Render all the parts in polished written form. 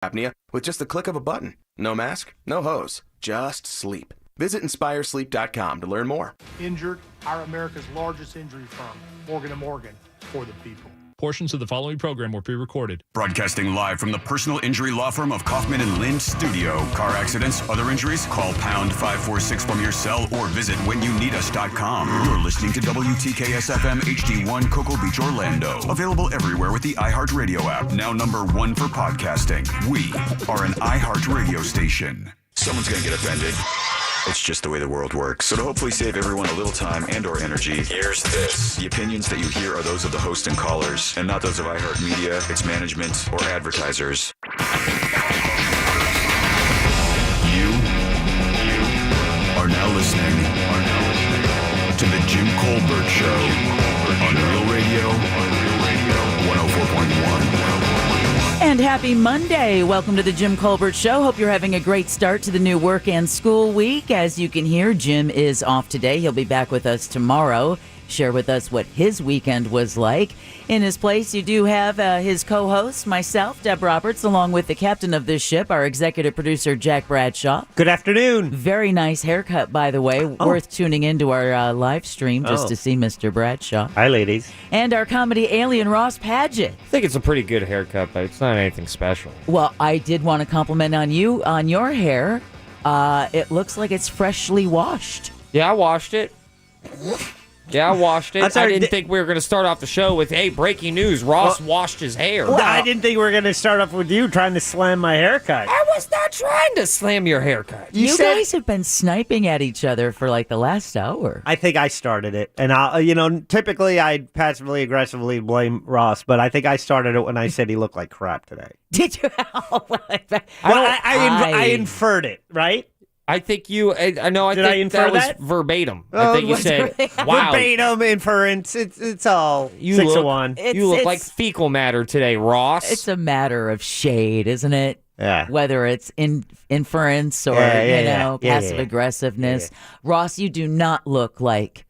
apnea with just the click of a button. No mask, no hose, just sleep. Visit InspireSleep.com to learn more. Injured, our America's largest injury firm, Morgan & Morgan, for the people. Portions of the following program were pre-recorded. Broadcasting live from the personal injury law firm of Kaufman and Lind Studio. Car accidents, other injuries? Call pound 546 from your cell or visit whenyouneedus.com. You're listening to WTKS FM HD1 Cocoa Beach, Orlando. Available everywhere with the iHeartRadio app. Now number 1 for podcasting. We are an iHeartRadio station. Someone's going to get offended. It's just the way the world works. So to hopefully save everyone a little time and or energy, here's this. The opinions that you hear are those of the host and callers, and not those of iHeartMedia, its management, or advertisers. You are now listening to the Jim Colbert Show on Real Radio 104.1. And happy Monday. Welcome to the Jim Colbert Show. Hope you're having a great start to the new work and school week. As you can hear, Jim is off today. He'll be back with us tomorrow. Share with us what his weekend was like. In his place, you do have his co-host, myself, Deb Roberts, along with the captain of this ship, our executive producer, Jack Bradshaw. Good afternoon. Very nice haircut, by the way. Worth tuning into our live stream just to see Mr. Bradshaw. Hi, ladies. And our comedy alien, Ross Padgett. I think it's a pretty good haircut, but it's not anything special. Well, I did want to compliment on you, on your hair. It looks like it's freshly washed. Yeah, I washed it. I didn't think we were going to start off the show with, hey, breaking news, Ross washed his hair. Well, I didn't think we were going to start off with you trying to slam my haircut. I was not trying to slam your haircut. You guys have been sniping at each other for like the last hour. I think I started it. And, typically I'd passively aggressively blame Ross, but I think I started it when I said he looked like crap today. Did you? I inferred it, right? I think you, I think that was verbatim. I think you said, wow. Verbatim inference. It's all you 6 look, to 1. You look like fecal matter today, Ross. It's a matter of shade, isn't it? Yeah. Whether it's inference or, passive aggressiveness. Yeah. Ross, you do not look like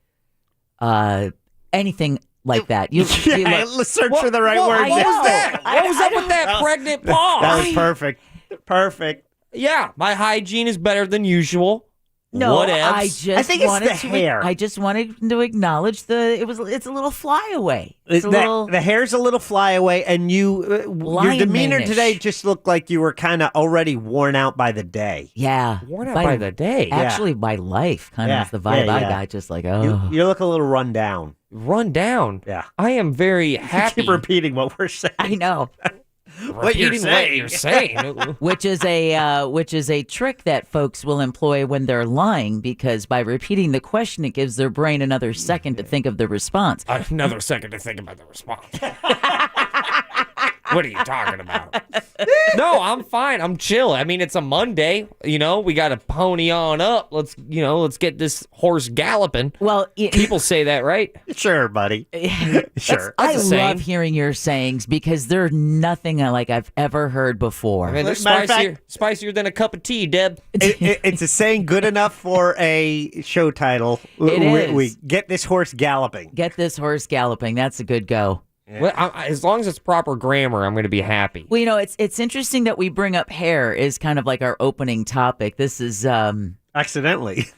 anything like that. Let's search for the right word. What was that? What was up with that pregnant pause? That was perfect. Perfect. Yeah, my hygiene is better than usual. No, I think it's the hair. I just wanted to acknowledge it's a little flyaway. The hair's a little flyaway, and your demeanor today just looked like you were kind of already worn out by the day. Yeah, worn out by the day. Actually, by life kind of is the vibe I got. Just like you look a little run down. Run down. Yeah, I am very happy. You keep repeating what we're saying. I know. What you're saying. which is a trick that folks will employ when they're lying, because by repeating the question, it gives their brain another second to think of the response. Another second to think about the response. What are you talking about? No, I'm fine. I'm chill. I mean, it's a Monday. We got to pony on up. Let's get this horse galloping. Well, people say that, right? Sure, buddy. Sure. I love hearing your sayings because they're nothing like I've ever heard before. I mean, they're spicier than a cup of tea, Deb. It's a saying good enough for a show title. It is. We get this horse galloping. Get this horse galloping. That's a good go. Yeah. Well, as long as it's proper grammar, I'm going to be happy. Well, it's interesting that we bring up hair is kind of like our opening topic. This is accidentally.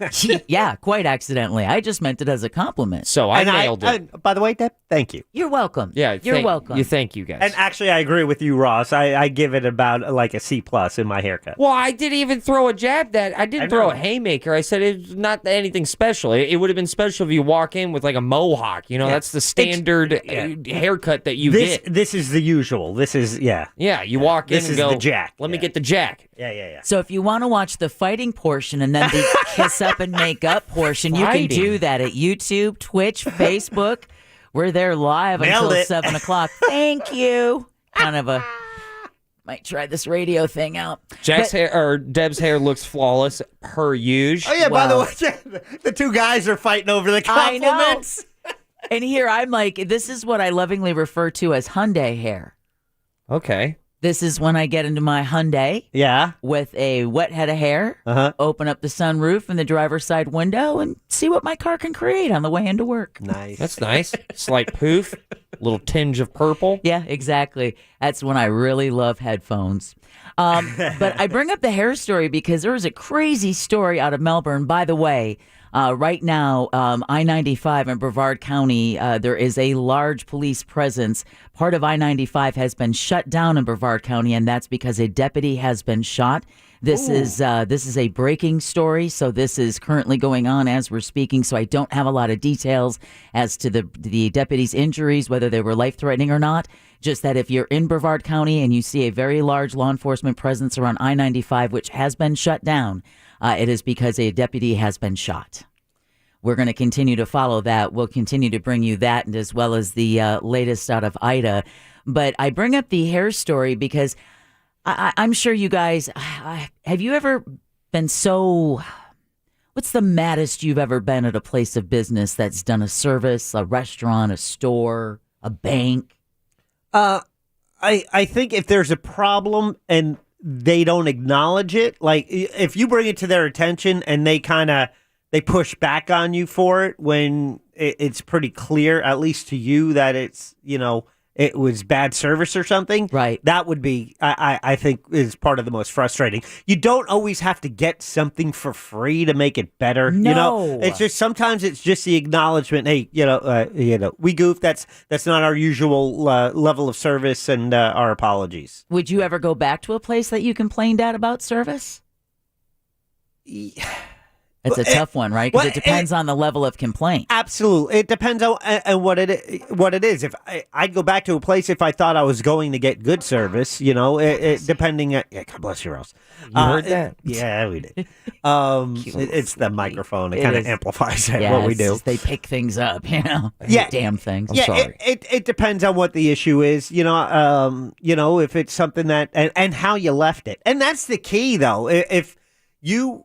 Yeah, quite accidentally. I just meant it as a compliment. So I nailed it. By the way, Deb, thank you. You're welcome. Yeah, you're welcome. Thank you guys. And actually, I agree with you, Ross. I give it about like a C+ in my haircut. Well, I didn't even throw a jab I didn't throw a haymaker. I said it's not anything special. It would have been special if you walk in with like a mohawk. That's the standard haircut that you get. This is the usual. This is, Yeah, you walk in and go, the jack. Let me get the jack. Yeah. So if you want to watch the fighting portion and then the kiss up and make up portion, you can do that at YouTube, Twitch, Facebook. We're there live until 7 o'clock. Thank you. Kind of a might try this radio thing out. Deb's hair looks flawless per usual. Oh yeah, by the way, the two guys are fighting over the compliments. And here I'm like, this is what I lovingly refer to as Hyundai hair. Okay. This is when I get into my Hyundai. Yeah. With a wet head of hair, open up the sunroof and the driver's side window and see what my car can create on the way into work. Nice. That's nice. Slight poof, little tinge of purple. Yeah, exactly. That's when I really love headphones. But I bring up the hair story because there was a crazy story out of Melbourne. By the way, right now, I-95 in Brevard County, there is a large police presence. Part of I-95 has been shut down in Brevard County, and that's because a deputy has been shot. This is a breaking story, so this is currently going on as we're speaking, so I don't have a lot of details as to the deputy's injuries, whether they were life-threatening or not. Just that if you're in Brevard County and you see a very large law enforcement presence around I-95, which has been shut down, it is because a deputy has been shot. We're going to continue to follow that. We'll continue to bring you that, and as well as the latest out of Ida. But I bring up the hair story because I'm sure you guys, have you ever been what's the maddest you've ever been at a place of business that's done a service, a restaurant, a store, a bank? I think if there's a problem and they don't acknowledge it, like if you bring it to their attention and they push back on you for it when it's pretty clear, at least to you, that it's, it was bad service or something. Right. That would be, I think, is part of the most frustrating. You don't always have to get something for free to make it better. No. It's just sometimes it's just the acknowledgement. Hey, we goofed. That's not our usual level of service, and our apologies. Would you ever go back to a place that you complained at about service? It's a tough one, right? Because it depends on the level of complaint. Absolutely. It depends on what it is. If I'd go back to a place if I thought I was going to get good service, depending on... Yeah, God bless your house. You heard that? Yeah, we did. It's the microphone. It kind of amplifies what we do. They pick things up, Yeah. Damn things. I'm sorry. It depends on what the issue is, if it's something that... And how you left it. And that's the key, though. If you...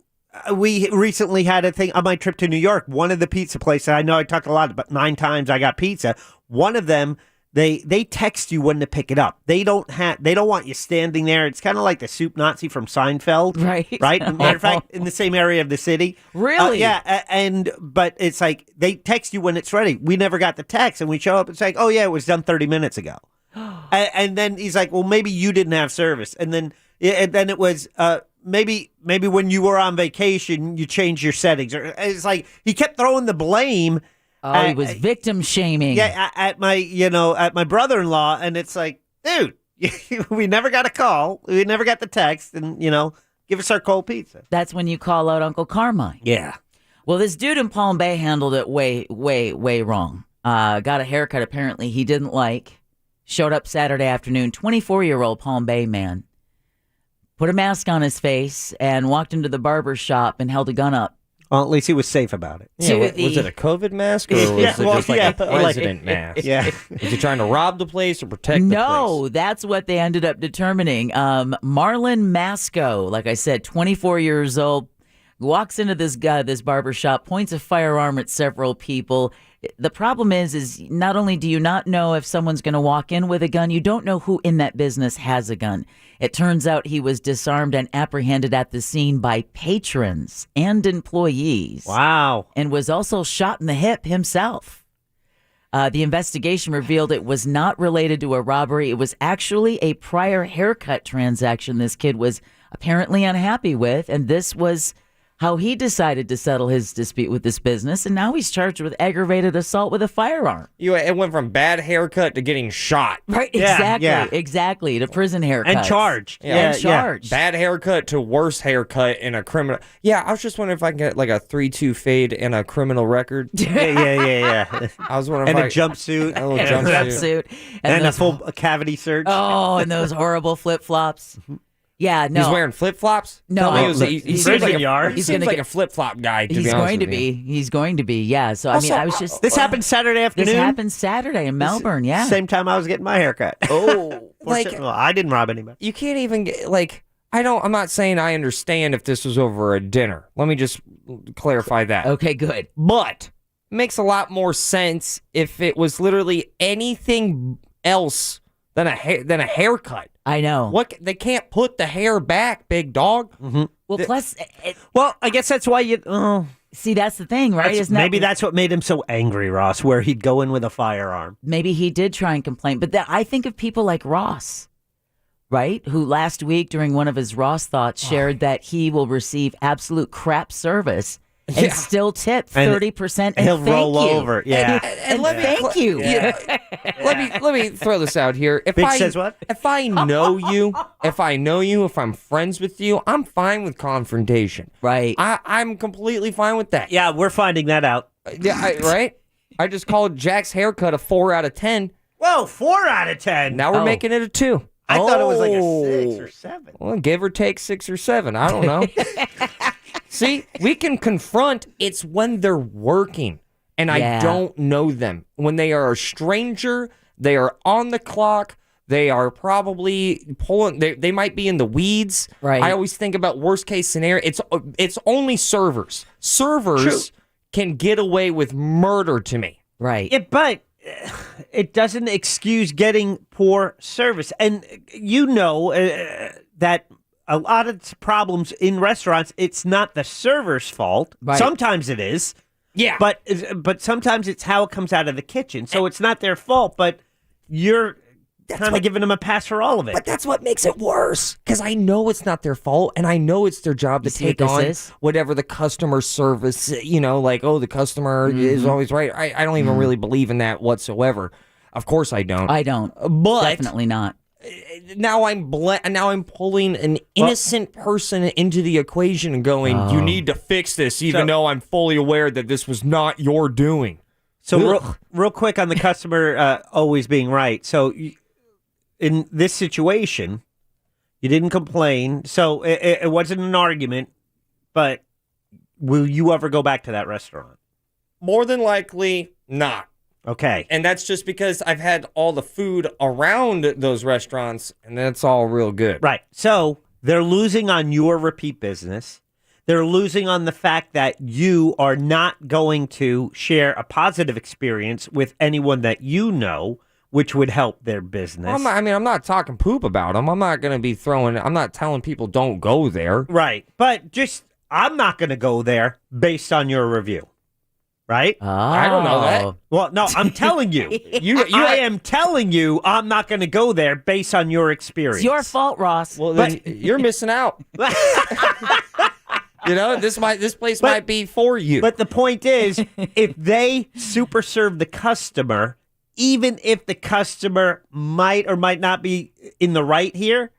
We recently had a thing on my trip to New York. One of the pizza places, I know I talked a lot, but 9 times I got pizza. One of them, they text you when to pick it up. They don't want you standing there. It's kind of like the soup Nazi from Seinfeld, right? Matter of fact, in the same area of the city. Really? Yeah, but it's like they text you when it's ready. We never got the text, and we show up. It's like, oh yeah, it was done 30 minutes ago. And then he's like, well, maybe you didn't have service, and then it was. Maybe when you were on vacation, you changed your settings. Or it's like he kept throwing the blame. He was victim shaming. Yeah, at my brother-in-law, and it's like, dude, we never got a call, we never got the text, and give us our cold pizza. That's when you call out Uncle Carmine. Yeah. Well, this dude in Palm Bay handled it way, way, way wrong. Got a haircut apparently he didn't like. Showed up Saturday afternoon. 24-year-old Palm Bay man. Put a mask on his face and walked into the barber shop and held a gun up. Well, at least he was safe about it. Yeah, was it a COVID mask or was it just like a president mask? Yeah. Was he trying to rob the place or protect the place? No, that's what they ended up determining. Marlon Masco, like I said, 24 years old, walks into this barber shop, points a firearm at several people. The problem is not only do you not know if someone's going to walk in with a gun, you don't know who in that business has a gun. It turns out he was disarmed and apprehended at the scene by patrons and employees. Wow. And was also shot in the hip himself. The investigation revealed it was not related to a robbery. It was actually a prior haircut transaction this kid was apparently unhappy with, and this was how he decided to settle his dispute with this business, and now he's charged with aggravated assault with a firearm. It went from bad haircut to getting shot. Right, exactly, to prison haircut. And charged. And charged. Bad haircut to worse haircut in a criminal. Yeah, I was just wondering if I can get like a 3-2 fade and a criminal record. Yeah. I was wondering and if a jumpsuit. A little jumpsuit. And a full cavity search. Oh, and those horrible flip-flops. Yeah, no. He's wearing flip-flops? No. He seems like a flip-flop guy, to be honest with you. He's going to be, yeah. So, I mean, I was just... This happened Saturday afternoon? This happened Saturday in Melbourne, yeah. Same time I was getting my haircut. Oh. I didn't rob anybody. You can't even get, I'm not saying I understand if this was over a dinner. Let me just clarify that. Okay, good. But it makes a lot more sense if it was literally anything else than a haircut. I know. What they can't put the hair back, big dog. Well, plus, Well, I guess that's why you. see, that's the thing, right? Isn't that Maybe that's what made him so angry, Ross, where he'd go in with a firearm. maybe he did try and complain, but I think of people like Ross, right? Who last week during one of his Ross thoughts shared that he will receive absolute crap service and still tip 30%. And He'll thank roll you. over. Yeah. And thank you. Let me throw this out here. If Big says what? If I know you, if I'm friends with you, I'm fine with confrontation. Right. I'm completely fine with that. Yeah, we're finding that out. Right? I just called Jack's haircut a 4 out of 10. Whoa, 4 out of 10. Now we're making it a 2. I thought it was like a 6 or 7. Well, give or take 6 or 7. I don't know. See, we can confront. It's when they're working and I don't know them. When they are a stranger, they are on the clock. They are probably pulling. They might be in the weeds. Right. I always think about worst case scenario. It's only servers. Servers can get away with murder to me. Right. But it doesn't excuse getting poor service. And that a lot of problems in restaurants, it's not the server's fault. Right. Sometimes it is. Yeah. But sometimes it's how it comes out of the kitchen. So it's not their fault, but you're kind of giving them a pass for all of it. But that's what makes it worse, because I know it's not their fault, and I know it's their job to take on whatever the customer service, the customer is always right. I don't even really believe in that whatsoever. Of course I don't. I don't. But definitely not. Now I'm pulling an innocent person into the equation and going, you need to fix this, even though I'm fully aware that this was not your doing. So real quick on the customer always being right. So in this situation, you didn't complain. So it wasn't an argument, but will you ever go back to that restaurant? More than likely not. Okay. And that's just because I've had all the food around those restaurants, and that's all real good. Right. So they're losing on your repeat business. They're losing on the fact that you are not going to share a positive experience with anyone that you know, which would help their business. I'm not talking poop about them. I'm not going to be I'm not telling people don't go there. Right. But I'm not going to go there based on your review. Right? Oh. I don't know that. Well, no, I'm telling you. I am telling you I'm not going to go there based on your experience. It's your fault, Ross. Well, then you're missing out. This place might be for you. But the point is, if they super serve the customer, even if the customer might or might not be in the right here,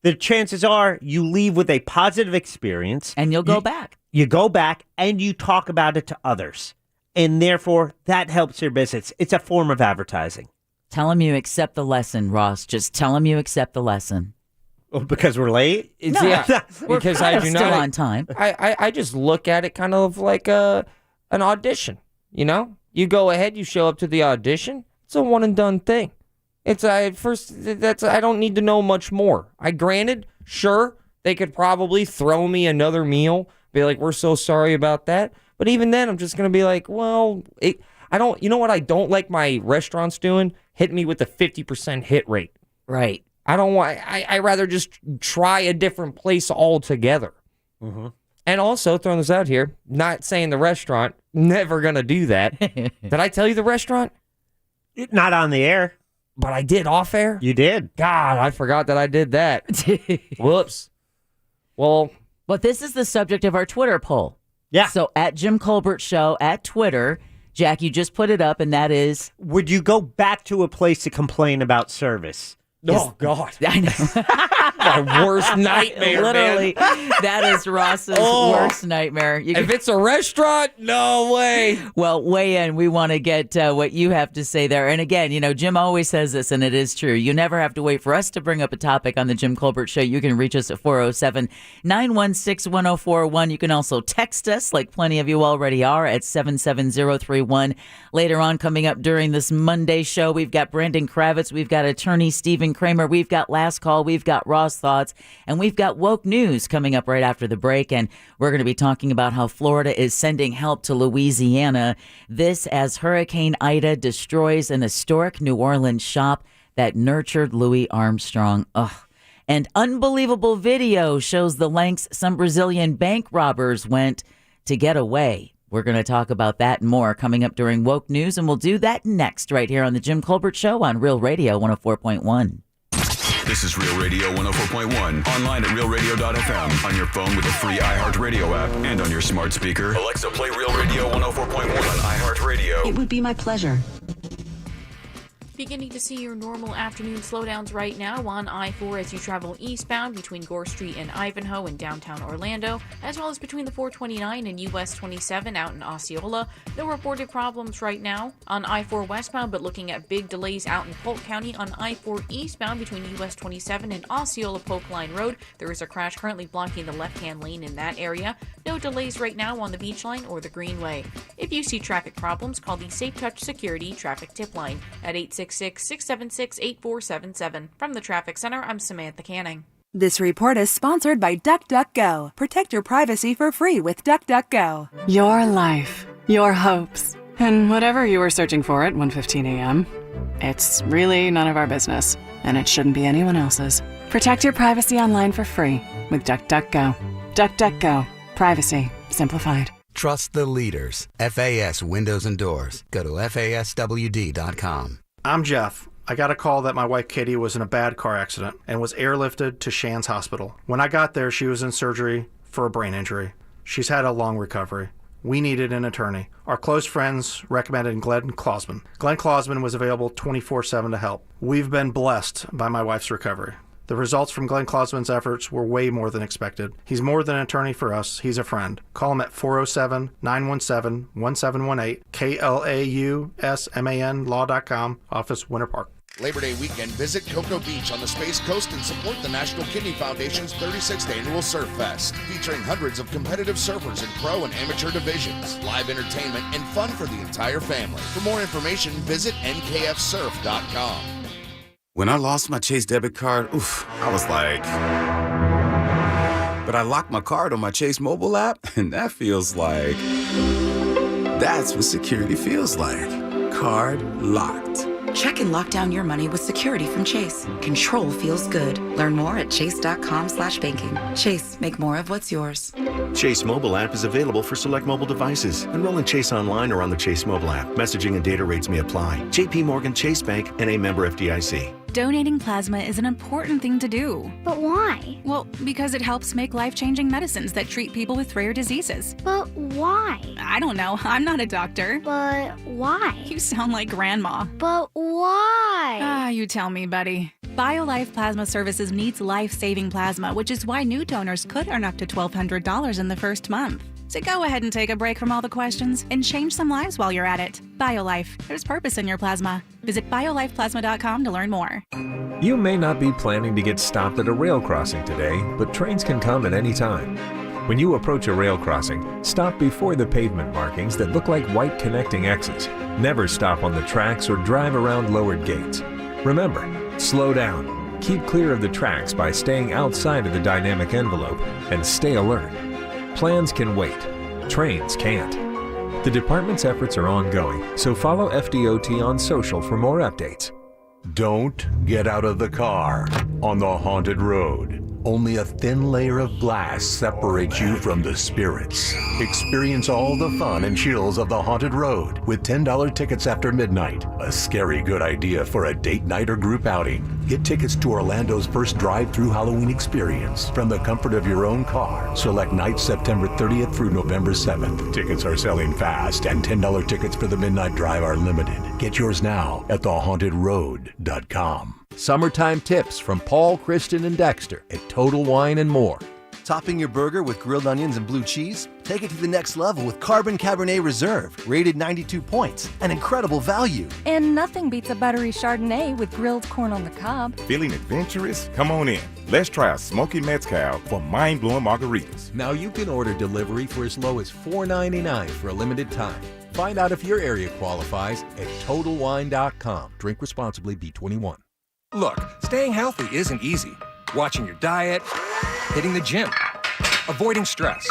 the chances are you leave with a positive experience. And you'll go back. You go back and you talk about it to others. And therefore, that helps your business. It's a form of advertising. Tell them you accept the lesson, Ross. Just tell them you accept the lesson. Oh, because we're late? We're because I do still not on time. I just look at it kind of like an audition. You go ahead, you show up to the audition. It's a one and done thing. I don't need to know much more. Granted, sure, they could probably throw me another meal, be like, we're so sorry about that. But even then, I'm just going to be like, well, you know what I don't like my restaurants doing? Hit me with a 50% hit rate. Right. I rather just try a different place altogether. Mm-hmm. And also, throwing this out here, not saying the restaurant, never going to do that. Did I tell you the restaurant? Not on the air. But I did off air? You did. God, I forgot that I did that. Whoops. Well, but this is the subject of our Twitter poll. Yeah. So at Jim Colbert Show at Twitter, Jack, you just put it up, and that is... Would you go back to a place to complain about service? Oh, God. I know. My worst nightmare, Literally, man. that is Ross's worst nightmare. If it's a restaurant, no way. Well, weigh in. We want to get what you have to say there. And again, Jim always says this, and it is true. You never have to wait for us to bring up a topic on the Jim Colbert Show. You can reach us at 407-916-1041. You can also text us, like plenty of you already are, at 77031. Later on, coming up during this Monday show, we've got Brandon Kravitz, we've got attorney Stephen Kramer, we've got Last Call, we've got Ross Thoughts, and we've got Woke News coming up right after the break. And we're going to be talking about how Florida is sending help to Louisiana. This as Hurricane Ida destroys an historic New Orleans shop that nurtured Louis Armstrong. Ugh. And unbelievable video shows the lengths some Brazilian bank robbers went to get away. We're going to talk about that and more coming up during Woke News, and we'll do that next right here on the Jim Colbert Show on Real Radio 104.1. This is Real Radio 104.1. Online at realradio.fm. On your phone with the free iHeartRadio app. And on your smart speaker. Alexa, play Real Radio 104.1 on iHeartRadio. It would be my pleasure. Beginning to see your normal afternoon slowdowns right now on I-4 as you travel eastbound between Gore Street and Ivanhoe in downtown Orlando, as well as between the 429 and US 27 out in Osceola. No reported problems right now on I-4 westbound, but looking at big delays out in Polk County on I-4 eastbound between US 27 and Osceola Polk Line Road. There is a crash currently blocking the left-hand lane in that area. No delays right now on the Beach Line or the Greenway. If you see traffic problems, call the Safe Touch Security Traffic Tip Line at 866-676-8477. From the Traffic Center, I'm Samantha Canning. This report is sponsored by DuckDuckGo. Protect your privacy for free with DuckDuckGo. Your life, your hopes, and whatever you were searching for at 1:15 a.m. It's really none of our business, and it shouldn't be anyone else's. Protect your privacy online for free with DuckDuckGo. DuckDuckGo. Privacy simplified. Trust the leaders. FAS Windows and Doors. Go to FASWD.com. I'm Jeff. I got a call that my wife Katie was in a bad car accident and was airlifted to Shands Hospital. When I got there, she was in surgery for a brain injury. She's had a long recovery. We needed an attorney. Our close friends recommended Glenn Klausman. Glenn Klausman was available 24/7 to help. We've been blessed by my wife's recovery. The results from Glenn Klausman's efforts were way more than expected. He's more than an attorney for us. He's a friend. Call him at 407-917-1718, KLAUSMAN law.com, office Winter Park. Labor Day weekend, visit Cocoa Beach on the Space Coast and support the National Kidney Foundation's 36th annual Surf Fest, featuring hundreds of competitive surfers in pro and amateur divisions, live entertainment, and fun for the entire family. For more information, visit nkfsurf.com. When I lost my Chase debit card, I was like... But I locked my card on my Chase mobile app, and that feels like... That's what security feels like. Card locked. Check and lock down your money with security from Chase. Control feels good. Learn more at chase.com/banking. Chase, make more of what's yours. Chase mobile app is available for select mobile devices. Enroll in Chase online or on the Chase mobile app. Messaging and data rates may apply. J.P. Morgan Chase Bank and a member FDIC. Donating plasma is an important thing to do. But why? Well, because it helps make life-changing medicines that treat people with rare diseases. But why? I don't know. I'm not a doctor. But why? You sound like Grandma. But why? You tell me, buddy. BioLife Plasma Services needs life-saving plasma, which is why new donors could earn up to $1,200 in the first month. So go ahead and take a break from all the questions and change some lives while you're at it. BioLife. There's purpose in your plasma. Visit biolifeplasma.com to learn more. You may not be planning to get stopped at a rail crossing today, but trains can come at any time. When you approach a rail crossing, stop before the pavement markings that look like white connecting X's. Never stop on the tracks or drive around lowered gates. Remember, slow down. Keep clear of the tracks by staying outside of the dynamic envelope and stay alert. Plans can wait. Trains can't. The department's efforts are ongoing, so follow FDOT on social for more updates. Don't get out of the car on the haunted road. Only a thin layer of glass separates you from the spirits. Experience all the fun and chills of the haunted road with $10 tickets after midnight. A scary good idea for a date night or group outing. Get tickets to Orlando's first drive-through Halloween experience from the comfort of your own car. Select nights September 30th through November 7th. Tickets are selling fast and $10 tickets for the midnight drive are limited. Get yours now at thehauntedroad.com. Summertime tips from Paul, Kristen, and Dexter at Total Wine and More. Topping your burger with grilled onions and blue cheese? Take it to the next level with Carbon Cabernet Reserve, rated 92 points, an incredible value. And nothing beats a buttery Chardonnay with grilled corn on the cob. Feeling adventurous? Come on in. Let's try a smoky mezcal for mind-blowing margaritas. Now you can order delivery for as low as $4.99 for a limited time. Find out if your area qualifies at TotalWine.com. Drink responsibly, B21. Look, staying healthy isn't easy. Watching your diet, hitting the gym, avoiding stress.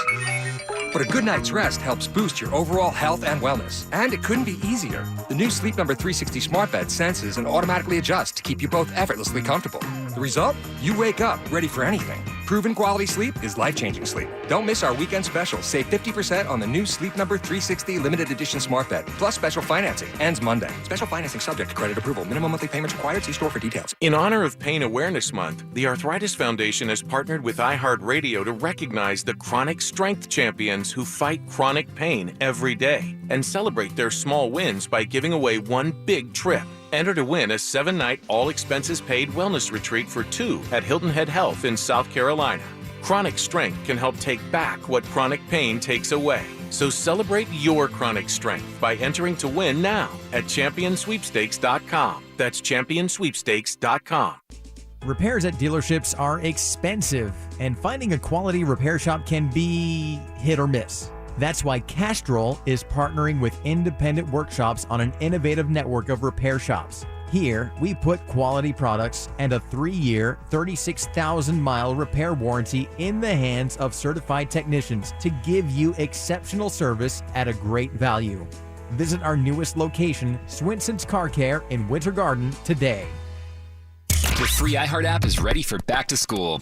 But a good night's rest helps boost your overall health and wellness. And it couldn't be easier. The new Sleep Number 360 smart bed senses and automatically adjusts to keep you both effortlessly comfortable. The result? You wake up ready for anything. Proven quality sleep is life-changing sleep. Don't miss our weekend special. Save 50% on the new Sleep Number 360 limited edition smart bed, plus special financing. Ends Monday. Special financing subject to credit approval. Minimum monthly payments required. See store for details. In honor of Pain Awareness Month, the Arthritis Foundation has partnered with iHeartRadio to recognize the chronic strength champions who fight chronic pain every day and celebrate their small wins by giving away one big trip. Enter to win a 7-night, all-expenses-paid wellness retreat for 2 at Hilton Head Health in South Carolina. Chronic strength can help take back what chronic pain takes away. So celebrate your chronic strength by entering to win now at ChampionSweepstakes.com. That's ChampionSweepstakes.com. Repairs at dealerships are expensive, and finding a quality repair shop can be hit or miss. That's why Castrol is partnering with independent workshops on an innovative network of repair shops. Here, we put quality products and a 3-year, 36,000-mile repair warranty in the hands of certified technicians to give you exceptional service at a great value. Visit our newest location, Swinson's Car Care in Winter Garden, today. The free iHeart app is ready for back to school.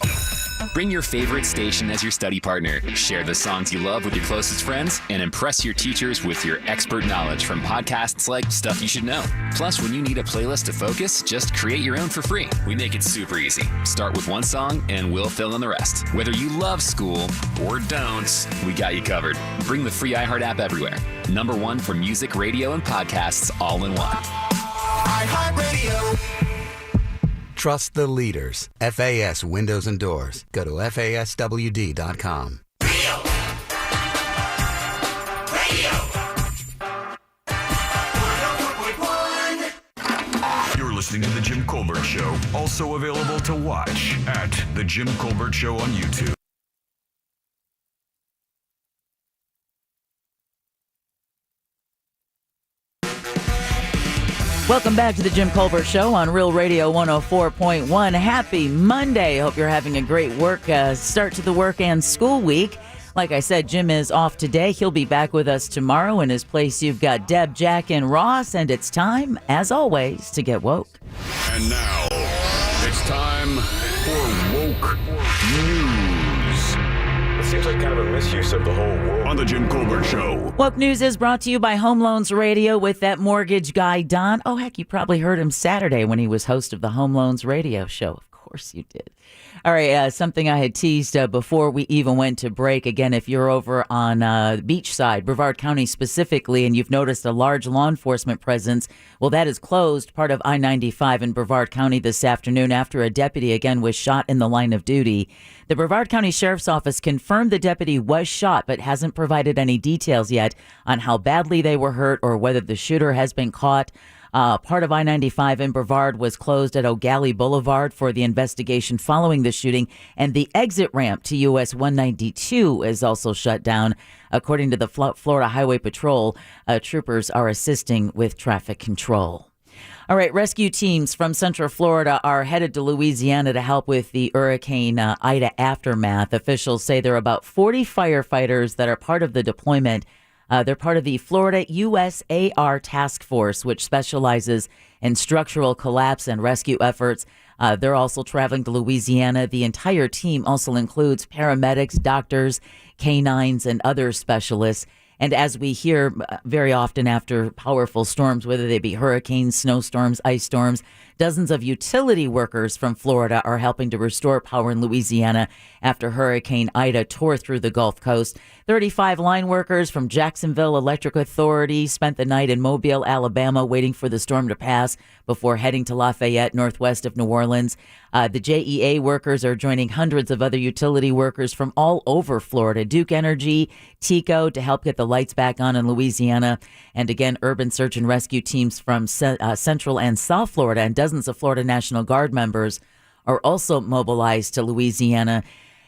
Bring your favorite station as your study partner. Share the songs you love with your closest friends and impress your teachers with your expert knowledge from podcasts like Stuff You Should Know. Plus, when you need a playlist to focus, just create your own for free. We make it super easy. Start with one song and we'll fill in the rest. Whether you love school or don't, we got you covered. Bring the free iHeart app everywhere. Number 1 for music, radio, and podcasts all in one. iHeartRadio. Trust the leaders. FAS Windows and Doors. Go to FASWD.com. You're listening to The Jim Colbert Show, also available to watch at The Jim Colbert Show on YouTube. Welcome back to the Jim Colbert Show on Real Radio 104.1. Happy Monday. Hope you're having a great start to the work and school week. Like I said, Jim is off today. He'll be back with us tomorrow. In his place, you've got Deb, Jack, and Ross. And it's time, as always, to get woke. And now, it's time for Woke News. It seems like kind of a misuse of the whole world. On the Jim Colbert Show. Woke News is brought to you by Home Loans Radio with that mortgage guy, Don. Oh, heck, you probably heard him Saturday when he was host of the Home Loans Radio Show. Of course you did. All right, something I had teased before we even went to break. Again, if you're over on the beach side, Brevard County specifically, and you've noticed a large law enforcement presence, well, that is closed, part of I-95 in Brevard County this afternoon after a deputy, again, was shot in the line of duty. The Brevard County Sheriff's Office confirmed the deputy was shot, but hasn't provided any details yet on how badly they were hurt or whether the shooter has been caught. Part of I-95 in Brevard was closed at O'Galley Boulevard for the investigation following the shooting, and the exit ramp to US 192 is also shut down. According to the Florida Highway Patrol, troopers are assisting with traffic control. All right, rescue teams from Central Florida are headed to Louisiana to help with the Hurricane Ida aftermath. Officials say there are about 40 firefighters that are part of the deployment. They're part of the Florida USAR Task Force, which specializes in structural collapse and rescue efforts. They're also traveling to Louisiana. The entire team also includes paramedics, doctors, canines, and other specialists. And as we hear very often after powerful storms, whether they be hurricanes, snowstorms, ice storms, dozens of utility workers from Florida are helping to restore power in Louisiana after Hurricane Ida tore through the Gulf Coast. 35 line workers from Jacksonville Electric Authority spent the night in Mobile, Alabama, waiting for the storm to pass before heading to Lafayette, northwest of New Orleans. The JEA workers are joining hundreds of other utility workers from all over Florida, Duke Energy, TECO, to help get the lights back on in Louisiana. And again, urban search and rescue teams from Central and South Florida and dozens of Florida National Guard members are also mobilized to Louisiana.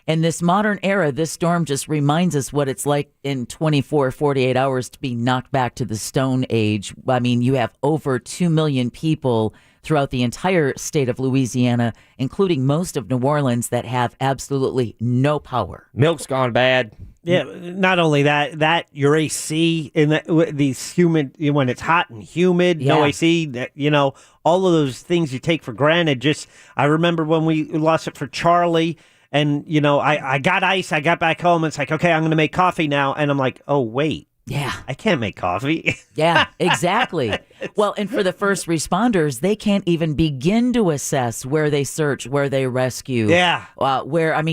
In this modern era, this storm just reminds us what it's like in 24, 48 hours to be knocked back to the Stone Age. I mean, you have over 2 million people throughout the entire state of Louisiana, including most of New Orleans, that have absolutely no power. Milk's gone bad. Yeah, not only that your AC in these humid, when it's hot and humid, no AC, all of those things you take for granted. I remember when we lost it for Charlie, and, I got ice, I got back home, and it's like, okay, I'm going to make coffee now. And I'm like, oh, wait. Yeah. I can't make coffee. Yeah, exactly. Well, and for the first responders, they can't even begin to assess where they search, where they rescue. Yeah.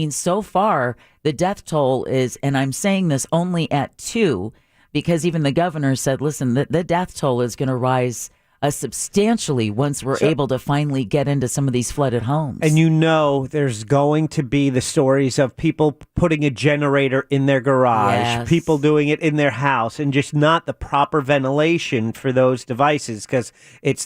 So far, the death toll is, and I'm saying this only at 2, because even the governor said, listen, the death toll is going to rise substantially once we're able to finally get into some of these flooded homes. And there's going to be the stories of people putting a generator in their garage, people doing it in their house, and just not the proper ventilation for those devices, because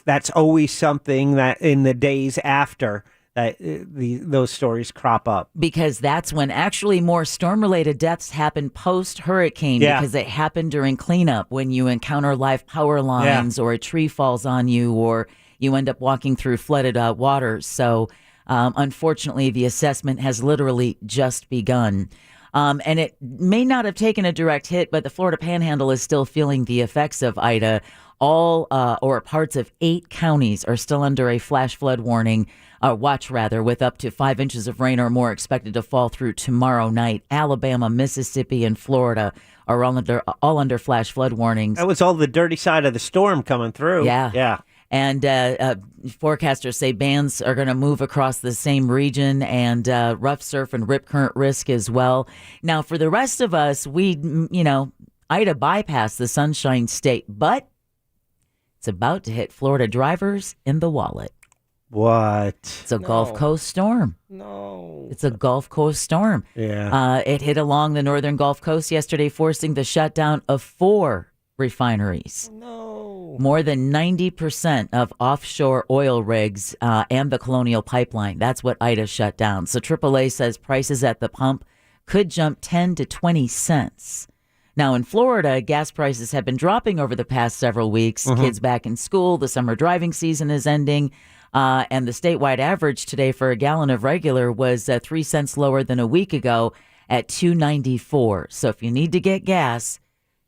that's always something that in the days after that those stories crop up. Because that's when actually more storm-related deaths happen post-hurricane, because it happened during cleanup when you encounter live power lines or a tree falls on you or you end up walking through flooded water. So unfortunately, the assessment has literally just begun. And it may not have taken a direct hit, but the Florida Panhandle is still feeling the effects of Ida. All or parts of 8 counties are still under a flash flood warning. Watch, with up to 5 inches of rain or more expected to fall through tomorrow night. Alabama, Mississippi, and Florida are all under flash flood warnings. That was all the dirty side of the storm coming through. Yeah. And forecasters say bands are going to move across the same region, and rough surf and rip current risk as well. Now, for the rest of us, Ida bypassed the Sunshine State, but it's about to hit Florida drivers in the wallet. What? It's a Gulf Coast storm. No. It's a Gulf Coast storm. Yeah. It hit along the northern Gulf Coast yesterday, forcing the shutdown of 4 refineries. No. More than 90% of offshore oil rigs and the Colonial Pipeline. That's what Ida shut down. So AAA says prices at the pump could jump 10 to 20 cents. Now, in Florida, gas prices have been dropping over the past several weeks. Kids back in school, the summer driving season is ending. And the statewide average today for a gallon of regular was 3 cents lower than a week ago at $2.94. So if you need to get gas,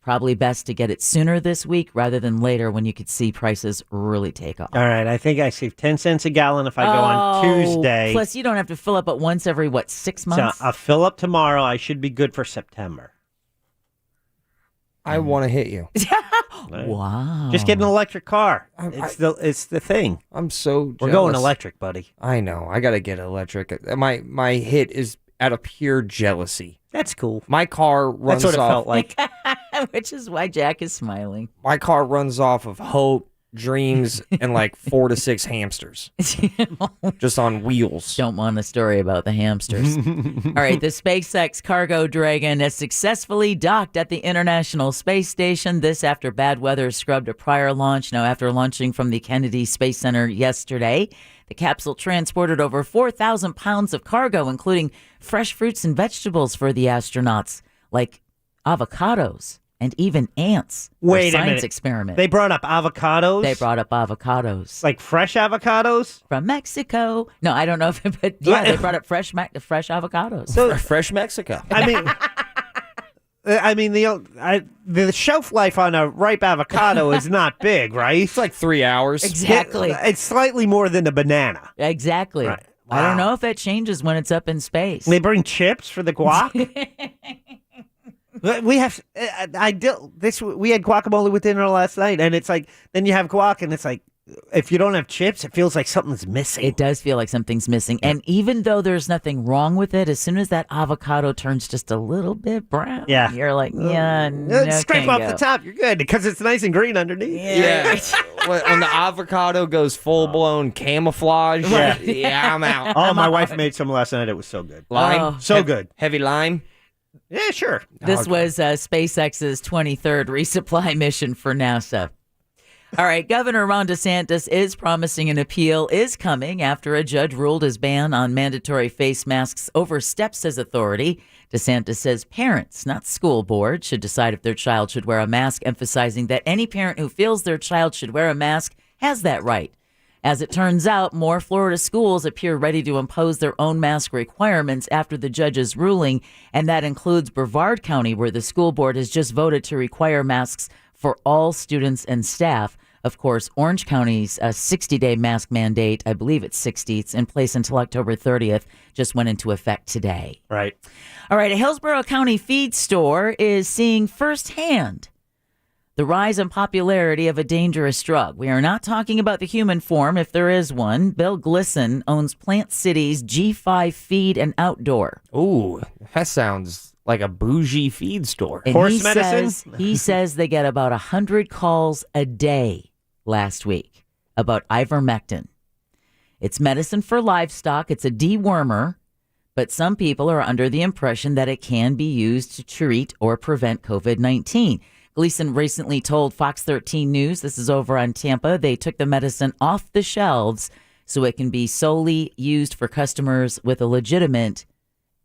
probably best to get it sooner this week rather than later when you could see prices really take off. All right. I think I save 10 cents a gallon if I go on Tuesday. Plus, you don't have to fill up at once every, 6 months? So I'll fill up tomorrow. I should be good for September. I want to hit you. Wow. Just get an electric car. It's the thing. I'm so jealous. We're going electric, buddy. I know. I got to get electric. My hit is out of pure jealousy. That's cool. My car runs off. That's what off. It felt like. Which is why Jack is smiling. My car runs off of hope, dreams, and 4 to 6 hamsters. Just on wheels. Don't want a story about the hamsters. All right, the SpaceX cargo Dragon has successfully docked at the International Space Station. This after bad weather scrubbed a prior launch. Now, after launching from the Kennedy Space Center yesterday, the capsule transported over 4,000 pounds of cargo, including fresh fruits and vegetables for the astronauts, like avocados. And even ants. Wait a science minute. Experiment. They brought up avocados? They brought up avocados. Like fresh avocados? From Mexico. No, I don't know if it, but yeah, they brought up fresh avocados. So fresh Mexico. The shelf life on a ripe avocado is not big, right? It's 3 hours. Exactly. It's slightly more than a banana. Exactly. Right. Wow. I don't know if that changes when it's up in space. They bring chips for the guac? We have we had guacamole with dinner last night, and it's then you have guac, and it's if you don't have chips, it feels like something's missing. It does feel like something's missing, and even though there's nothing wrong with it, as soon as that avocado turns just a little bit brown, you're like, scrape off the top, you're good because it's nice and green underneath. Yeah. When the avocado goes full blown camouflage, I'm out. Oh, my wife made some last night. It was so good. Lime, good. Heavy lime. Yeah, sure. This was SpaceX's 23rd resupply mission for NASA. All right, Governor Ron DeSantis is promising an appeal is coming after a judge ruled his ban on mandatory face masks oversteps his authority. DeSantis says parents, not school board, should decide if their child should wear a mask, emphasizing that any parent who feels their child should wear a mask has that right. As it turns out, more Florida schools appear ready to impose their own mask requirements after the judge's ruling, and that includes Brevard County, where the school board has just voted to require masks for all students and staff. Of course, Orange County's 60-day mask mandate, I believe it's 60, it's in place until October 30th, just went into effect today. Right. All right, a Hillsborough County feed store is seeing firsthand the rise in popularity of a dangerous drug. We are not talking about the human form, if there is one. Bill Glisson owns Plant City's G5 Feed and Outdoor. Ooh, that sounds like a bougie feed store. And Horse medicine? He says they get about 100 calls a day last week about ivermectin. It's medicine for livestock. It's a dewormer, but some people are under the impression that it can be used to treat or prevent COVID-19. Gleason recently told Fox 13 News, this is over on Tampa, they took the medicine off the shelves so it can be solely used for customers with a legitimate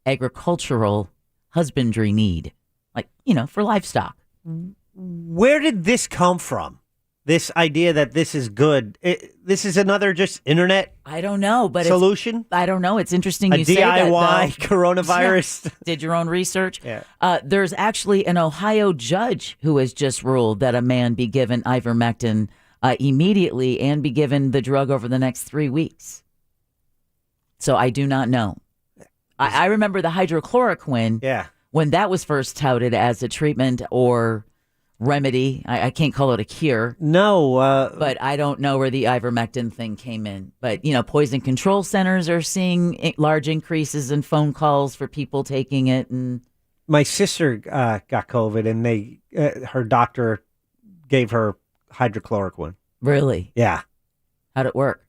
agricultural husbandry need, like, for livestock. Where did this come from? This idea that this is good. This is another just internet. I don't know, but solution. I don't know. It's interesting you say DIY that. DIY coronavirus. Did your own research? Yeah. There's actually an Ohio judge who has just ruled that a man be given ivermectin immediately and be given the drug over the next 3 weeks. So I do not know. I remember the hydrochloroquine. Yeah. When that was first touted as a treatment or remedy. I can't call it a cure. No. But I don't know where the ivermectin thing came in. But, poison control centers are seeing large increases in phone calls for people taking it. And my sister got COVID, and her doctor gave her hydrochloroquine. Really? Yeah. How'd it work?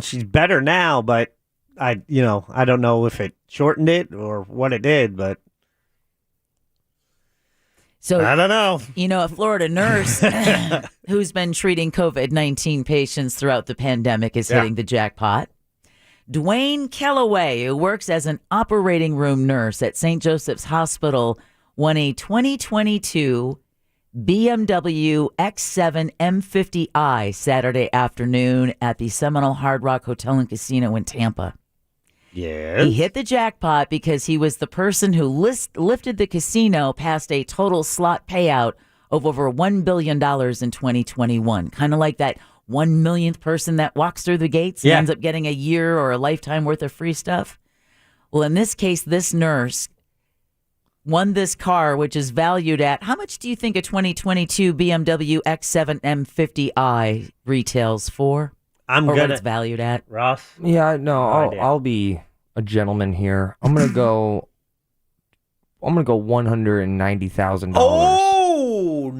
She's better now, but I don't know if it shortened it or what it did, but so I don't know. A Florida nurse who's been treating COVID-19 patients throughout the pandemic is hitting the jackpot. Dwayne Kellaway, who works as an operating room nurse at St. Joseph's Hospital, won a 2022 BMW X7 M50i Saturday afternoon at the Seminole Hard Rock Hotel and Casino in Tampa. Yes. He hit the jackpot because he was the person who lifted the casino past a total slot payout of over $1 billion in 2021. Kind of like that 1 millionth person that walks through the gates and ends up getting a year or a lifetime worth of free stuff. Well, in this case, this nurse won this car, which is valued at, how much do you think a 2022 BMW X7 M50i retails for? What it's valued at? Ross? Yeah, no, I'll be a gentleman here. I'm gonna go $190,000. Oh,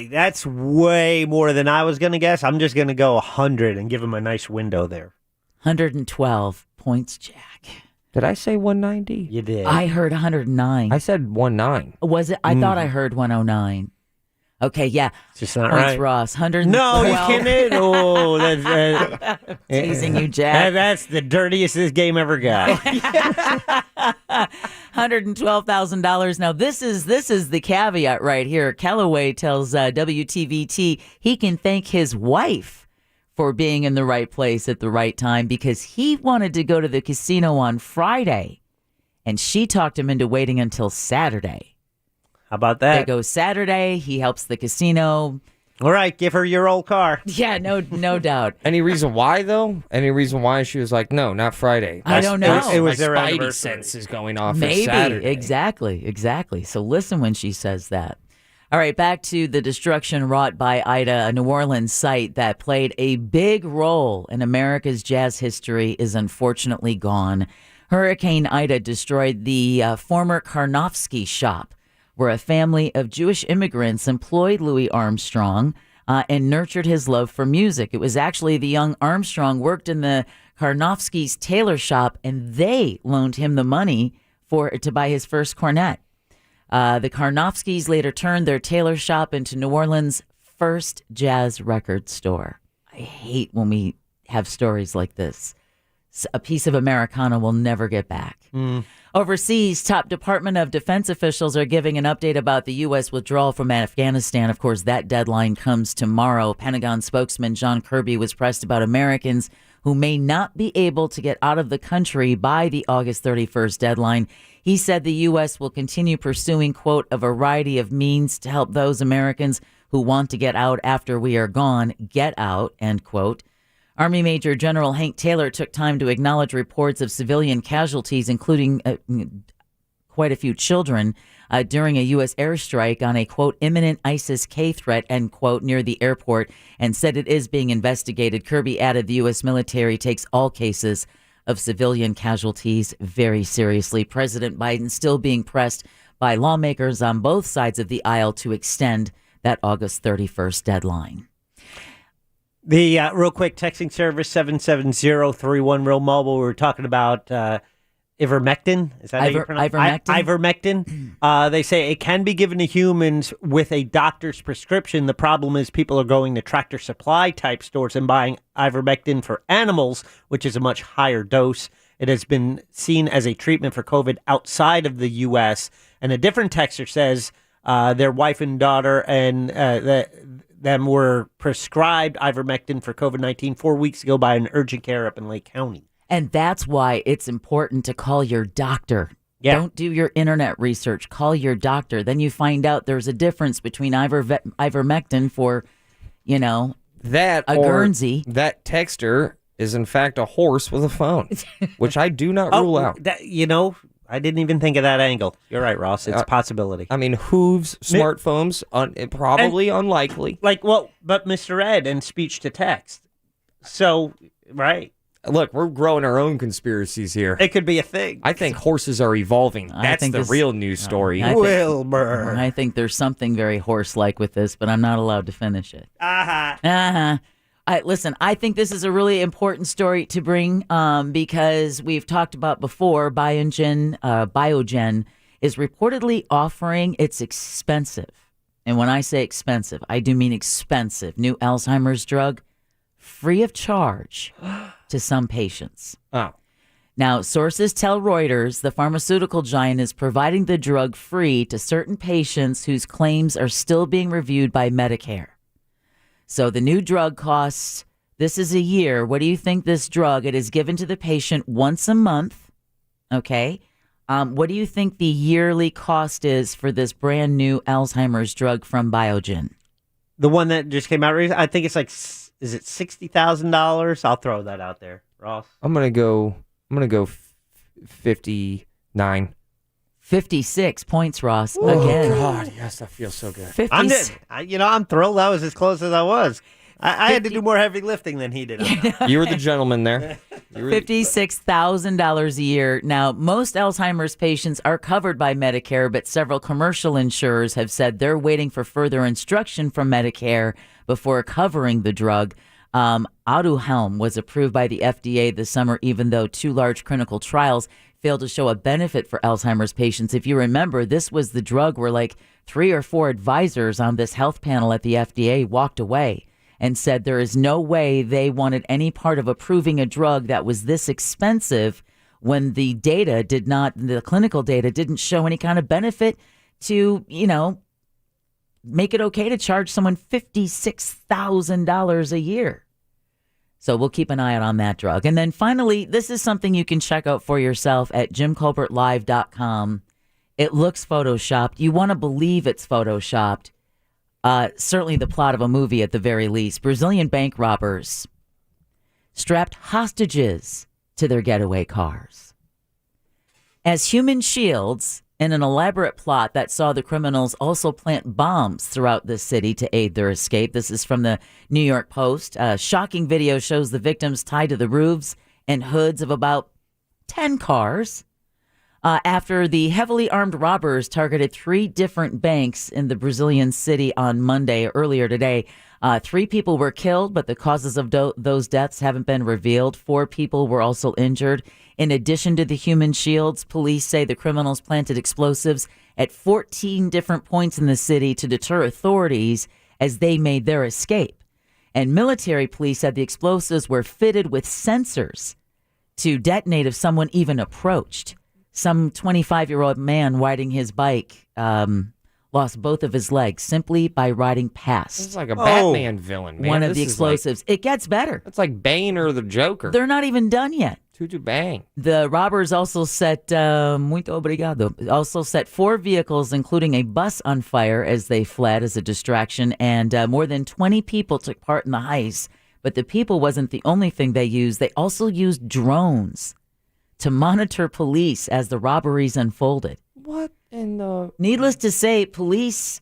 that's way more than I was gonna guess. I'm just gonna go 100 and give him a nice window there. 112 points, Jack. Did I say 190? You did. I heard 109. I said 19. Was it? I thought I heard 109. Okay, yeah. It's just not points, right. Ross. 112. No, you kidding? Oh, that's teasing you, Jack. That's the dirtiest this game ever got. $112,000. Now, this is the caveat right here. Callaway tells WTVT he can thank his wife for being in the right place at the right time because he wanted to go to the casino on Friday, and she talked him into waiting until Saturday. How about that? They go Saturday. He helps the casino. All right, give her your old car. Yeah, no doubt. Any reason why, though? Any reason why she was like, no, not Friday? I don't know. It was their Spidey anniversary. sense is going off for Maybe. Saturday. Exactly. So listen when she says that. All right, back to the destruction wrought by Ida. A New Orleans site that played a big role in America's jazz history is unfortunately gone. Hurricane Ida destroyed the former Karnofsky shop, where a family of Jewish immigrants employed Louis Armstrong and nurtured his love for music. It was actually the young Armstrong worked in the Karnofsky's tailor shop, and they loaned him the money to buy his first cornet. The Karnofskys later turned their tailor shop into New Orleans' first jazz record store. I hate when we have stories like this. a piece of Americana we'll never get back. Overseas, top Department of Defense officials are giving an update about the U.S. withdrawal from Afghanistan. Of course, that deadline comes tomorrow. Pentagon spokesman John Kirby was pressed about Americans who may not be able to get out of the country by the August 31st deadline. He said the U.S. will continue pursuing, quote, a variety of means to help those Americans who want to get out after we are gone get out, end quote. Army Major General Hank Taylor took time to acknowledge reports of civilian casualties, including quite a few children, during a U.S. airstrike on a, quote, imminent ISIS-K threat, end quote, near the airport, and said it is being investigated. Kirby added the U.S. military takes all cases of civilian casualties very seriously. President Biden still being pressed by lawmakers on both sides of the aisle to extend that August 31st deadline. The real quick texting service, 77031 Real Mobile. We were talking about ivermectin. Is that how you pronounce it? Ivermectin. They say it can be given to humans with a doctor's prescription. The problem is people are going to Tractor Supply type stores and buying ivermectin for animals, which is a much higher dose. It has been seen as a treatment for COVID outside of the U.S. And a different texter says their wife and daughter and them were prescribed ivermectin for COVID-19 4 weeks ago by an urgent care up in Lake County. And that's why it's important to call your doctor. Yeah. Don't do your internet research. Call your doctor. Then you find out there's a difference between ivermectin for, that a Guernsey. That texter is in fact a horse with a phone, which I do not rule out. I didn't even think of that angle. You're right, Ross. It's a possibility. I mean, hooves, smartphones, probably unlikely. But Mr. Ed and speech to text. So, right. Look, we're growing our own conspiracies here. It could be a thing. I think horses are evolving. That's the real news story. Wilbur. I think there's something very horse-like with this, but I'm not allowed to finish it. Listen, I think this is a really important story to bring because we've talked about before, Biogen is reportedly offering its expensive, and when I say expensive, I do mean expensive, new Alzheimer's drug free of charge to some patients. Oh. Now, sources tell Reuters the pharmaceutical giant is providing the drug free to certain patients whose claims are still being reviewed by Medicare. So the new drug costs, this is a year. What do you think this drug, it is given to the patient once a month, okay? What do you think the yearly cost is for this brand new Alzheimer's drug from Biogen? The one that just came out recently, I think it's like, is it $60,000? I'll throw that out there, Ross. I'm gonna go 59. 56 points, Ross. Again. God, yes, that feels so good. I'm thrilled. I was as close as I was. I had to do more heavy lifting than he did. You were the gentleman there. $56,000 a year. Now, most Alzheimer's patients are covered by Medicare, but several commercial insurers have said they're waiting for further instruction from Medicare before covering the drug. Aduhelm was approved by the FDA this summer, even though 2 large clinical trials failed to show a benefit for Alzheimer's patients. If you remember, this was the drug where like 3 or 4 advisors on this health panel at the FDA walked away and said there is no way they wanted any part of approving a drug that was this expensive when the clinical data didn't show any kind of benefit to, make it okay to charge someone $56,000 a year. So we'll keep an eye out on that drug. And then finally, this is something you can check out for yourself at JimColbertLive.com. It looks photoshopped. You want to believe it's photoshopped. Certainly the plot of a movie at the very least. Brazilian bank robbers strapped hostages to their getaway cars as human shields in an elaborate plot that saw the criminals also plant bombs throughout the city to aid their escape. This is from the New York Post. A shocking video shows the victims tied to the roofs and hoods of about 10 cars after the heavily armed robbers targeted 3 different banks in the Brazilian city on Monday, earlier today. 3 people were killed, but the causes of those deaths haven't been revealed. 4 people were also injured. In addition to the human shields, police say the criminals planted explosives at 14 different points in the city to deter authorities as they made their escape. And military police said the explosives were fitted with sensors to detonate if someone even approached. Some 25-year-old man riding his bike lost both of his legs simply by riding past. It's like a Batman villain, man. One of the explosives. It gets better. It's like Bane or the Joker. They're not even done yet. Bang. The robbers also set 4 vehicles, including a bus, on fire as they fled as a distraction, and more than 20 people took part in the heist. But the people wasn't the only thing they used. They also used drones to monitor police as the robberies unfolded. What in the... Needless to say, police,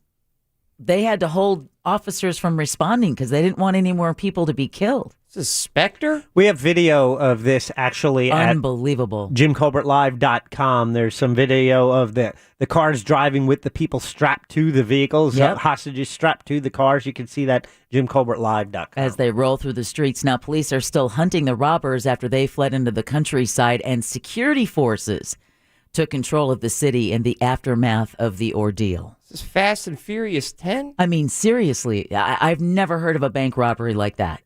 they had to hold officers from responding because they didn't want any more people to be killed. Is this Spectre? We have video of this actually Unbelievable. At JimColbertLive.com. There's some video of the cars driving with the people strapped to the vehicles, hostages strapped to the cars. You can see that JimColbertLive.com. As they roll through the streets. Now, police are still hunting the robbers after they fled into the countryside, and security forces took control of the city in the aftermath of the ordeal. This is Fast and Furious 10? I mean, seriously, I've never heard of a bank robbery like that.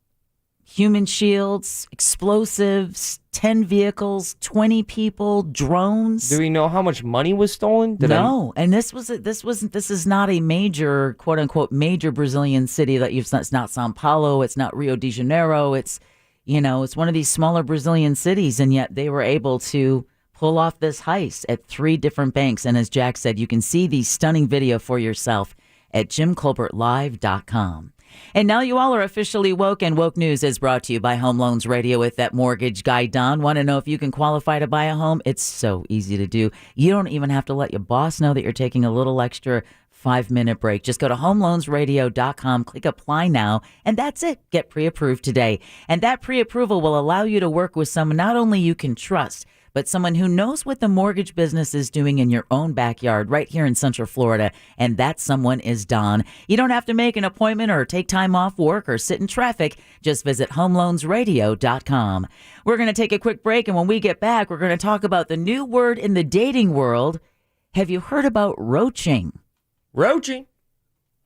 Human shields, explosives, 10 vehicles, 20 people, drones. Do we know how much money was stolen? No, and this is not a major, quote unquote, major Brazilian city that it's not Sao Paulo, it's not Rio de Janeiro, it's one of these smaller Brazilian cities, and yet they were able to pull off this heist at 3 different banks. And as Jack said, you can see the stunning video for yourself at JimColbertLive.com. And now you all are officially woke, and Woke News is brought to you by Home Loans Radio with that mortgage guy, Don. Want to know if you can qualify to buy a home? It's so easy to do. You don't even have to let your boss know that you're taking a little extra 5-minute break. Just go to homeloansradio.com, click apply now, and that's it. Get pre-approved today. And that pre-approval will allow you to work with someone not only you can trust, but someone who knows what the mortgage business is doing in your own backyard right here in Central Florida. And that someone is Don. You don't have to make an appointment or take time off work or sit in traffic. Just visit homeloansradio.com. We're going to take a quick break, and when we get back, we're going to talk about the new word in the dating world. Have you heard about roaching? Roaching?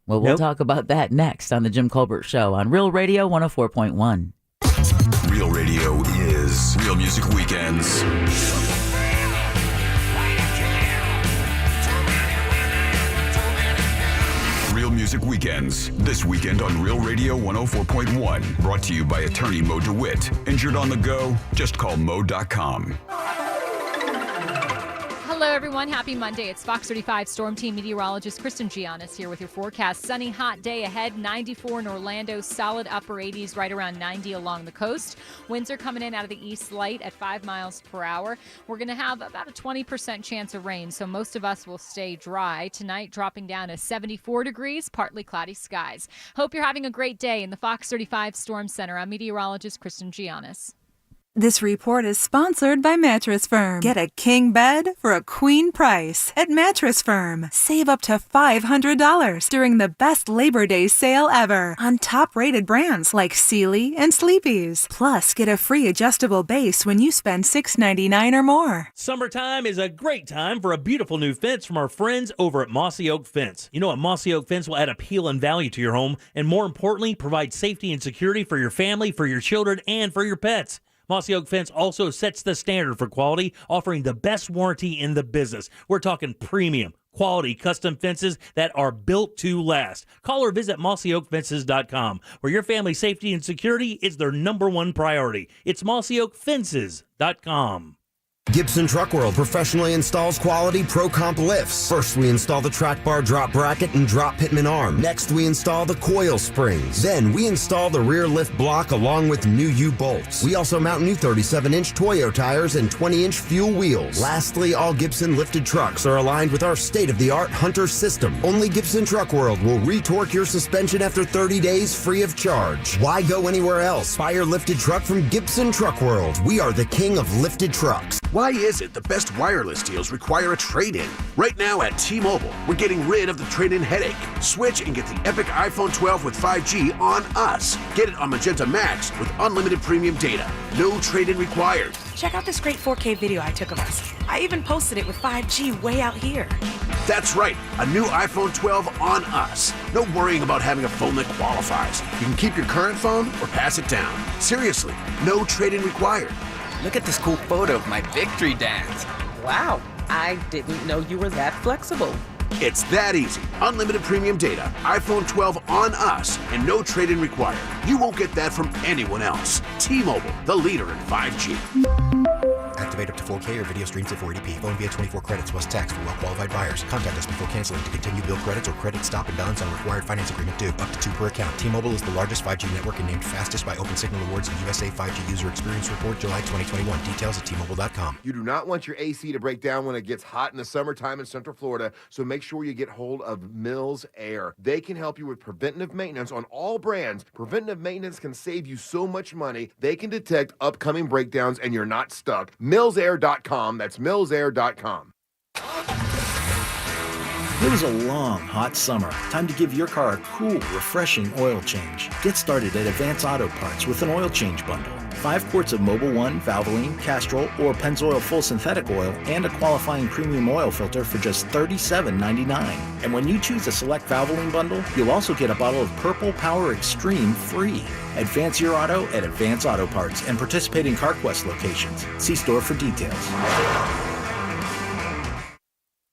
Well, we'll talk about that next on the Jim Colbert Show on Real Radio 104.1. Real Radio is Real Music Weekends. Real Music Weekends, this weekend on Real Radio 104.1. Brought to you by attorney Mo DeWitt. Injured on the go? Just call Mo.com. Hello, everyone. Happy Monday. It's Fox 35 Storm Team meteorologist Kristen Giannis here with your forecast. Sunny, hot day ahead. 94 in Orlando. Solid upper 80s, right around 90 along the coast. Winds are coming in out of the east light at 5 miles per hour. We're going to have about a 20% chance of rain, so most of us will stay dry. Tonight, dropping down to 74 degrees, partly cloudy skies. Hope you're having a great day in the Fox 35 Storm Center. I'm meteorologist Kristen Giannis. This report is sponsored by Mattress Firm. Get a king bed for a queen price at Mattress Firm. Save up to $500 during the best Labor Day sale ever on top-rated brands like Sealy and Sleepy's. Plus, get a free adjustable base when you spend $6.99 or more. Summertime is a great time for a beautiful new fence from our friends over at Mossy Oak Fence. You know, a Mossy Oak Fence will add appeal and value to your home, and more importantly, provide safety and security for your family, for your children, and for your pets. Mossy Oak Fence also sets the standard for quality, offering the best warranty in the business. We're talking premium, quality custom fences that are built to last. Call or visit mossyoakfences.com, where your family's safety and security is their #1 priority. It's mossyoakfences.com. Gibson Truck World professionally installs quality Pro Comp lifts. First, we install the track bar drop bracket and drop pitman arm. Next, we install the coil springs. Then, we install the rear lift block along with new U-bolts. We also mount new 37-inch Toyo tires and 20-inch fuel wheels. Lastly, all Gibson lifted trucks are aligned with our state-of-the-art Hunter system. Only Gibson Truck World will retorque your suspension after 30 days free of charge. Why go anywhere else? Buy your lifted truck from Gibson Truck World. We are the king of lifted trucks. Why is it the best wireless deals require a trade-in? Right now at T-Mobile, we're getting rid of the trade-in headache. Switch and get the epic iPhone 12 with 5G on us. Get it on Magenta Max with unlimited premium data. No trade-in required. Check out this great 4K video I took of us. I even posted it with 5G way out here. That's right, a new iPhone 12 on us. No worrying about having a phone that qualifies. You can keep your current phone or pass it down. Seriously, no trade-in required. look at this cool photo of my victory dance. Wow, I didn't know you were that flexible. It's that easy. Unlimited premium data, iPhone 12 on us, and no trade-in required. You won't get that from anyone else. T-Mobile, the leader in 5G. Activate up to 4K or video streams at 480p. Phone via 24 credits plus tax for well-qualified buyers. Contact us before canceling to continue bill credits or credit stop and balance on required finance agreement due. Up to 2 per account. T-Mobile is the largest 5G network and named fastest by Open Signal Awards and USA 5G User Experience Report July 2021. Details at T-Mobile.com. You do not want your AC to break down when it gets hot in the summertime in Central Florida, so make sure you get hold of Mills Air. They can help you with preventative maintenance on all brands. Preventative maintenance can save you so much money. They can detect upcoming breakdowns and you're not stuck. MillsAir.com. That's MillsAir.com. It was a long, hot summer. Time to give your car a cool, refreshing oil change. Get started at Advance Auto Parts with an oil change bundle. 5 quarts of Mobil 1, Valvoline, Castrol, or Pennzoil Full Synthetic Oil, and a qualifying premium oil filter for just $37.99. And when you choose a select Valvoline bundle, you'll also get a bottle of Purple Power Extreme free. Advance your auto at Advance Auto Parts and participating CarQuest locations. See store for details.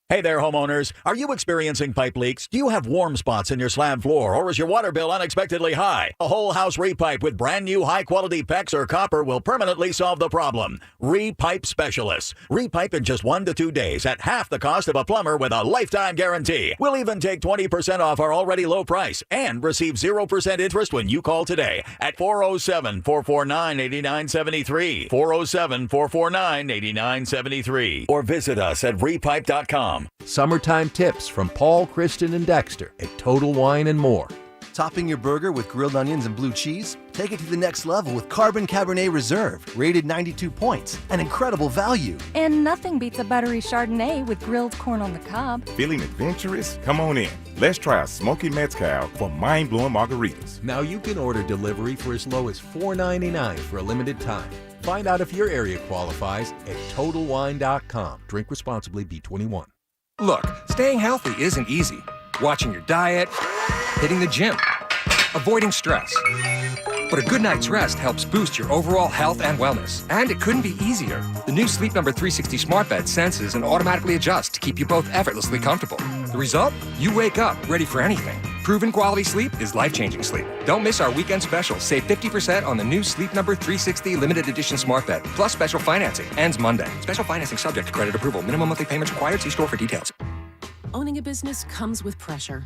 Hey there, homeowners. Are you experiencing pipe leaks? Do you have warm spots in your slab floor, or is your water bill unexpectedly high? A whole house repipe with brand new high-quality PEX or copper will permanently solve the problem. Repipe Specialists. Repipe in just 1 to 2 days at half the cost of a plumber with a lifetime guarantee. We'll even take 20% off our already low price and receive 0% interest when you call today at 407-449-8973. 407-449-8973. Or visit us at repipe.com. Summertime tips from Paul, Kristen, and Dexter at Total Wine and More. Topping your burger with grilled onions and blue cheese? Take it to the next level with Carbon Cabernet Reserve, rated 92 points, an incredible value. And nothing beats a buttery Chardonnay with grilled corn on the cob. Feeling adventurous? Come on in. Let's try a smoky mezcal for mind-blowing margaritas. Now you can order delivery for as low as $4.99 for a limited time. Find out if your area qualifies at TotalWine.com. Drink responsibly, B21. Look, staying healthy isn't easy. Watching your diet, hitting the gym, avoiding stress. But a good night's rest helps boost your overall health and wellness. And it couldn't be easier. The new Sleep Number 360 smart bed senses and automatically adjusts to keep you both effortlessly comfortable. The result? You wake up ready for anything. Proven quality sleep is life-changing sleep. Don't miss our weekend special. Save 50% on the new Sleep Number 360 limited edition smart bed, plus special financing. Ends Monday. Special financing subject to credit approval. Minimum monthly payments required. See store for details. Owning a business comes with pressure.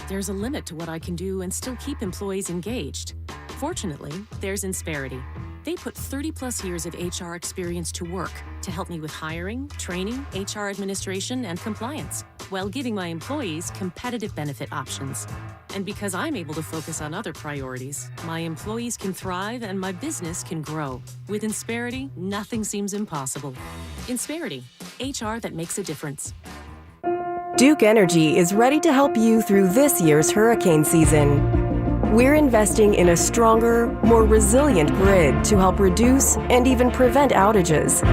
There's a limit to what I can do and still keep employees engaged. Fortunately, there's Insperity. They put 30-plus years of HR experience to work to help me with hiring, training, HR administration, and compliance, while giving my employees competitive benefit options. And because I'm able to focus on other priorities, my employees can thrive and my business can grow. With Insperity, nothing seems impossible. Insperity, HR that makes a difference. Duke Energy is ready to help you through this year's hurricane season. We're investing in a stronger, more resilient grid to help reduce and even prevent outages.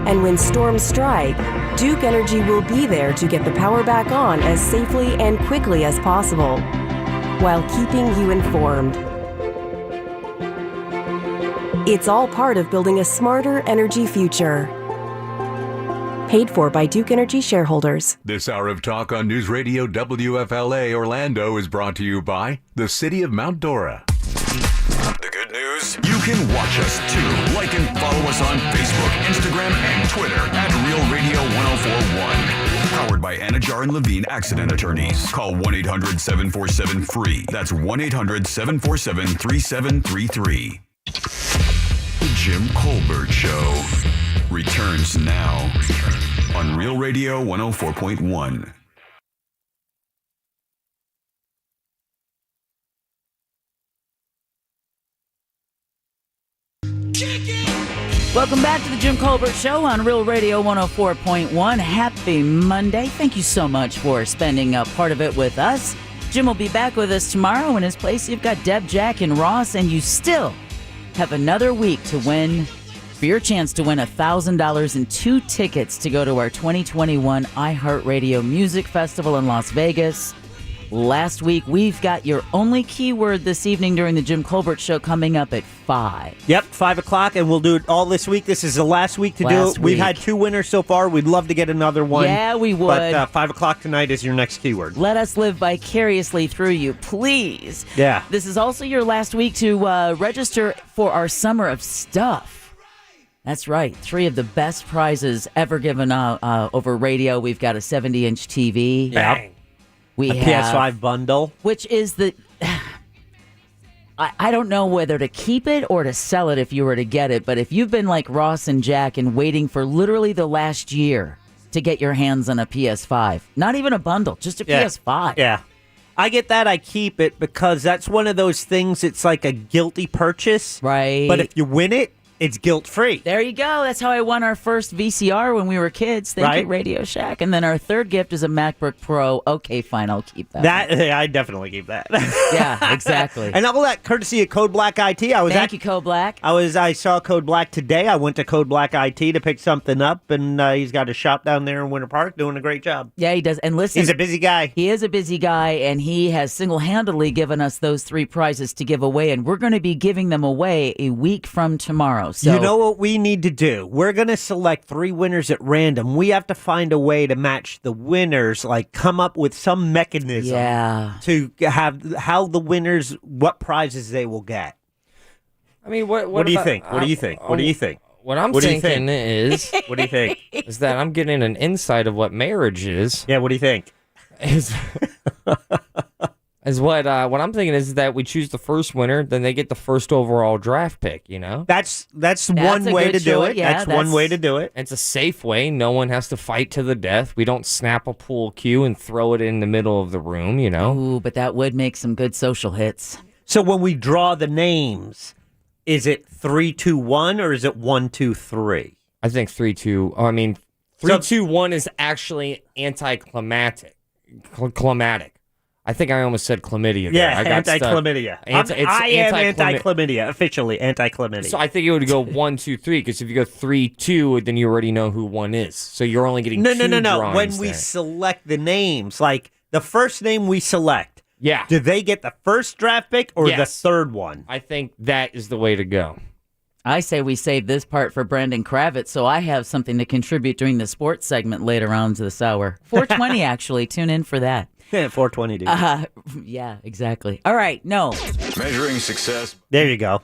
And when storms strike, Duke Energy will be there to get the power back on as safely and quickly as possible, while keeping you informed. It's all part of building a smarter energy future. Paid for by Duke Energy shareholders. This hour of talk on News Radio WFLA Orlando is brought to you by the City of Mount Dora. The good news? You can watch us too. Like and follow us on Facebook, Instagram, and Twitter at Real Radio 1041. Powered by Anajar and Levine Accident Attorneys. Call 1-800-747-FREE. That's 1-800-747-3733. The Jim Colbert Show returns now on Real Radio 104.1. Welcome back to the Jim Colbert Show on Real Radio 104.1. Happy Monday. Thank you so much for spending a part of it with us. Jim will be back with us tomorrow. In his place, you've got Deb, Jack, and Ross, and you still have another week to win for your chance to win $1,000 and 2 tickets to go to our 2021 iHeartRadio Music Festival in Las Vegas. last week. We've got your only keyword this evening during the Jim Colbert Show coming up at 5. Yep, 5 o'clock, and we'll do it all this week. This is the last week to do it. We've had 2 winners so far. We'd love to get another one. Yeah, we would. But 5 o'clock tonight is your next keyword. Let us live vicariously through you, please. Yeah. This is also your last week to register for our Summer of Stuff. That's right. 3 of the best prizes ever given out over radio. We've got a 70-inch TV. Yep. We a have PS5 bundle. Which is the... I don't know whether to keep it or to sell it if you were to get it, but if you've been like Ross and Jack and waiting for literally the last year to get your hands on a PS5, not even a bundle, just a PS5. Yeah. I get that. I keep it because that's one of those things, it's like a guilty purchase. Right. But if you win it, it's guilt-free. There you go. That's how I won our first VCR when we were kids. Thank you, Radio Shack. And then our third gift is a MacBook Pro. Okay, fine. I'll keep that. I definitely keep that. Yeah, exactly. And all that courtesy of Code Black IT. Thank you, Code Black. I saw Code Black today. I went to Code Black IT to pick something up, and he's got a shop down there in Winter Park doing a great job. Yeah, he does. And listen, he's a busy guy. He is a busy guy, and he has single-handedly given us those 3 prizes to give away, and we're going to be giving them away a week from tomorrow. So you know what we need to do? We're going to select 3 winners at random. We have to find a way to match the winners, like come up with some mechanism to have how the winners, what prizes they will get. I mean, what do you about, think? What do you think? What do you think? What I'm thinking is... What do you think? Is that I'm getting an insight of what marriage is. Yeah, what do you think? Is what I'm thinking is that we choose the first winner, then they get the first overall draft pick, you know? That's one way to do it. Yeah, that's one way to do it. It's a safe way. No one has to fight to the death. We don't snap a pool cue and throw it in the middle of the room, you know? Ooh, but that would make some good social hits. So when we draw the names, is it 3-2-1 or is it 1-2-3? I think 3-2. I mean, 3-2-1 is actually anticlimactic. Climatic. I think I almost said chlamydia there. Yeah, anti-chlamydia. I am anti-chlamydia, officially anti-chlamydia. So I think it would go 1-2-3, because if you go 3-2, then you already know who 1 is. So you're only getting two drawings When we there. select the names, like the first name we select, yeah, do they get the first draft pick or the third one? I think that is the way to go. I say we save this part for Brendan Kravitz, so I have something to contribute during the sports segment later on to this hour. 420, actually. Tune in for that. Yeah, 420, dude. Yeah, exactly. All right, no. Measuring success. There you go.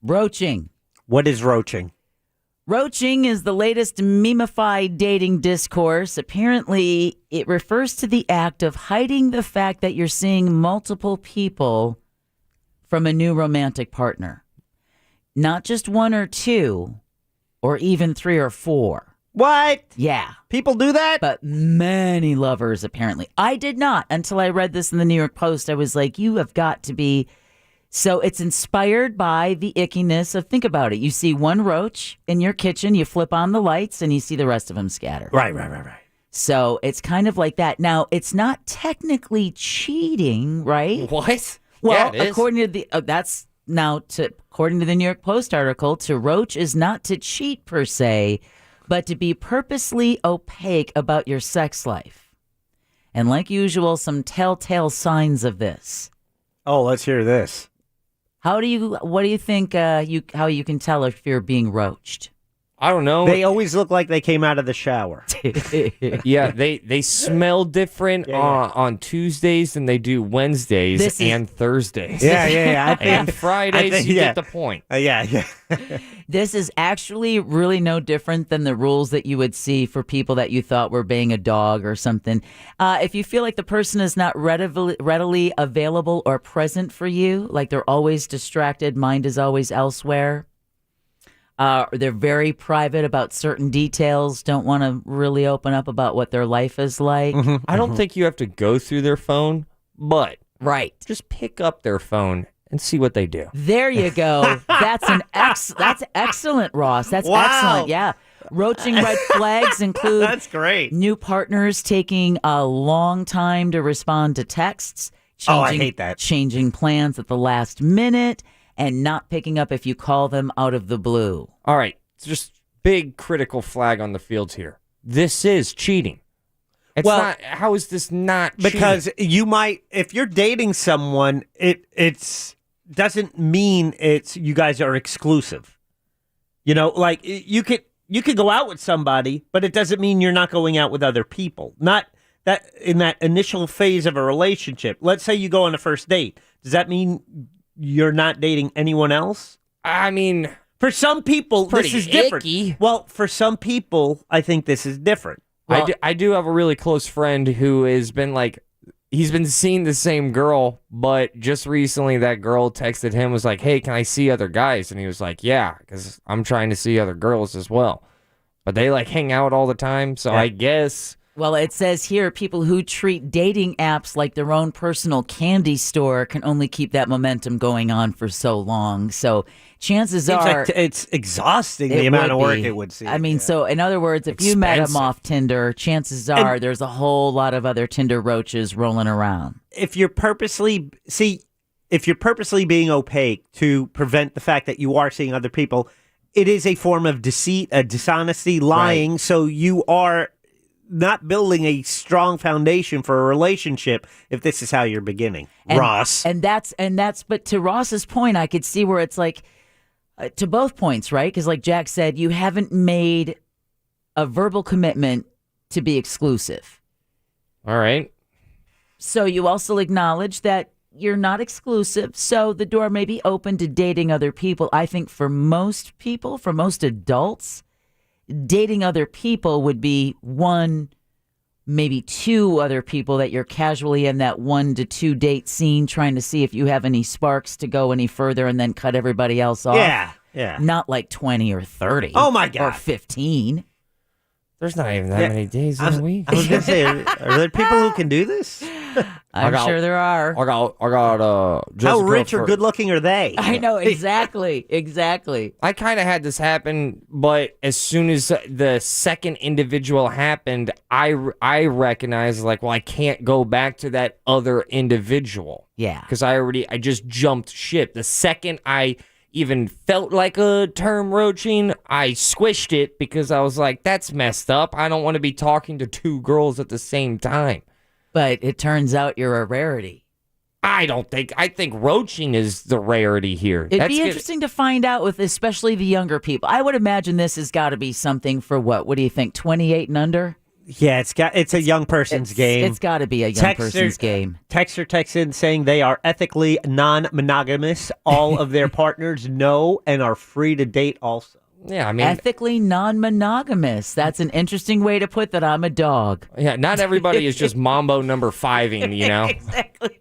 Roaching. What is roaching? Roaching is the latest memified dating discourse. Apparently, it refers to the act of hiding the fact that you're seeing multiple people from a new romantic partner. Not just 1 or 2, or even 3 or 4. What? Yeah. People do that? But many lovers, apparently. I did not until I read this in the New York Post. I was like, you have got to be... So it's inspired by the ickiness of, think about it. You see one roach in your kitchen, you flip on the lights, and you see the rest of them scatter. Right. So it's kind of like that. Now, it's not technically cheating, right? What? Well, yeah, it is. according to the... according to the New York Post article, to roach is not to cheat per se, but to be purposely opaque about your sex life. And like usual, some telltale signs of this. Oh, let's hear this. What do you think how you can tell if you're being roached? I don't know. They always look like they came out of the shower. Yeah, they smell different on Tuesdays than they do Wednesdays and Thursdays. Yeah. And Fridays, you get the point. Yeah. This is actually really no different than the rules that you would see for people that you thought were being a dog or something. If you feel like the person is not readily available or present for you, like they're always distracted, mind is always elsewhere, they're very private about certain details, don't want to really open up about what their life is like. I don't think you have to go through their phone, but just pick up their phone and see what they do. There you go. That's excellent, Ross. That's excellent. Yeah. Roaching red flags include That's great. New partners taking a long time to respond to texts. I hate that. Changing plans at the last minute. And not picking up if you call them out of the blue. All right. It's just big critical flag on the field here. This is cheating. It's not. How is this not cheating? Because you might, if you're dating someone, it's doesn't mean it's you guys are exclusive. You know, like you could go out with somebody, but it doesn't mean you're not going out with other people. Not that in that initial phase of a relationship. Let's say you go on a first date. Does that mean you're not dating anyone else? I mean, for some people, this is different. Icky. Well, for some people, I think this is different. Well, I do have a really close friend who has been he's been seeing the same girl, but just recently that girl texted him, was like, hey, can I see other guys? And he was like, yeah, because I'm trying to see other girls as well. But they hang out all the time, so I guess... Well, it says here, people who treat dating apps like their own personal candy store can only keep that momentum going on for so long. So chances are... Like it's exhausting, the amount of work it would seem. I mean, so in other words, if you met him off Tinder, chances are there's a whole lot of other Tinder roaches rolling around. If you're purposely being opaque to prevent the fact that you are seeing other people, it is a form of deceit, a dishonesty, lying. Right. So you are not building a strong foundation for a relationship if this is how you're beginning. Ross. But to Ross's point, I could see where it's to both points, right? Because like Jack said, you haven't made a verbal commitment to be exclusive. All right. So you also acknowledge that you're not exclusive, so the door may be open to dating other people. I think for most people, for most adults, dating other people would be one, maybe two other people that you're casually in that 1 to 2 date scene trying to see if you have any sparks to go any further and then cut everybody else off. Yeah. Not like 20 or 30. Oh, my God. Or 15. There's not even that many days in a week. I was going to say, are there people who can do this? I'm sure there are. I got Jessica. How rich or good looking are they? I know, exactly. I kind of had this happen, but as soon as the second individual happened, I recognized I can't go back to that other individual. Yeah. Because I just jumped ship. The second I even felt like a term roaching, I squished it because I was like, that's messed up. I don't want to be talking to 2 girls at the same time. But it turns out you're a rarity. I think roaching is the rarity here. It'd be interesting to find out with especially the younger people. I would imagine this has got to be something for what do you think, 28 and under? Yeah, it's a young person's game. It's got to be a young person's game. Texter texts in saying they are ethically non-monogamous. All of their partners know and are free to date also. Yeah, I mean... Ethically non-monogamous. That's an interesting way to put that. I'm a dog. Yeah, not everybody is just Mambo number 5-ing, you know? Exactly.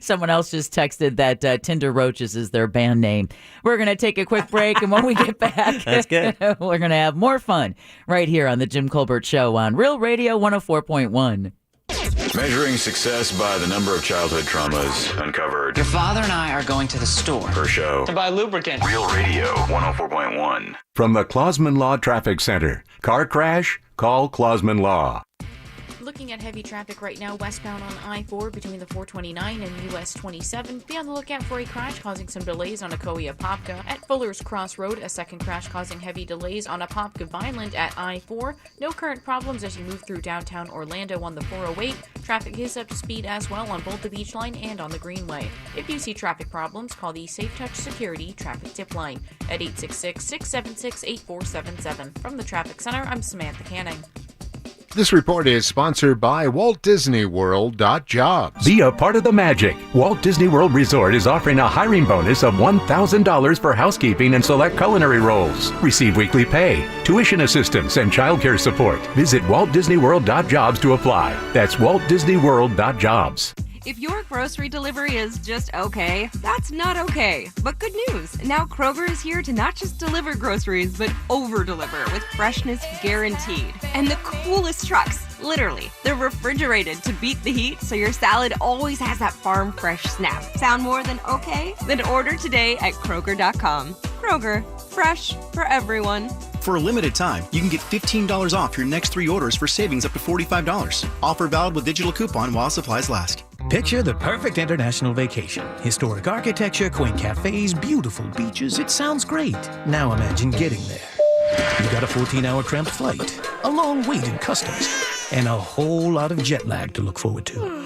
Someone else just texted that Tinder Roaches is their band name. We're going to take a quick break, and when we get back, that's good. We're going to have more fun right here on The Jim Colbert Show on Real Radio 104.1. Measuring success by the number of childhood traumas uncovered. Your father and I are going to the store. Per show. To buy lubricant. Real Radio 104.1. From the Clausman Law Traffic Center. Car crash? Call Clausman Law. Looking at heavy traffic right now westbound on I-4 between the 429 and US 27. Be on the lookout for a crash causing some delays on Akoya-Popka. At Fuller's Cross Road, a second crash causing heavy delays on Apopka Vineland at I-4. No current problems as you move through downtown Orlando on the 408. Traffic is up to speed as well on both the Beach Line and on the Greenway. If you see traffic problems, call the Safe Touch Security Traffic Tip Line at 866-676-8477. From the Traffic Center, I'm Samantha Canning. This report is sponsored by WaltDisneyWorld.jobs. Be a part of the magic. Walt Disney World Resort is offering a hiring bonus of $1,000 for housekeeping and select culinary roles. Receive weekly pay, tuition assistance, and childcare support. Visit WaltDisneyWorld.jobs to apply. That's WaltDisneyWorld.jobs. If your grocery delivery is just okay, that's not okay. But good news, now Kroger is here to not just deliver groceries, but over-deliver with freshness guaranteed. And the coolest trucks, literally. They're refrigerated to beat the heat, so your salad always has that farm fresh snap. Sound more than okay? Then order today at Kroger.com. Kroger, fresh for everyone. For a limited time, you can get $15 off your next 3 orders for savings up to $45. Offer valid with digital coupon while supplies last. Picture the perfect international vacation. Historic architecture, quaint cafes, beautiful beaches. It sounds great. Now imagine getting there. You got a 14-hour cramped flight, a long wait in customs, and a whole lot of jet lag to look forward to.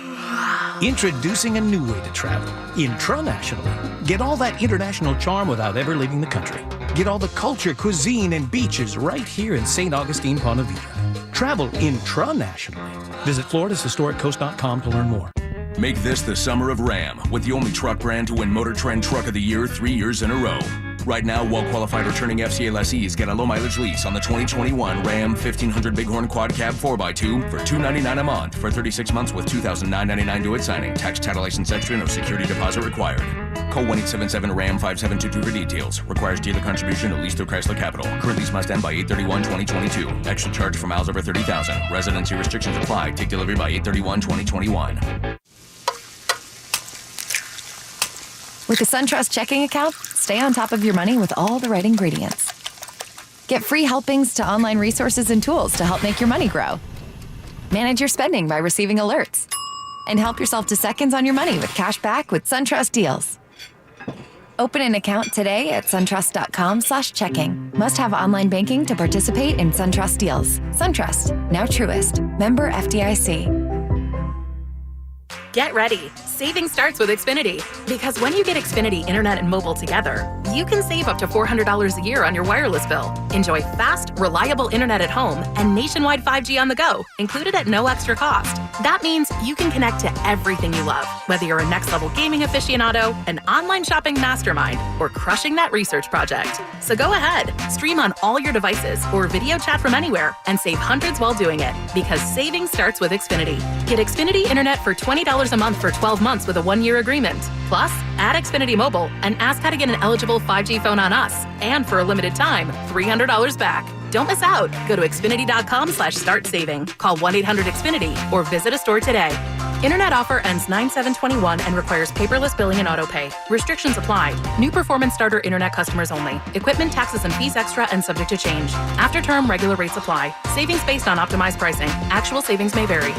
Introducing a new way to travel, intranationally. Get all that international charm without ever leaving the country. Get all the culture, cuisine, and beaches right here in St. Augustine, Ponte Vedra. Travel intranationally. Visit floridashistoriccoast.com to learn more. Make this the summer of Ram with the only truck brand to win Motor Trend Truck of the Year 3 years in a row. Right now, well-qualified returning FCA lessees get a low-mileage lease on the 2021 Ram 1500 Bighorn Quad Cab 4x2 for $299 a month for 36 months with $2,999 due at signing. Tax, title, license extra, no security deposit required. Call 1-877-RAM-5722 for details. Requires dealer contribution at least through Chrysler Capital. Current lease must end by 8/31/2022. Extra charge for miles over 30,000. Residency restrictions apply. Take delivery by 8/31/2021. With a SunTrust checking account, stay on top of your money with all the right ingredients. Get free helpings to online resources and tools to help make your money grow. Manage your spending by receiving alerts. And help yourself to seconds on your money with cash back with SunTrust deals. Open an account today at suntrust.com/checking. Must have online banking to participate in SunTrust deals. SunTrust, now Truist. Member FDIC. Get ready. Saving starts with Xfinity. Because when you get Xfinity Internet and mobile together, you can save up to $400 a year on your wireless bill. Enjoy fast, reliable internet at home and nationwide 5G on the go, included at no extra cost. That means you can connect to everything you love, whether you're a next-level gaming aficionado, an online shopping mastermind, or crushing that research project. So go ahead, stream on all your devices or video chat from anywhere and save hundreds while doing it, because saving starts with Xfinity. Get Xfinity Internet for $20 a month for 12 months with a 1-year agreement. Plus, add Xfinity Mobile and ask how to get an eligible 5G phone on us. And for a limited time, $300 back. Don't miss out. Go to Xfinity.com/start saving. Call 1-800-XFINITY or visit a store today. Internet offer ends 9/7/21 and requires paperless billing and autopay. Restrictions apply. New performance starter internet customers only. Equipment, taxes, and fees extra and subject to change. After term, regular rates apply. Savings based on optimized pricing. Actual savings may vary.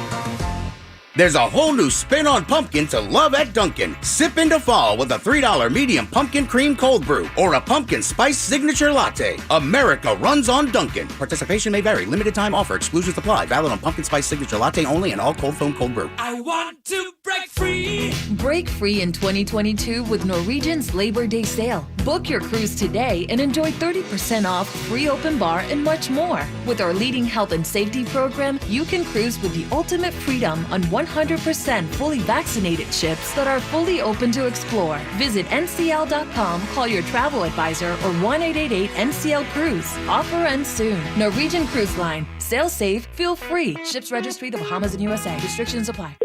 There's a whole new spin on pumpkin to love at Dunkin'. Sip into fall with a $3 medium pumpkin cream cold brew or a pumpkin spice signature latte. America runs on Dunkin'. Participation may vary. Limited time offer. Exclusions apply. Valid on pumpkin spice signature latte only and all cold foam cold brew. I want to break free. Break free in 2022 with Norwegian's Labor Day sale. Book your cruise today and enjoy 30% off, free open bar, and much more. With our leading health and safety program, you can cruise with the ultimate freedom on 100% fully vaccinated ships that are fully open to explore. Visit ncl.com, call your travel advisor, or 1-888-NCL-CRUISE. Offer ends soon. Norwegian Cruise Line. Sail safe, feel free. Ships registry, the Bahamas and USA. Restrictions apply.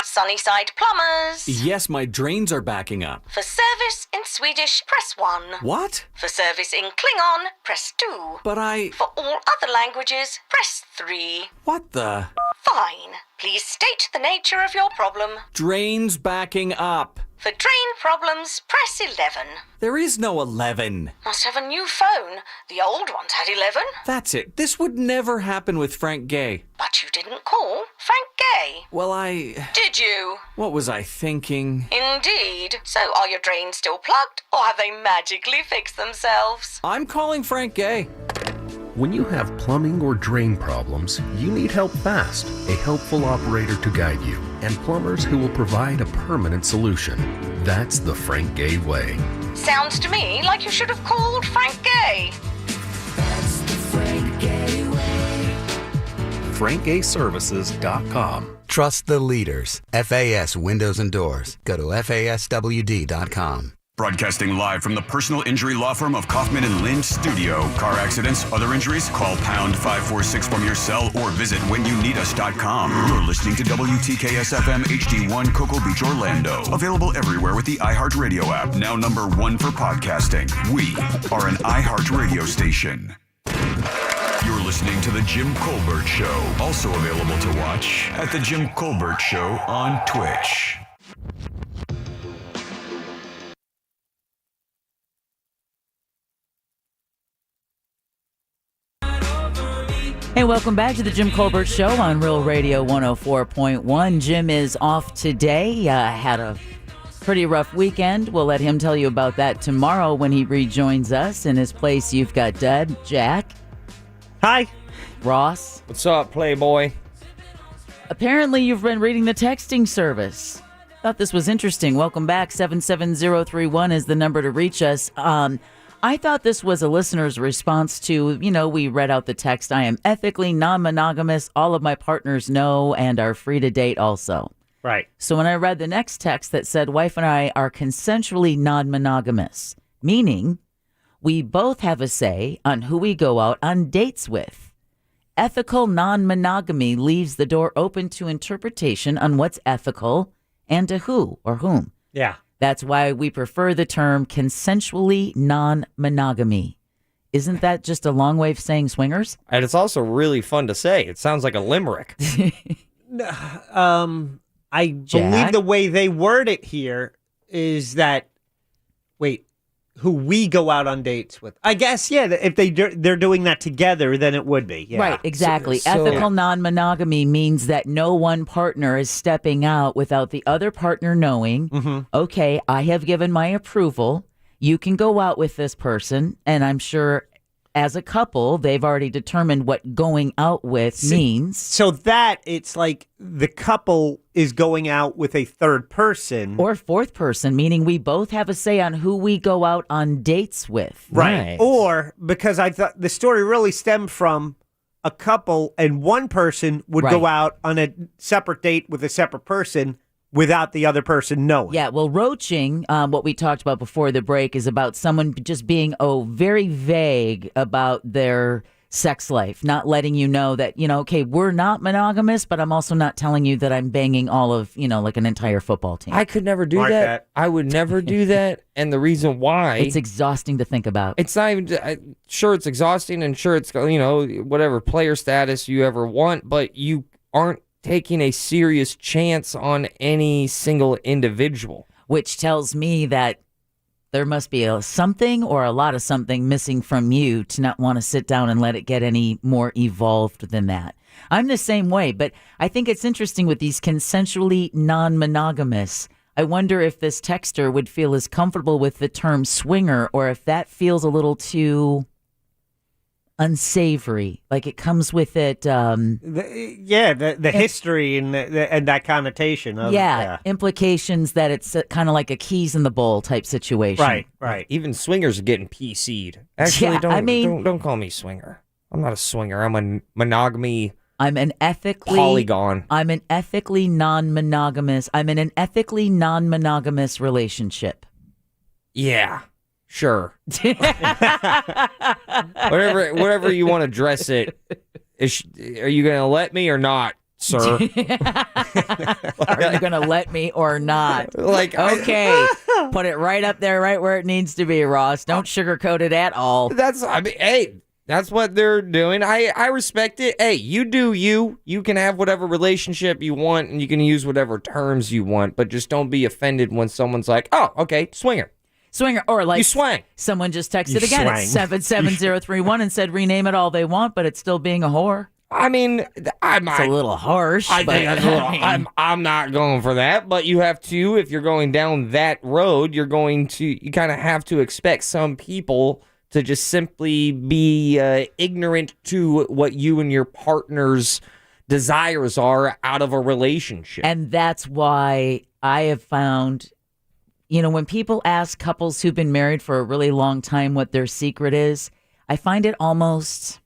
Sunnyside Plumbers. Yes, my drains are backing up. For service in Swedish, press 1. What? For service in Klingon, press 2. But For all other languages, press 3. What the? Fine. Please state the nature of your problem. Drains backing up. For drain problems, press 11. There is no 11. Must have a new phone. The old ones had 11. That's it. This would never happen with Frank Gay. But you didn't call Frank Gay. Well, Did you? What was I thinking? Indeed. So are your drains still plugged, or have they magically fixed themselves? I'm calling Frank Gay. When you have plumbing or drain problems, you need help fast, a helpful operator to guide you, and plumbers who will provide a permanent solution. That's the Frank Gay way. Sounds to me like you should have called Frank Gay. That's the Frank Gay way. FrankGayServices.com. Trust the leaders. FAS Windows and Doors. Go to FASWD.com. Broadcasting live from the personal injury law firm of Kaufman and Lind Studio. Car accidents, other injuries? Call pound 546 from your cell or visit whenyouneedus.com. You're listening to WTKS-FM HD1 Cocoa Beach, Orlando. Available everywhere with the iHeartRadio app. Now number 1 for podcasting. We are an iHeartRadio station. You're listening to The Jim Colbert Show. Also available to watch at The Jim Colbert Show on Twitch. Hey, welcome back to the Jim Colbert Show on Real Radio 104.1. Jim is off today. Had a pretty rough weekend. We'll let him tell you about that tomorrow when he rejoins us. In his place, you've got Dad, Jack. Hi. Ross. What's up, Playboy? Apparently, you've been reading the texting service. Thought this was interesting. Welcome back. 77031 is the number to reach us. I thought this was a listener's response to, we read out the text. I am ethically non-monogamous. All of my partners know and are free to date also. Right. So when I read the next text that said, wife and I are consensually non-monogamous, meaning we both have a say on who we go out on dates with. Ethical non-monogamy leaves the door open to interpretation on what's ethical and to who or whom. Yeah. That's why we prefer the term consensually non-monogamy. Isn't that just a long way of saying swingers? And it's also really fun to say. It sounds like a limerick. I believe the way they word it here is that, who we go out on dates with. I guess, yeah, if they're doing that together, then it would be. Yeah. Right, exactly. Ethical non-monogamy means that no one partner is stepping out without the other partner knowing, okay, I have given my approval. You can go out with this person, and I'm sure as a couple, they've already determined what going out with means. So that it's like the couple is going out with a third person. Or fourth person, meaning we both have a say on who we go out on dates with. Right. Or because I thought the story really stemmed from a couple and one person would go out on a separate date with a separate person without the other person knowing. Yeah, well, roaching, what we talked about before the break, is about someone just being, very vague about their sex life, not letting you know that, okay, we're not monogamous, but I'm also not telling you that I'm banging all of, like an entire football team. I could never do that. I would never do that. And the reason why... It's exhausting to think about. It's not even... Sure, it's exhausting, and sure, it's, whatever player status you ever want, but you aren't taking a serious chance on any single individual. Which tells me that there must be something or a lot of something missing from you to not want to sit down and let it get any more evolved than that. I'm the same way, but I think it's interesting with these consensually non-monogamous. I wonder if this texter would feel as comfortable with the term swinger or if that feels a little too unsavory, like it comes with it. The history and that connotation of implications that it's kind of like a keys in the bowl type situation. Right. Even swingers are getting PC'd. Actually, don't call me swinger. I'm not a swinger. I'm a monogamy. I'm an ethically polygon. I'm an ethically non-monogamous. I'm in an ethically non-monogamous relationship. Yeah. Sure. whatever you want to dress it. Are you going to let me or not, sir? Are you going to let me or not? Okay. Put it right up there, right where it needs to be, Ross. Don't sugarcoat it at all. That's what they're doing. I respect it. Hey, you do you. You can have whatever relationship you want, and you can use whatever terms you want, but just don't be offended when someone's like, oh, okay, swinger. Or like you swang. Someone just texted again at 77031 and said rename it all they want, but it's still being a whore. I mean, it's a little harsh. I think that's a little, I'm not going for that, but you have to, if you're going down that road, you kind of have to expect some people to just simply be ignorant to what you and your partner's desires are out of a relationship. And that's why I have found... when people ask couples who've been married for a really long time what their secret is, I find it almost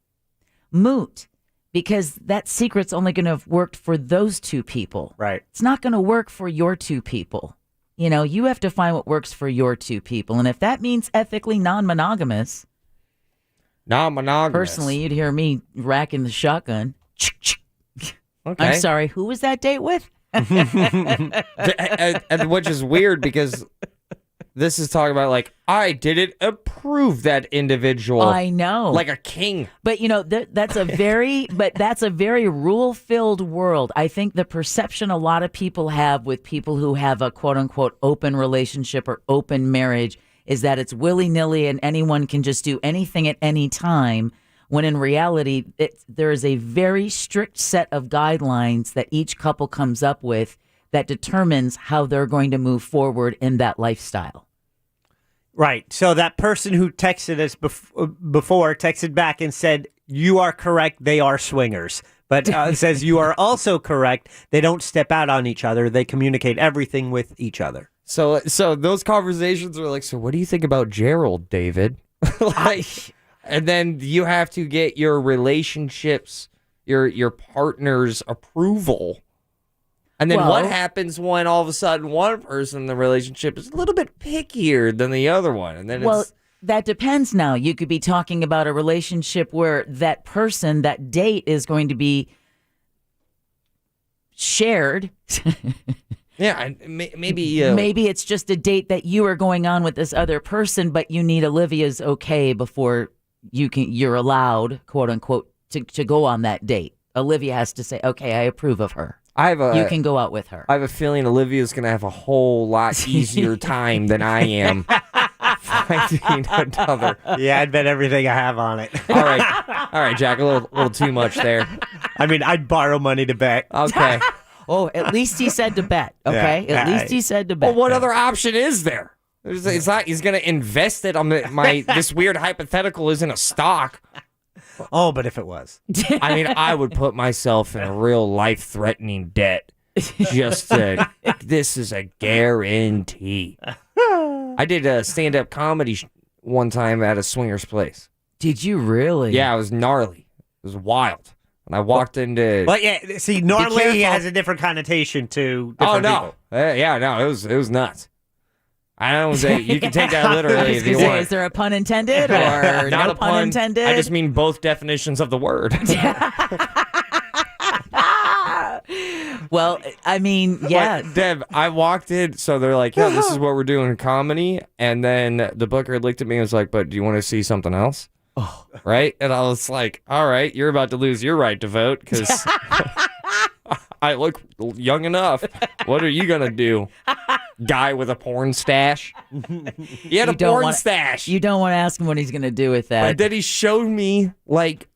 moot because that secret's only going to have worked for those two people. Right. It's not going to work for your two people. You have to find what works for your two people. And if that means ethically non-monogamous. Personally, you'd hear me racking the shotgun. Okay. I'm sorry, who was that date with? and which is weird because this is talking about I didn't approve that individual. I know, like a king. But that's a very rule-filled world. I think the perception a lot of people have with people who have a quote unquote open relationship or open marriage is that it's willy-nilly and anyone can just do anything at any time. When in reality, there is a very strict set of guidelines that each couple comes up with that determines how they're going to move forward in that lifestyle. Right. So that person who texted us before texted back and said, you are correct. They are swingers. But it says you are also correct. They don't step out on each other. They communicate everything with each other. So those conversations are like, so what do you think about Gerald, David? And then you have to get your relationships, your partner's approval. And then what happens when all of a sudden one person in the relationship is a little bit pickier than the other one? And then that depends now. You could be talking about a relationship where that person, that date is going to be shared. Yeah, maybe maybe it's just a date that you are going on with this other person, but you need Olivia's okay before you're allowed, quote unquote, to go on that date. Olivia has to say, okay, I approve of her. You can go out with her. I have a feeling Olivia's going to have a whole lot easier time than I am finding another. Yeah, I'd bet everything I have on it. All right, Jack, a little too much there. I mean, I'd borrow money to bet. Okay. Oh, at least he said to bet. Okay, at least he said to bet. Well, what other option is there? It's not. He's going to invest it on this weird hypothetical isn't a stock. Oh, but if it was. I mean, I would put myself in a real life-threatening debt. This is a guarantee. I did a stand-up comedy one time at a swinger's place. Did you really? Yeah, it was gnarly. It was wild. And I walked into... But yeah, see, gnarly has a different connotation to different people. No, it was nuts. I don't say you can take that literally if you want. Is there a pun intended or not no a pun intended? I just mean both definitions of the word. Well, I mean, yeah. Like, Deb, I walked in, so they're like, yeah, this is what we're doing in comedy. And then the booker looked at me and was like, but do you want to see something else? Oh. Right? And I was like, all right, you're about to lose your right to vote because I look young enough. What are you going to do? Guy with a porn stash. He had a porn stash. You don't want to ask him what he's going to do with that. But then he showed me like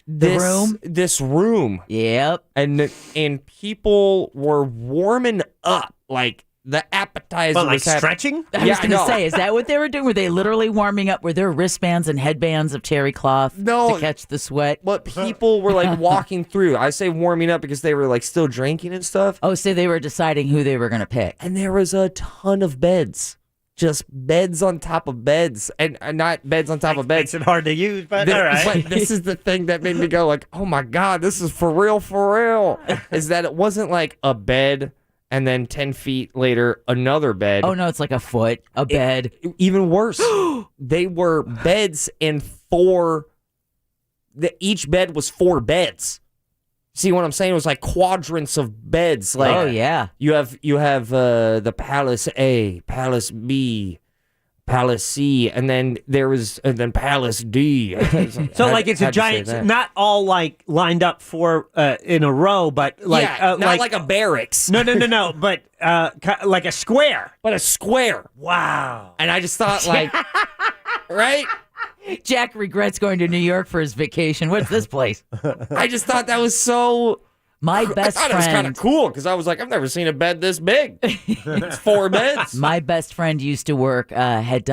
this room. Yep. And people were warming up like the appetizer like was happening. stretching? I was going to say, is that what they were doing? Were they literally warming up? Were there wristbands and headbands of terry cloth to catch the sweat? But people were like walking through. I say warming up because they were like still drinking and stuff. Oh, so they were deciding who they were going to pick. And there was a ton of beds. Just beds on top of beds. And not beds on top of beds. Makes it hard to use, but all right. But this is the thing that made me go like, oh my God, this is for real. Is that it wasn't like a bed and then 10 feet later, another bed. Oh, no, it's like a foot, a bed. Even worse. They were beds in each bed was 4 beds. See what I'm saying? It was like quadrants of beds. Like, oh, yeah. You have the Palace A, Palace B, Palace C, and then then Palace D. So like it's a giant, not all like lined up in a row, but like not like a barracks. No, but like a square. But a square. Wow. And I just thought like, right? Jack regrets going to New York for his vacation. What's this place? I just thought that was so... My best friend... I thought it was kind of cool because I was like, I've never seen a bed this big. It's 4 beds. My best friend used to work, had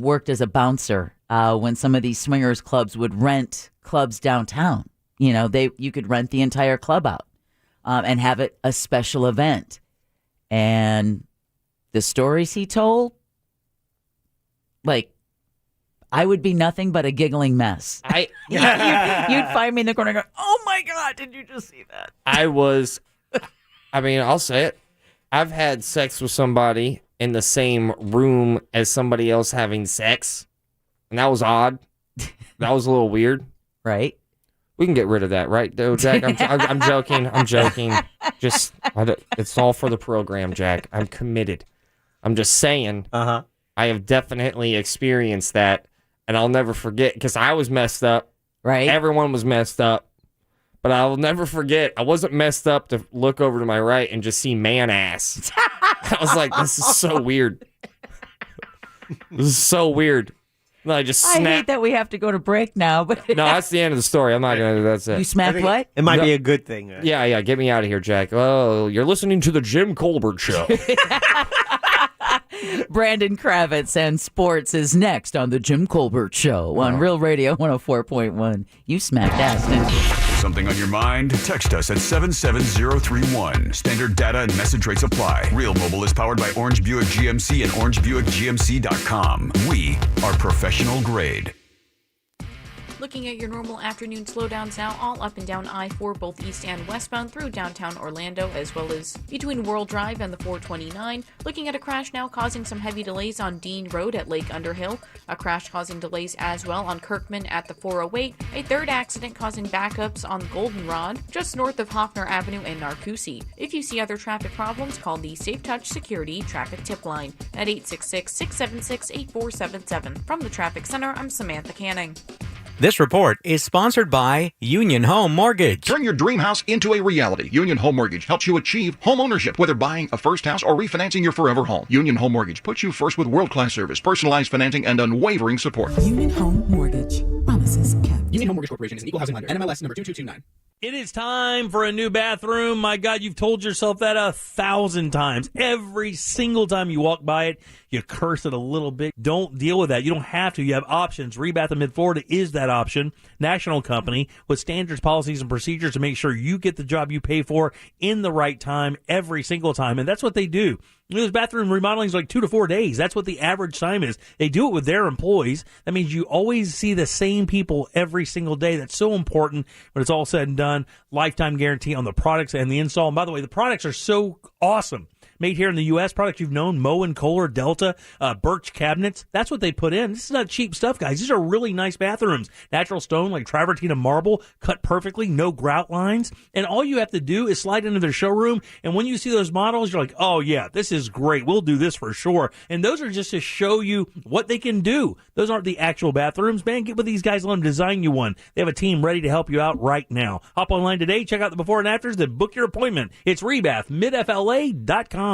worked as a bouncer when some of these swingers clubs would rent clubs downtown. You know, you could rent the entire club out and have it a special event. And the stories he told, like, I would be nothing but a giggling mess. You'd find me in the corner going, oh my God, did you just see that? I'll say it. I've had sex with somebody in the same room as somebody else having sex. And that was odd. That was a little weird. Right. We can get rid of that, right, though, Jack? I'm joking. I'm joking. It's all for the program, Jack. I'm committed. I'm just saying. I have definitely experienced that. And I'll never forget, because I was messed up. Right. Everyone was messed up. But I'll never forget, I wasn't messed up to look over to my right and just see man ass. I was like, this is so weird. This is so weird. And I just snapped. I hate that we have to go to break now. But no, that's the end of the story. I'm not going to do that. That's it. You smacked what? It might be a good thing. Right? Yeah. Get me out of here, Jack. Oh, you're listening to the Jim Colbert Show. Brandon Kravitz and sports is next on the Jim Colbert Show on Real Radio 104.1. You smacked ass, didn't you? Something on your mind? Text us at 77031. Standard data and message rates apply. Real Mobile is powered by Orange Buick GMC and OrangeBuickGMC.com. We are professional grade. Looking at your normal afternoon slowdowns now, all up and down I-4, both east and westbound through downtown Orlando, as well as between World Drive and the 429. Looking at a crash now causing some heavy delays on Dean Road at Lake Underhill. A crash causing delays as well on Kirkman at the 408. A third accident causing backups on Goldenrod, just north of Hoffner Avenue and Narcoossee. If you see other traffic problems, call the Safe Touch Security Traffic Tip Line at 866-676-8477. From the Traffic Center, I'm Samantha Canning. This report is sponsored by Union Home Mortgage. Turn your dream house into a reality. Union Home Mortgage helps you achieve home ownership, whether buying a first house or refinancing your forever home. Union Home Mortgage puts you first with world-class service, personalized financing, and unwavering support. Union Home Mortgage. Promises kept. Union Home Mortgage Corporation is an equal housing lender. NMLS number 2229. It is time for a new bathroom. My God, you've told yourself that 1,000 times. Every single time you walk by it, you curse it a little bit. Don't deal with that. You don't have to. You have options. Rebath of Mid-Florida is that option. National company with standards, policies, and procedures to make sure you get the job you pay for in the right time every single time. And that's what they do. This bathroom remodeling is like 2 to 4 days. That's what the average time is. They do it with their employees. That means you always see the same people every single day. That's so important when it's all said and done. Lifetime guarantee on the products and the install. And by the way, the products are so awesome. Made here in the U.S., products you've known, Moen, Kohler, Delta, Birch cabinets. That's what they put in. This is not cheap stuff, guys. These are really nice bathrooms. Natural stone like travertine marble, cut perfectly, no grout lines. And all you have to do is slide into their showroom. And when you see those models, you're like, oh, yeah, this is great. We'll do this for sure. And those are just to show you what they can do. Those aren't the actual bathrooms. Man, get with these guys, let them design you one. They have a team ready to help you out right now. Hop online today, check out the before and afters, then book your appointment. It's rebathmidfla.com.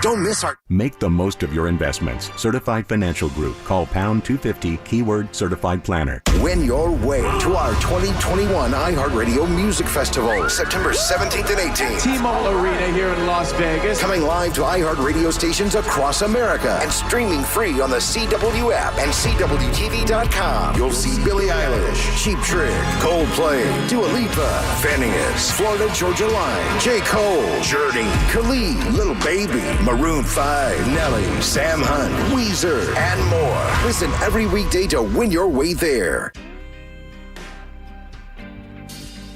Don't miss our... Make the most of your investments. Certified Financial Group. Call pound 250 keyword certified planner. Win your way to our 2021 iHeartRadio Music Festival, September 17th and 18th. T-Mobile Arena here in Las Vegas. Coming live to iHeartRadio stations across America and streaming free on the CW app and CWTV.com. You'll see Billie Eilish, Cheap Trick, Coldplay, Dua Lipa, Phineas, Florida Georgia Line, J. Cole, Journey, Khalid, Lil Baby, Maroon 5, Nelly, Sam Hunt, Weezer, and more. Listen every weekday to win your way there.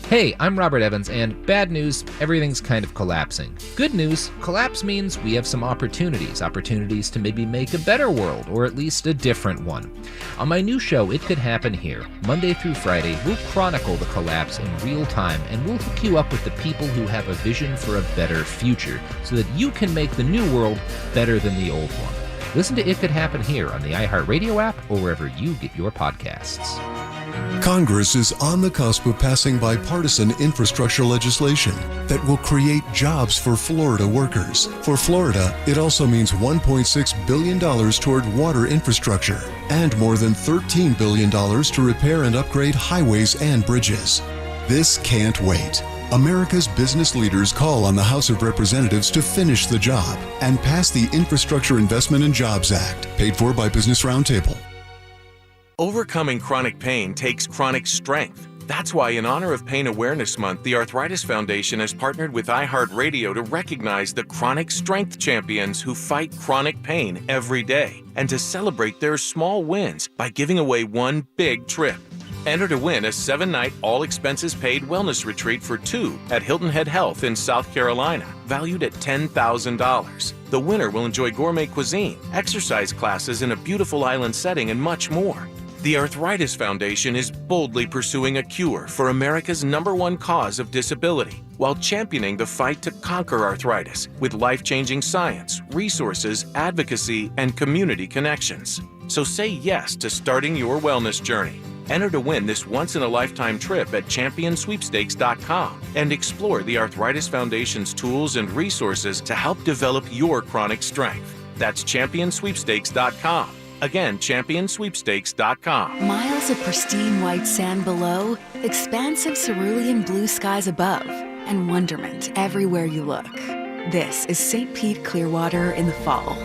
Hey, I'm Robert Evans, and bad news, everything's kind of collapsing. Good news, collapse means we have some opportunities to maybe make a better world, or at least a different one. On my new show, It Could Happen Here, Monday through Friday, we'll chronicle the collapse in real time, and we'll hook you up with the people who have a vision for a better future, so that you can make the new world better than the old one. Listen to It Could Happen Here on the iHeartRadio app, or wherever you get your podcasts. Congress is on the cusp of passing bipartisan infrastructure legislation that will create jobs for Florida workers. For Florida, it also means $1.6 billion toward water infrastructure and more than $13 billion to repair and upgrade highways and bridges. This can't wait. America's business leaders call on the House of Representatives to finish the job and pass the Infrastructure Investment and Jobs Act, paid for by Business Roundtable. Overcoming chronic pain takes chronic strength. That's why, in honor of Pain Awareness Month, the Arthritis Foundation has partnered with iHeartRadio to recognize the chronic strength champions who fight chronic pain every day, and to celebrate their small wins by giving away one big trip. Enter to win a 7-night, all-expenses-paid wellness retreat for 2 at Hilton Head Health in South Carolina, valued at $10,000. The winner will enjoy gourmet cuisine, exercise classes in a beautiful island setting, and much more. The Arthritis Foundation is boldly pursuing a cure for America's #1 cause of disability, while championing the fight to conquer arthritis with life-changing science, resources, advocacy, and community connections. So say yes to starting your wellness journey. Enter to win this once-in-a-lifetime trip at ChampionSweepstakes.com and explore the Arthritis Foundation's tools and resources to help develop your chronic strength. That's ChampionSweepstakes.com. Again, ChampionSweepstakes.com. Miles of pristine white sand below, expansive cerulean blue skies above, and wonderment everywhere you look. This is St. Pete Clearwater in the fall.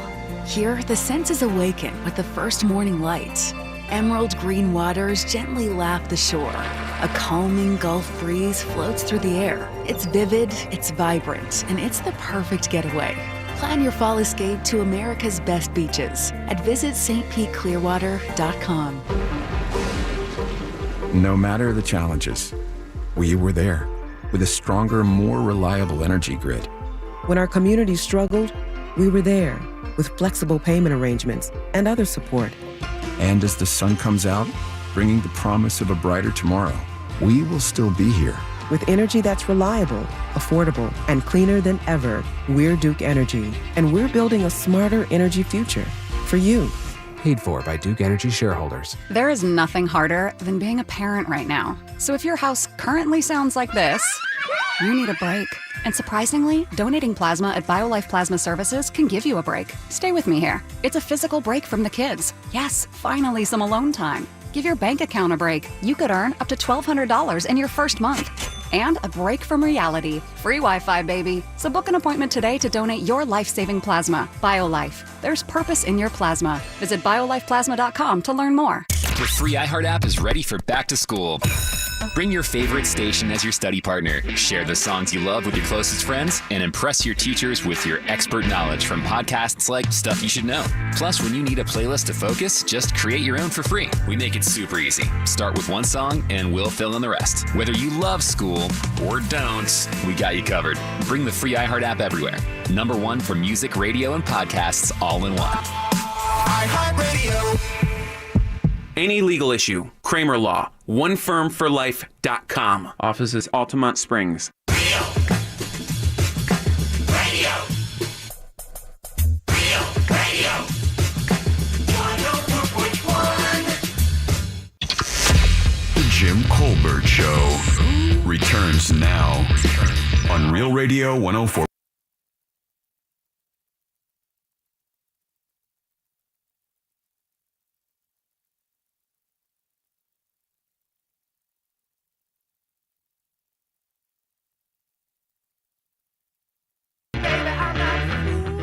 Here, the senses awaken with the first morning light. Emerald green waters gently lap the shore. A calming Gulf breeze floats through the air. It's vivid, it's vibrant, and it's the perfect getaway. Plan your fall escape to America's best beaches at visitstpeteclearwater.com. No matter the challenges, we were there with a stronger, more reliable energy grid. When our community struggled, we were there with flexible payment arrangements and other support. And as the sun comes out, bringing the promise of a brighter tomorrow, we will still be here. With energy that's reliable, affordable, and cleaner than ever, we're Duke Energy, and we're building a smarter energy future for you. Paid for by Duke Energy shareholders. There is nothing harder than being a parent right now. So if your house currently sounds like this, you need a break. And surprisingly, donating plasma at BioLife Plasma Services can give you a break. Stay with me here. It's a physical break from the kids. Yes, finally some alone time. Give your bank account a break. You could earn up to $1,200 in your first month. And a break from reality. Free Wi-Fi, baby. So book an appointment today to donate your life-saving plasma. BioLife. There's purpose in your plasma. Visit biolifeplasma.com to learn more. The free iHeart app is ready for back to school. Bring your favorite station as your study partner. Share the songs you love with your closest friends and impress your teachers with your expert knowledge from podcasts like Stuff You Should Know. Plus, when you need a playlist to focus, just create your own for free. We make it super easy. Start with one song and we'll fill in the rest. Whether you love school or don't, we got you covered. Bring the free iHeart app everywhere. #1 for music, radio, and podcasts all in one. iHeartRadio. Any legal issue, Kramer Law, onefirmforlife.com. Offices Altamont Springs. Radio. The Jim Colbert Show returns now on Real Radio 104.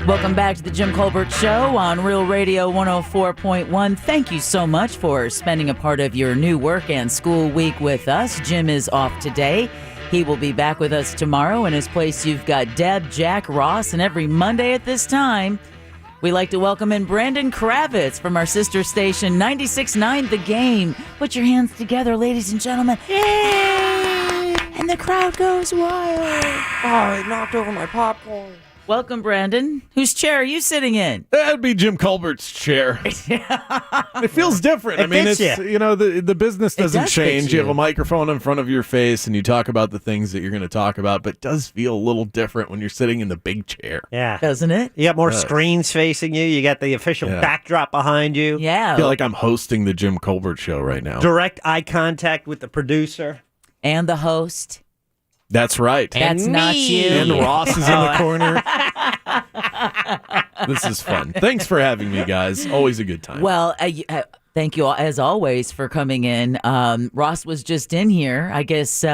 Welcome back to the Jim Colbert Show on Real Radio 104.1. Thank you so much for spending a part of your new work and school week with us. Jim is off today. He will be back with us tomorrow. In his place, you've got Deb, Jack, Ross, and every Monday at this time, we like to welcome in Brandon Kravitz from our sister station, 96.9 The Game. Put your hands together, ladies and gentlemen. Yay! And the crowd goes wild. Oh, it knocked over my popcorn. Welcome, Brandon. Whose chair are you sitting in? That'd be Jim Colbert's chair. It feels different. I mean, it's the business doesn't change. You have a microphone in front of your face, and you talk about the things that you're going to talk about. But it does feel a little different when you're sitting in the big chair. Yeah, doesn't it? You got more screens facing you. You got the official backdrop behind you. Yeah, I feel like I'm hosting the Jim Colbert Show right now. Direct eye contact with the producer and the host. That's right. That's not you. And Ross is in the corner. This is fun. Thanks for having me, guys. Always a good time. Well, thank you, as always, for coming in. Ross was just in here. I guess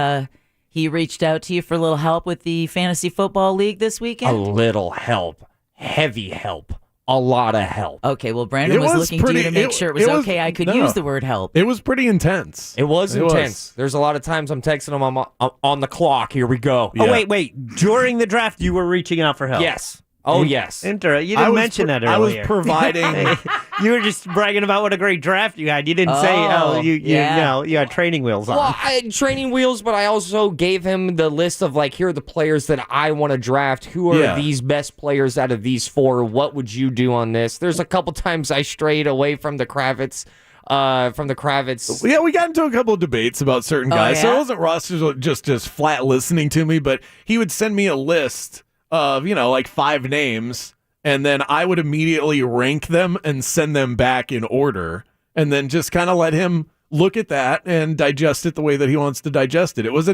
he reached out to you for a little help with the Fantasy Football League this weekend? A little help. Heavy help. A lot of help. Okay, well, Brandon was looking to you to make sure it was okay. I could use the word help. It was pretty intense. It was intense. There's a lot of times I'm texting him, I'm on the clock. Here we go. Yeah. Oh, wait. During the draft, you were reaching out for help. Yes. Oh, yes. You didn't mention that earlier. I was providing. You were just bragging about what a great draft you had. You didn't say, you had training wheels on. Well, I had training wheels, but I also gave him the list of, here are the players that I want to draft. Who are these best players out of these four? What would you do on this? There's a couple times I strayed away from the Kravitz. Yeah, we got into a couple of debates about certain guys. So it wasn't Ross just flat listening to me, but he would send me a list of, 5 names, and then I would immediately rank them and send them back in order, and then just kind of let him look at that and digest it the way that he wants to digest it. It was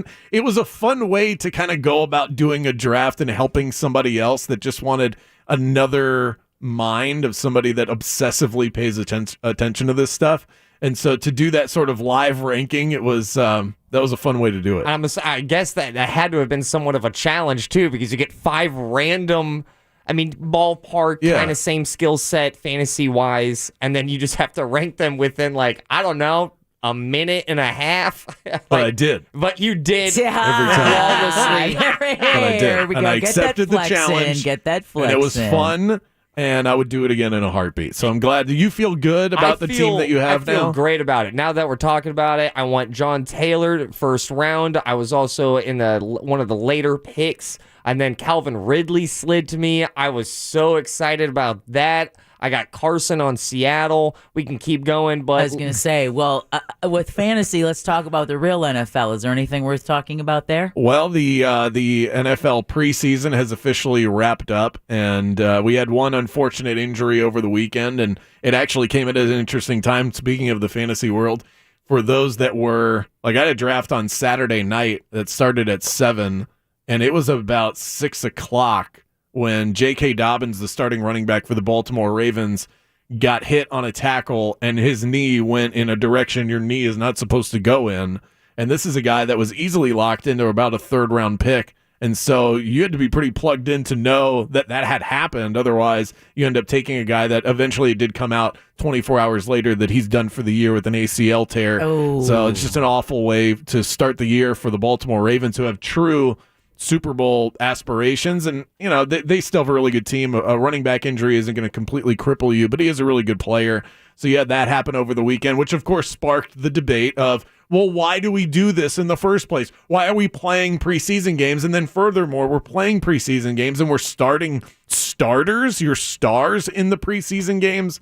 a fun way to kind of go about doing a draft and helping somebody else that just wanted another mind of somebody that obsessively pays attention to this stuff. And so to do that sort of live ranking, it was that was a fun way to do it. I guess that had to have been somewhat of a challenge too, because you get 5 random. I mean, ballpark, kind of same skill set, fantasy-wise, and then you just have to rank them within, like, I don't know, a minute and a half. But I did. But you did. Every time. Flawlessly. But I did. We And go. I Get accepted that the challenge. Get that flex And it was fun, and I would do it again in a heartbeat. So I'm glad. Do you feel good about the team that you have now? I feel great about it. Now that we're talking about it, I want John Taylor first round. I was also in one of the later picks, and then Calvin Ridley slid to me. I was so excited about that. I got Carson on Seattle. We can keep going, but I was going to say, well, with fantasy, let's talk about the real NFL. Is there anything worth talking about there? Well, the NFL preseason has officially wrapped up, and we had one unfortunate injury over the weekend, and it actually came at an interesting time. Speaking of the fantasy world, for those that were like, I had a draft on Saturday night that started at 7, and it was about 6 o'clock. When J.K. Dobbins, the starting running back for the Baltimore Ravens, got hit on a tackle and his knee went in a direction your knee is not supposed to go in. And this is a guy that was easily locked into about a third-round pick. And so you had to be pretty plugged in to know that that had happened. Otherwise, you end up taking a guy that eventually did come out 24 hours later that he's done for the year with an ACL tear. Oh. So it's just an awful way to start the year for the Baltimore Ravens, who have true Super Bowl aspirations, and they still have a really good team. A running back injury isn't going to completely cripple you, but he is a really good player. So you had that happen over the weekend, which of course sparked the debate of, well, why do we do this in the first place? Why are we playing preseason games? And then furthermore, we're playing preseason games and we're starting your stars in the preseason games.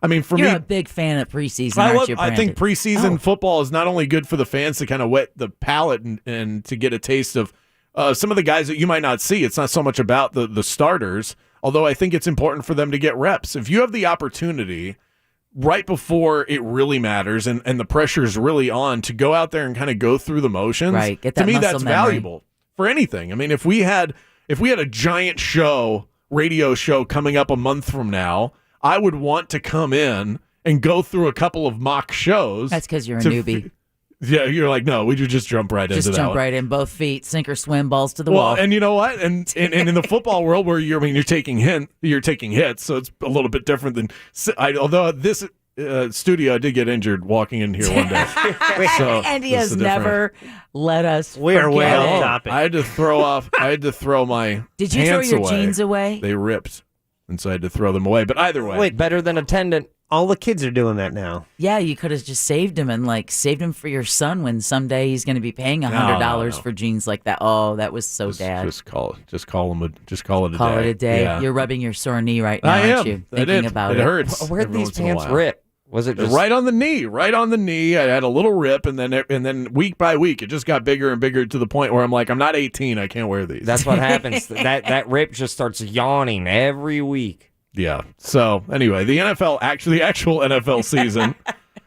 I mean, for me, you're a big fan of preseason, aren't you, I think preseason football is not only good for the fans to kind of wet the palate and to get a taste of some of the guys that you might not see. It's not so much about the starters, although I think it's important for them to get reps. If you have the opportunity right before it really matters and the pressure is really on to go out there and kind of go through the motions, right. Get that to me muscle that's memory. valuable for anything. I mean, if we had a giant radio show coming up a month from now, I would want to come in and go through a couple of mock shows. That's because you're a newbie. Yeah, you're like, no, we just jump right into that. Just jump right in, both feet, sink or swim, balls to the wall. And you know what? And in the football world, where you're taking hits, so it's a little bit different than. Although this studio, I did get injured walking in here one day, and he has never let us. We are way off topic. I had to throw my. Did you throw your jeans away? They ripped, and so I had to throw them away. But either way, better than a tendon. All the kids are doing that now. Yeah, you could have just saved him and saved him for your son when someday he's going to be paying $100 for jeans like that. Oh, that was so dad. Just call it a day. Call it a day. Yeah. You're rubbing your sore knee right now, aren't you? Thinking about it. It hurts. Where'd these pants rip? Was it just right on the knee? Right on the knee. I had a little rip, and then week by week, it just got bigger and bigger to the point where I'm like, I'm not 18. I can't wear these. That's what happens. that rip just starts yawning every week. Yeah. So anyway, the actual NFL season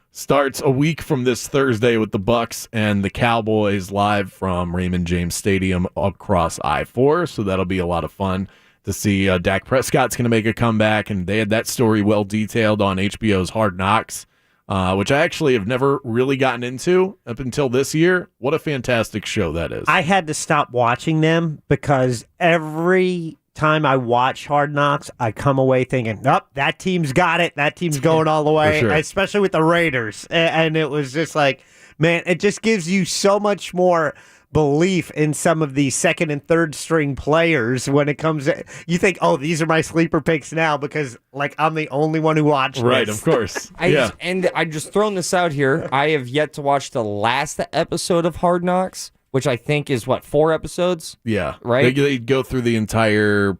starts a week from this Thursday with the Bucs and the Cowboys live from Raymond James Stadium across I-4. So that'll be a lot of fun to see. Dak Prescott's going to make a comeback, and they had that story well detailed on HBO's Hard Knocks, which I actually have never really gotten into up until this year. What a fantastic show that is. I had to stop watching them because every time I watch Hard Knocks, I come away thinking, nope, that team's got it. That team's going all the way, sure. Especially with the Raiders. And it was just like, man, it just gives you so much more belief in some of the second and third string players when it comes to, you think, oh, these are my sleeper picks now because I'm the only one who watched right, this. Of course. I just thrown this out here. I have yet to watch the last episode of Hard Knocks, which I think is 4 episodes? Yeah. Right? They go through the entire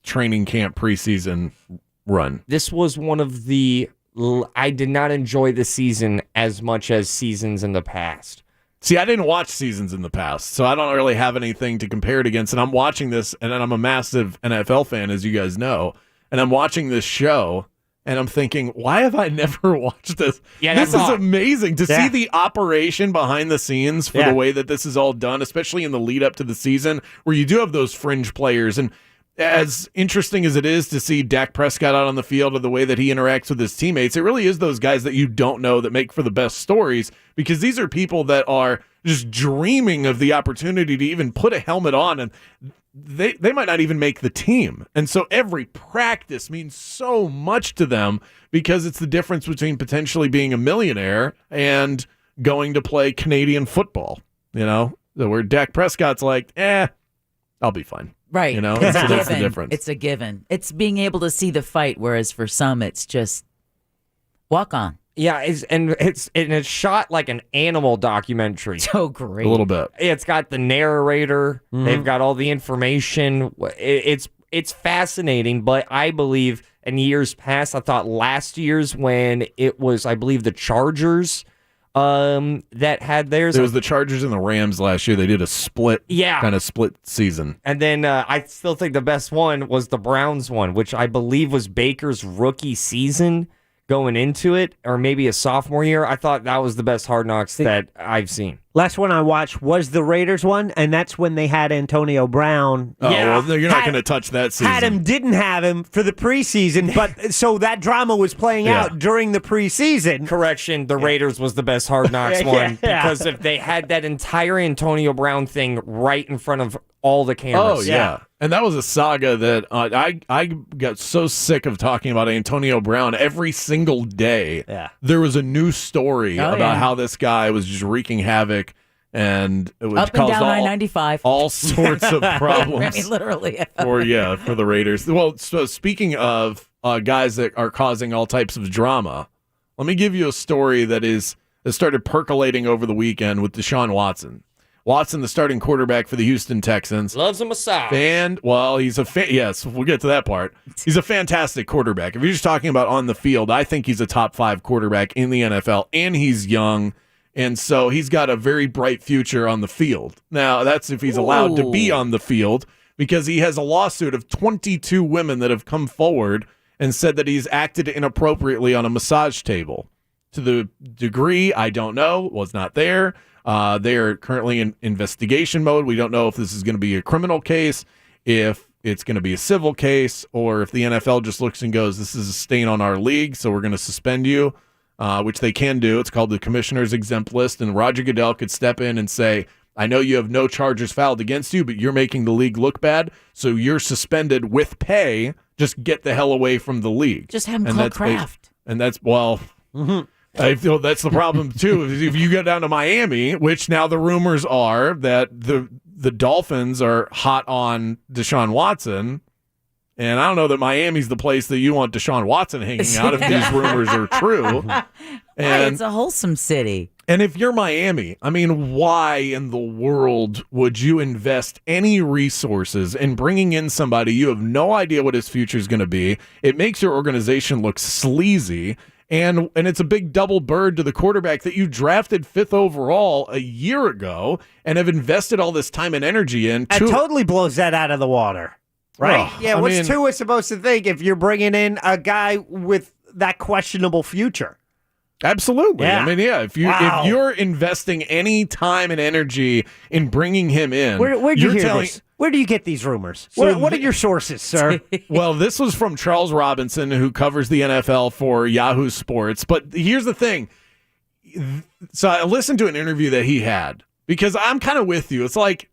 training camp preseason run. This was one of I did not enjoy the season as much as seasons in the past. See, I didn't watch seasons in the past, so I don't really have anything to compare it against. And I'm watching this, and I'm a massive NFL fan, as you guys know, and I'm watching this show, and I'm thinking, why have I never watched this? Yeah, this is amazing to see the operation behind the scenes for the way that this is all done, especially in the lead up to the season, where you do have those fringe players. And as interesting as it is to see Dak Prescott out on the field and the way that he interacts with his teammates, it really is those guys that you don't know that make for the best stories, because these are people that are just dreaming of the opportunity to even put a helmet on, and they might not even make the team. And so every practice means so much to them, because it's the difference between potentially being a millionaire and going to play Canadian football, where Dak Prescott's like, I'll be fine. Right. That's the difference. It's a given. It's being able to see the fight, whereas for some, it's just walk on. Yeah, it's shot like an animal documentary. So great. A little bit. It's got the narrator. Mm-hmm. They've got all the information. It's fascinating, but I believe in years past, I thought last year's when it was, I believe, the Chargers that had theirs. It was the Chargers and the Rams last year. They did a split season. And then I still think the best one was the Browns one, which I believe was Baker's rookie season going into it, or maybe a sophomore year. I thought that was the best Hard Knocks that I've seen. Last one I watched was the Raiders one, and that's when they had Antonio Brown. Oh, well, you're not going to touch that season. Didn't have him for the preseason, but so that drama was playing out during the preseason. Correction, the Raiders was the best Hard Knocks one, because if they had that entire Antonio Brown thing right in front of all the cameras. Oh, yeah. And that was a saga that I got so sick of talking about Antonio Brown every single day. Yeah. There was a new story about how this guy was just wreaking havoc, and it was up and down I-95. All sorts of problems. I mean, literally. for the Raiders. Well, so speaking of guys that are causing all types of drama, let me give you a story that started percolating over the weekend with Deshaun Watson. Watson, the starting quarterback for the Houston Texans. Loves a massage. Yes, we'll get to that part. He's a fantastic quarterback. If you're just talking about on the field, I think he's a top 5 quarterback in the NFL, and he's young, and so he's got a very bright future on the field. Now, that's if he's allowed to be on the field, because he has a lawsuit of 22 women that have come forward and said that he's acted inappropriately on a massage table. To the degree, I don't know, was not there. They are currently in investigation mode. We don't know if this is going to be a criminal case, if it's going to be a civil case, or if the NFL just looks and goes, this is a stain on our league, so we're going to suspend you, which they can do. It's called the Commissioner's Exempt List, and Roger Goodell could step in and say, I know you have no charges filed against you, but you're making the league look bad, so you're suspended with pay. Just get the hell away from the league. Just have him call Kraft. And that's, I feel that's the problem, too. If you go down to Miami, which now the rumors are that the Dolphins are hot on Deshaun Watson, and I don't know that Miami's the place that you want Deshaun Watson hanging out if these rumors are true. And it's a wholesome city. And if you're Miami, I mean, why in the world would you invest any resources in bringing in somebody you have no idea what his future is going to be? It makes your organization look sleazy. And it's a big double bird to the quarterback that you drafted 5th overall a year ago and have invested all this time and energy in. It totally blows that out of the water, right? What's Tua supposed to think if you're bringing in a guy with that questionable future? Absolutely. Yeah. If you're investing any time and energy in bringing him in, where'd you hear this? Where do you get these rumors? What are your sources, sir? Well, this was from Charles Robinson, who covers the NFL for Yahoo Sports. But here's the thing. So I listened to an interview that he had, because I'm kind of with you. It's like,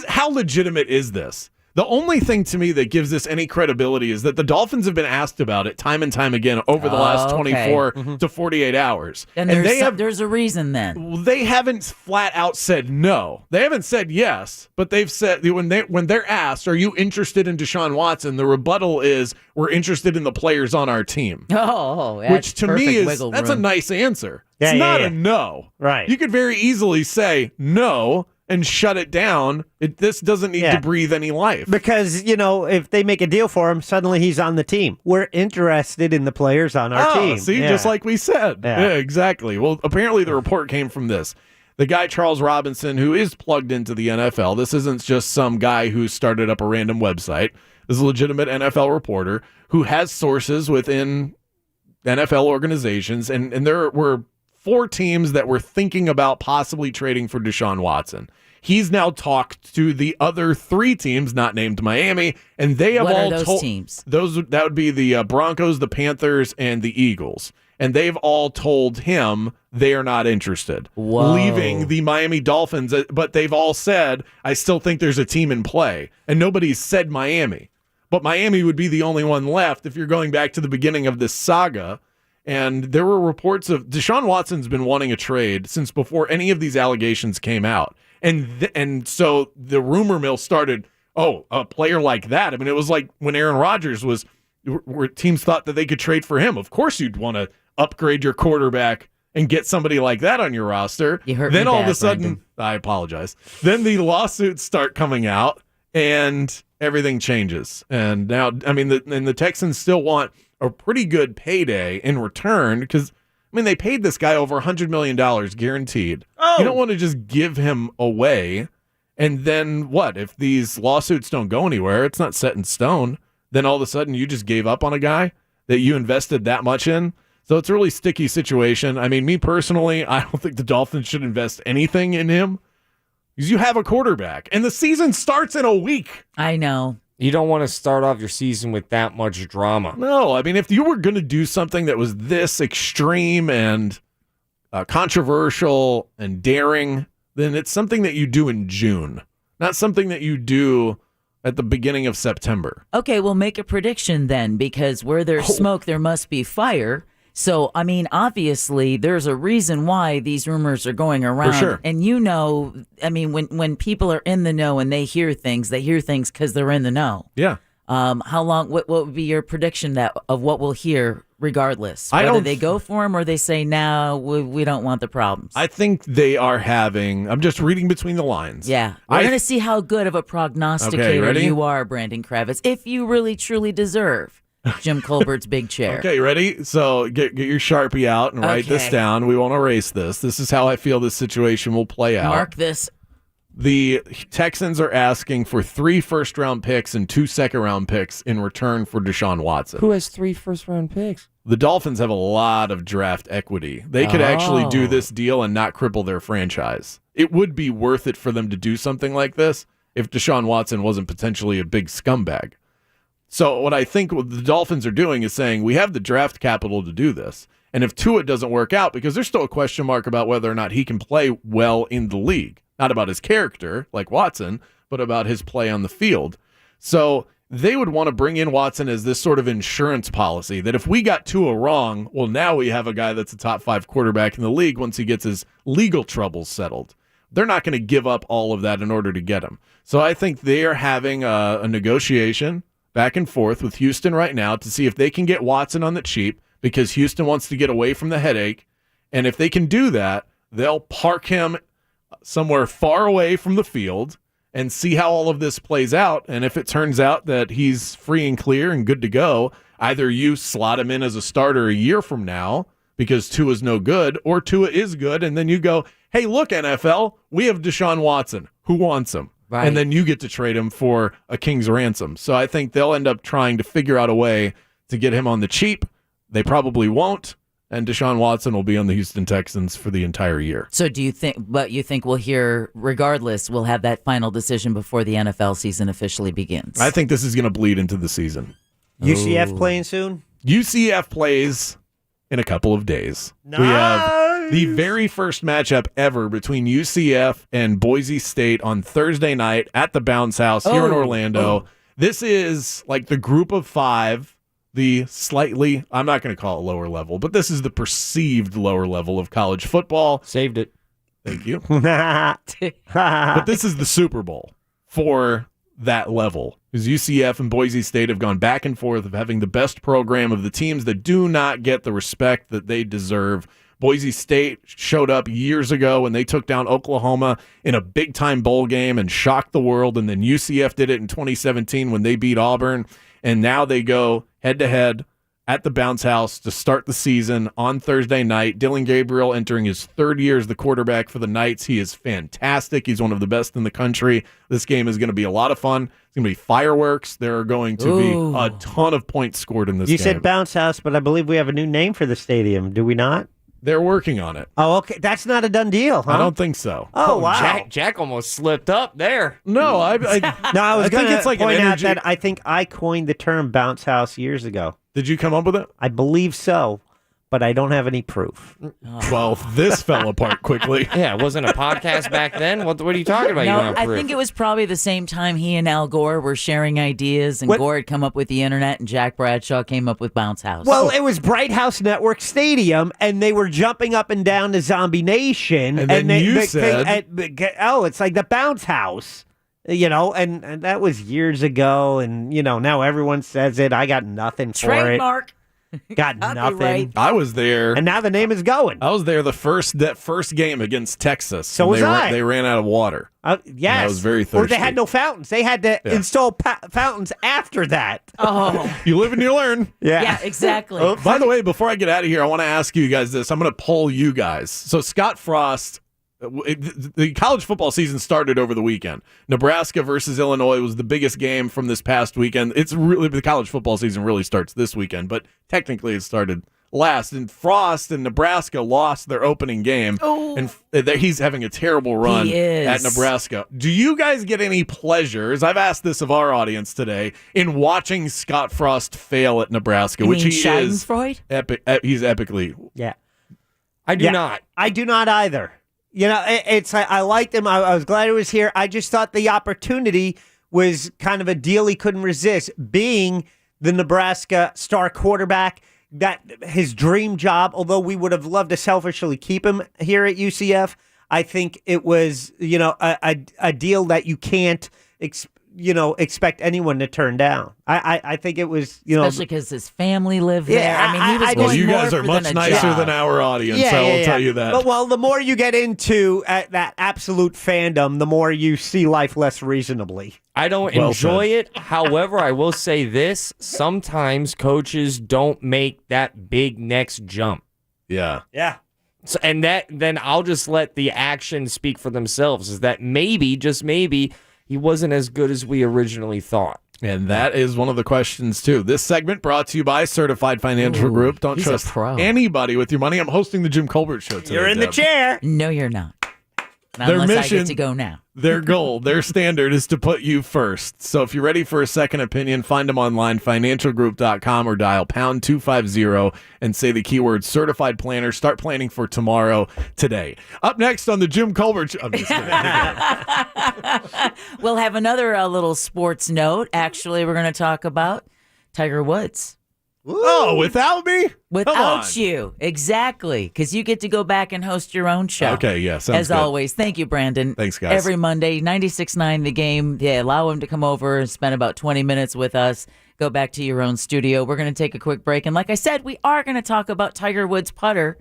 how legitimate is this? The only thing to me that gives this any credibility is that the Dolphins have been asked about it time and time again over the last 24 to 48 hours. And there's a reason then. They haven't flat out said no. They haven't said yes, but they've said when they're asked, are you interested in Deshaun Watson? The rebuttal is, we're interested in the players on our team. Which to me is, that's a nice answer. It's not a no. Right. You could very easily say no and shut it down. This doesn't need to breathe any life. Because, if they make a deal for him, suddenly he's on the team. We're interested in the players on our team. See, just like we said. Yeah, exactly. Well, apparently the report came from this. The guy, Charles Robinson, who is plugged into the NFL, this isn't just some guy who started up a random website. This is a legitimate NFL reporter who has sources within NFL organizations, and there were 4 teams that were thinking about possibly trading for Deshaun Watson. He's now talked to the other 3 teams, not named Miami, and they have What all are those told teams? that would be the Broncos, the Panthers, and the Eagles. And they've all told him they are not interested, leaving the Miami Dolphins. But they've all said, I still think there's a team in play. And nobody's said Miami. But Miami would be the only one left if you're going back to the beginning of this saga. And there were reports of Deshaun Watson's been wanting a trade since before any of these allegations came out. And so the rumor mill started, a player like that. I mean, it was like when Aaron Rodgers was, where teams thought that they could trade for him. Of course you'd want to upgrade your quarterback and get somebody like that on your roster. You hurt then me all bad, of a sudden, Brandon. I apologize. Then the lawsuits start coming out and everything changes. And now, I mean, the Texans still want a pretty good payday in return because, I mean, they paid this guy over $100 million guaranteed. You don't want to just give him away. And then what? If these lawsuits don't go anywhere, it's not set in stone. Then all of a sudden you just gave up on a guy that you invested that much in. So it's a really sticky situation. I mean, me personally, I don't think the Dolphins should invest anything in him because you have a quarterback and the season starts in a week. I know. You don't want to start off your season with that much drama. No, I mean, if you were going to do something that was this extreme and controversial and daring, then it's something that you do in June, not something that you do at the beginning of September. Okay, we'll make a prediction then, because where there's smoke, there must be fire. So, I mean, obviously, there's a reason why these rumors are going around. For sure. And I mean, when people are in the know and they hear things because they're in the know. Yeah. How long, what would be your prediction of what we'll hear regardless? Whether they go for him or they say, no, we don't want the problems. I think they are I'm just reading between the lines. Yeah. We're going to see how good of a prognosticator you are, Brandon Kravitz, if you really, truly deserve Jim Colbert's big chair. Okay, ready? So get your Sharpie out and write this down. We won't erase this. This is how I feel this situation will play out. Mark this. The Texans are asking for 3 first-round picks and 2 second-round picks in return for Deshaun Watson. Who has 3 first-round picks? The Dolphins have a lot of draft equity. They could actually do this deal and not cripple their franchise. It would be worth it for them to do something like this if Deshaun Watson wasn't potentially a big scumbag. So what I think what the Dolphins are doing is saying, we have the draft capital to do this. And if Tua doesn't work out, because there's still a question mark about whether or not he can play well in the league. Not about his character, like Watson, but about his play on the field. So they would want to bring in Watson as this sort of insurance policy that if we got Tua wrong, well, now we have a guy that's a top 5 quarterback in the league once he gets his legal troubles settled. They're not going to give up all of that in order to get him. So I think they are having a negotiation back and forth with Houston right now to see if they can get Watson on the cheap because Houston wants to get away from the headache. And if they can do that, they'll park him somewhere far away from the field and see how all of this plays out. And if it turns out that he's free and clear and good to go, either you slot him in as a starter a year from now because Tua's no good, or Tua is good, and then you go, hey, look, NFL, we have Deshaun Watson. Who wants him? Right. And then you get to trade him for a king's ransom. So I think they'll end up trying to figure out a way to get him on the cheap. They probably won't. And Deshaun Watson will be on the Houston Texans for the entire year. So do you think we'll hear, regardless, we'll have that final decision before the NFL season officially begins? I think this is going to bleed into the season. UCF playing soon? UCF plays in a couple of days. Nice. We have the very first matchup ever between UCF and Boise State on Thursday night at the Bounce House here in Orlando. This is like the group of 5. The slightly, I'm not going to call it lower level, but this is the perceived lower level of college football. Saved it. Thank you. But this is the Super Bowl for that level. Because UCF and Boise State have gone back and forth of having the best program of the teams that do not get the respect that they deserve. Boise State showed up years ago when they took down Oklahoma in a big-time bowl game and shocked the world, and then UCF did it in 2017 when they beat Auburn. And now they go head-to-head at the Bounce House to start the season on Thursday night. Dylan Gabriel entering his 3rd year as the quarterback for the Knights. He is fantastic. He's one of the best in the country. This game is going to be a lot of fun. It's going to be fireworks. There are going to be a ton of points scored in this game. You said Bounce House, but I believe we have a new name for the stadium. Do we not? They're working on it. Oh, okay. That's not a done deal, huh? I don't think so. Oh, wow. Jack almost slipped up there. No, I was going to point out that I think I coined the term bounce house years ago. Did you come up with it? I believe so, but I don't have any proof. Well, this fell apart quickly. Yeah, it wasn't a podcast back then. What are you talking about? No, you don't have I proof? think it was probably the same time he and Al Gore were sharing ideas, and Gore had come up with the internet, and Jack Bradshaw came up with Bounce House. Well, it was Bright House Network Stadium, and they were jumping up and down to Zombie Nation. And then you said... it's like the Bounce House. And that was years ago, and, now everyone says it. I got nothing for it. Trademark. Got nothing. Right. I was there. And now the name is going. I was there that first game against Texas. So was I. They ran out of water. Yes. I was very thirsty. Or they had no fountains. They had to install fountains after that. Oh. You live and you learn. Yeah, exactly. By the way, before I get out of here, I want to ask you guys this. I'm going to poll you guys. So Scott Frost, the college football season started over the weekend. Nebraska versus Illinois was the biggest game from this past weekend. It's really, the college football season really starts this weekend, but technically it started last. And Frost and Nebraska lost their opening game, and he's having a terrible run at Nebraska. Do you guys get any pleasures? I've asked this of our audience today in watching Scott Frost fail at Nebraska, which he is epic. He's epically. Yeah, I do not. I do not either. I liked him. I was glad he was here. I just thought the opportunity was kind of a deal he couldn't resist. Being the Nebraska star quarterback, that his dream job, although we would have loved to selfishly keep him here at UCF, I think it was, a deal that you can't expect anyone to turn down. I think it was, especially because his family lived there. He was well, you guys are much nicer than our audience. I will tell you that. But the more you get into that absolute fandom, the more you see life less reasonably. I don't enjoy it. However, I will say this: sometimes coaches don't make that big next jump. Yeah. Yeah. So, and then I'll just let the actions speak for themselves. Is that maybe, just maybe, he wasn't as good as we originally thought. And that is one of the questions, too. This segment brought to you by Certified Financial Group. Don't trust anybody with your money. I'm hosting the Jim Colbert Show today. You're in the chair. No, you're not. Their Unless mission, I get to go now. Their goal, their standard is to put you first. So if you're ready for a second opinion, find them online, financialgroup.com, or dial pound 250 and say the keyword certified planner. Start planning for tomorrow today. Up next on the Jim Colbert Show. I'm just kidding. We'll have another little sports note. Actually, we're going to talk about Tiger Woods. Oh, without me? Without you. Exactly. Because you get to go back and host your own show. Okay, yeah. Sounds As good. always. Thank you, Brandon. Thanks, guys. Every Monday, 96.9 The Game. They allow him to come over and spend about 20 minutes with us. Go back to your own studio. We're going to take a quick break. And like I said, we are going to talk about Tiger Woods' putter,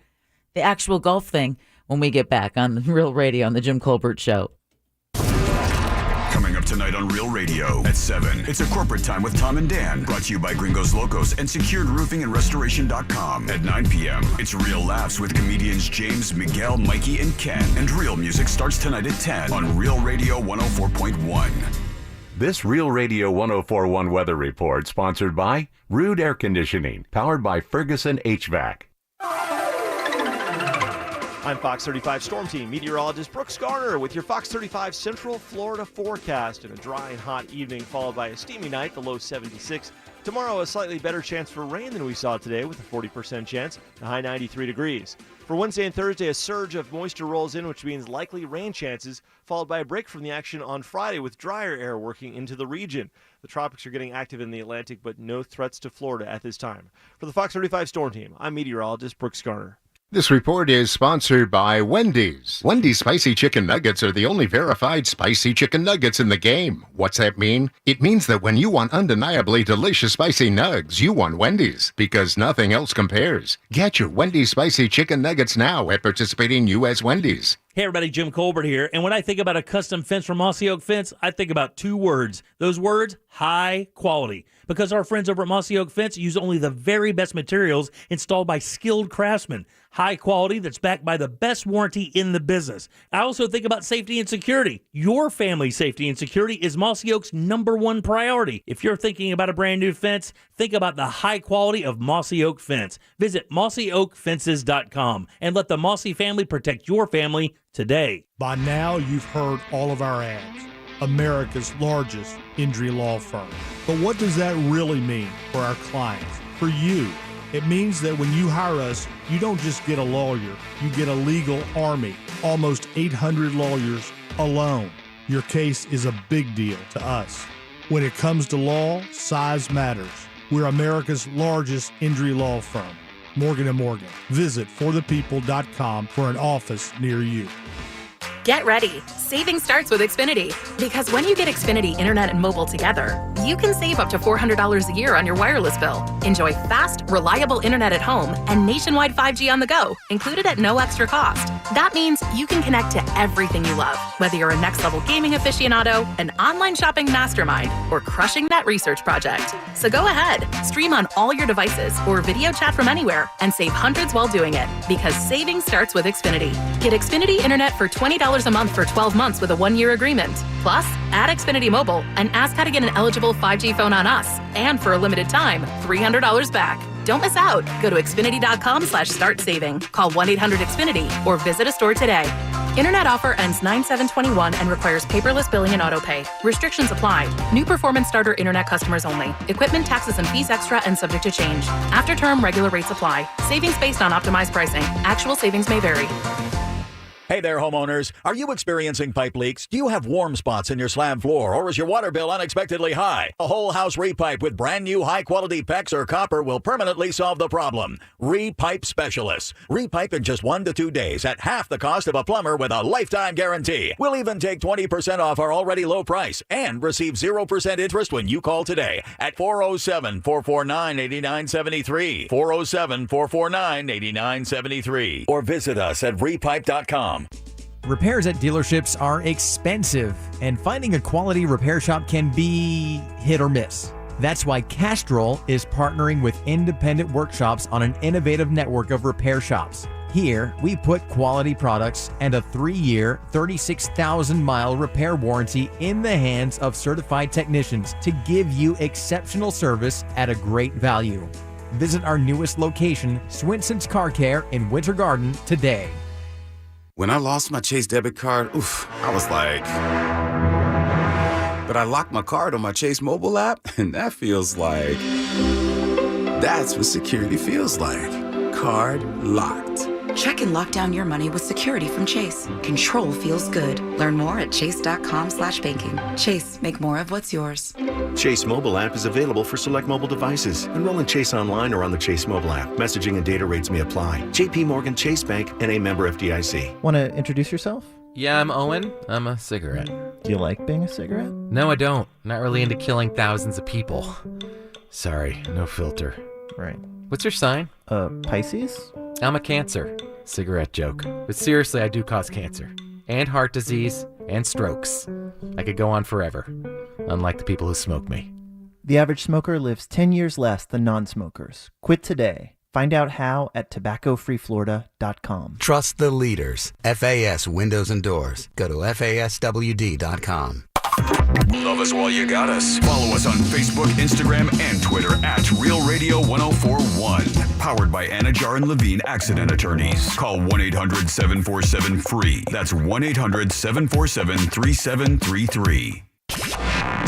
the actual golf thing, when we get back on the Real Radio on the Jim Colbert Show. Coming up tonight on Real Radio at 7. It's a corporate time with Tom and Dan. Brought to you by Gringos Locos and SecuredRoofingAndRestoration.com. At 9 p.m., it's Real Laughs with comedians James, Miguel, Mikey, and Ken. And Real Music starts tonight at 10 on Real Radio 104.1. This Real Radio 104.1 weather report sponsored by Rude Air Conditioning, powered by Ferguson HVAC. I'm Fox 35 Storm Team meteorologist Brooks Garner with your Fox 35 Central Florida forecast. And a dry and hot evening followed by a steamy night, the low 76. Tomorrow, a slightly better chance for rain than we saw today with a 40% chance, the high 93 degrees. For Wednesday and Thursday, a surge of moisture rolls in, which means likely rain chances, followed by a break from the action on Friday with drier air working into the region. The tropics are getting active in the Atlantic, but no threats to Florida at this time. For the Fox 35 Storm Team, I'm meteorologist Brooks Garner. This report is sponsored by Wendy's. Wendy's Spicy Chicken Nuggets are the only verified spicy chicken nuggets in the game. What's that mean? It means that when you want undeniably delicious spicy nugs, you want Wendy's, because nothing else compares. Get your Wendy's Spicy Chicken Nuggets now at participating U.S. Wendy's. Hey everybody, Jim Colbert here. And when I think about a custom fence from Mossy Oak Fence, I think about two words. Those words, high quality, because our friends over at Mossy Oak Fence use only the very best materials installed by skilled craftsmen. High quality that's backed by the best warranty in the business. I also think about safety and security. Your family's safety and security is Mossy Oak's #1 priority. If you're thinking about a brand new fence, think about the high quality of Mossy Oak Fence. Visit mossyoakfences.com and let the Mossy family protect your family today. By now, you've heard all of our ads. America's largest injury law firm. But what does that really mean for our clients, for you? It means that when you hire us, you don't just get a lawyer, you get a legal army, almost 800 lawyers alone. Your case is a big deal to us. When it comes to law, size matters. We're America's largest injury law firm, Morgan & Morgan. Visit forthepeople.com for an office near you. Get ready. Saving starts with Xfinity. Because when you get Xfinity Internet and mobile together, you can save up to $400 a year on your wireless bill. Enjoy fast, reliable internet at home and nationwide 5G on the go, included at no extra cost. That means you can connect to everything you love, whether you're a next-level gaming aficionado, an online shopping mastermind, or crushing that research project. So go ahead, stream on all your devices or video chat from anywhere and save hundreds while doing it, because saving starts with Xfinity. Get Xfinity Internet for $20 a month for 12 months with a 1-year agreement. Plus, add Xfinity Mobile and ask how to get an eligible 5G phone on us. And for a limited time, $300 back. Don't miss out. Go to Xfinity.com/start saving. Call 1-800-XFINITY or visit a store today. Internet offer ends 9/7/21 and requires paperless billing and autopay. Restrictions apply. New performance starter internet customers only. Equipment, taxes, and fees extra and subject to change. After term, regular rates apply. Savings based on optimized pricing. Actual savings may vary. Hey there, homeowners. Are you experiencing pipe leaks? Do you have warm spots in your slab floor, or is your water bill unexpectedly high? A whole house repipe with brand new high-quality PEX or copper will permanently solve the problem. Repipe Specialists. Repipe in just 1 to 2 days at half the cost of a plumber with a lifetime guarantee. We'll even take 20% off our already low price and receive 0% interest when you call today at 407-449-8973. 407-449-8973. Or visit us at repipe.com. Repairs at dealerships are expensive, and finding a quality repair shop can be hit or miss. That's why Castrol is partnering with independent workshops on an innovative network of repair shops. Here, we put quality products and a 3-year, 36,000-mile repair warranty in the hands of certified technicians to give you exceptional service at a great value. Visit our newest location, Swinson's Car Care in Winter Garden, today. When I lost my Chase debit card, I was like... But I locked my card on my Chase mobile app, and that feels like... That's what security feels like. Card locked. Check and lock down your money with security from Chase. Control feels good. Learn more at chase.com/banking. Chase, make more of what's yours. Chase mobile app is available for select mobile devices. Enroll in Chase online or on the Chase mobile app. Messaging and data rates may apply. JP Morgan Chase Bank and a member FDIC. Want to introduce yourself? Yeah, I'm Owen. I'm a cigarette. Do you like being a cigarette? No, I don't. Not really into killing thousands of people. Sorry, no filter. Right. What's your sign? Pisces? I'm a Cancer. Cigarette joke. But seriously, I do cause cancer. And heart disease. And strokes. I could go on forever. Unlike the people who smoke me. The average smoker lives 10 years less than non-smokers. Quit today. Find out how at tobaccofreeflorida.com. Trust the leaders. FAS Windows and Doors. Go to FASWD.com. Love us while you got us. Follow us on Facebook, Instagram, and Twitter at Real Radio 1041. Powered by Anajar and Levine Accident Attorneys. Call 1-800-747-FREE. That's 1-800-747-3733.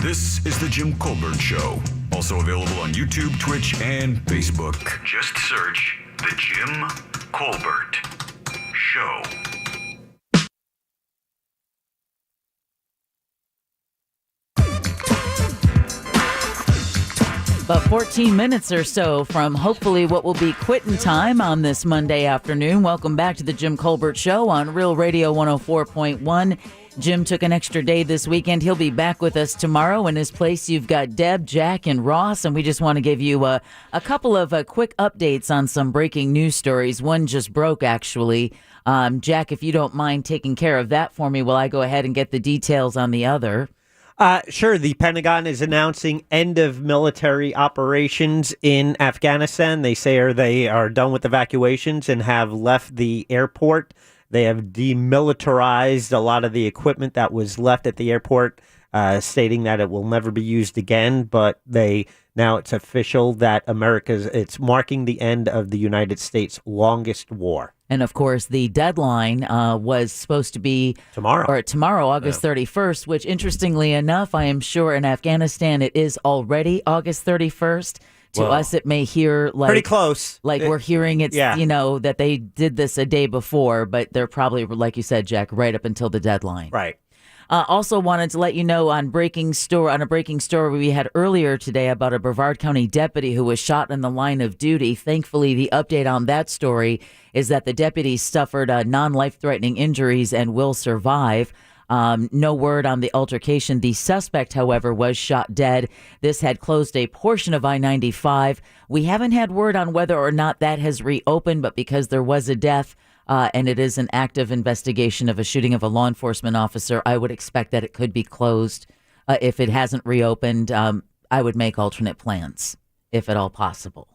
This is The Jim Colbert Show. Also available on YouTube, Twitch, and Facebook. Just search The Jim Colbert Show. About 14 minutes or so from hopefully what will be quitting time on this Monday afternoon. Welcome back to the Jim Colbert Show on Real Radio 104.1. Jim took an extra day this weekend. He'll be back with us tomorrow. In his place, you've got Deb, Jack, and Ross, and we just want to give you a couple of quick updates on some breaking news stories. One just broke, actually. Jack, if you don't mind taking care of that for me while I go ahead and get the details on the other. Sure. The Pentagon is announcing end of military operations in Afghanistan. They say they are done with evacuations and have left the airport. They have demilitarized a lot of the equipment that was left at the airport, stating that it will never be used again. But now it's official that it's marking the end of the United States' longest war. And of course, the deadline was supposed to be tomorrow, August 31st, which interestingly enough, I am sure in Afghanistan, it is already August 31st. To us, it may hear like pretty close. Like we're hearing it's, that they did this a day before, but they're probably, like you said, Jack, right up until the deadline. Right. Also wanted to let you know on a breaking story we had earlier today about a Brevard County deputy who was shot in the line of duty. Thankfully, the update on that story is that the deputy suffered non-life-threatening injuries and will survive. No word on the altercation. The suspect, however, was shot dead. This had closed a portion of I-95. We haven't had word on whether or not that has reopened, but because there was a death, and it is an active investigation of a shooting of a law enforcement officer, I would expect that it could be closed. If it hasn't reopened, I would make alternate plans, if at all possible.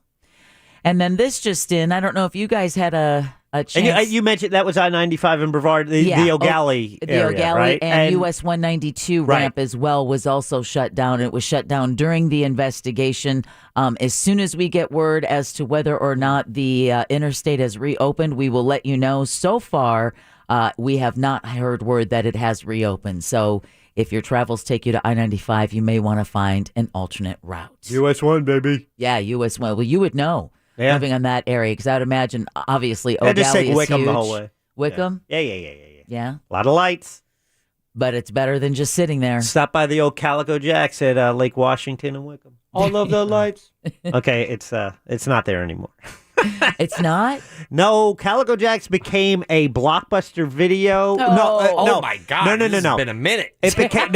And then this just in, I don't know if you guys had a chance. And you mentioned that was I-95 in Brevard, the O'Galley area, the O'Galley, right? and US 192 ramp as well was also shut down. It was shut down during the investigation. As soon as we get word as to whether or not the interstate has reopened, we will let you know. So far, we have not heard word that it has reopened. So if your travels take you to I-95, you may want to find an alternate route. US 1, baby. Yeah, US 1. Well, you would know. Yeah. Living on that area, because I would imagine, obviously, just O'Galley take is Wickham huge. the whole way. Wickham? Yeah. Yeah. A lot of lights. But it's better than just sitting there. Stop by the old Calico Jacks at Lake Washington and Wickham. All of the lights. Okay, it's not there anymore. It's not? No, Calico Jacks became a Blockbuster video. Oh my God. No. This has been a minute. It became.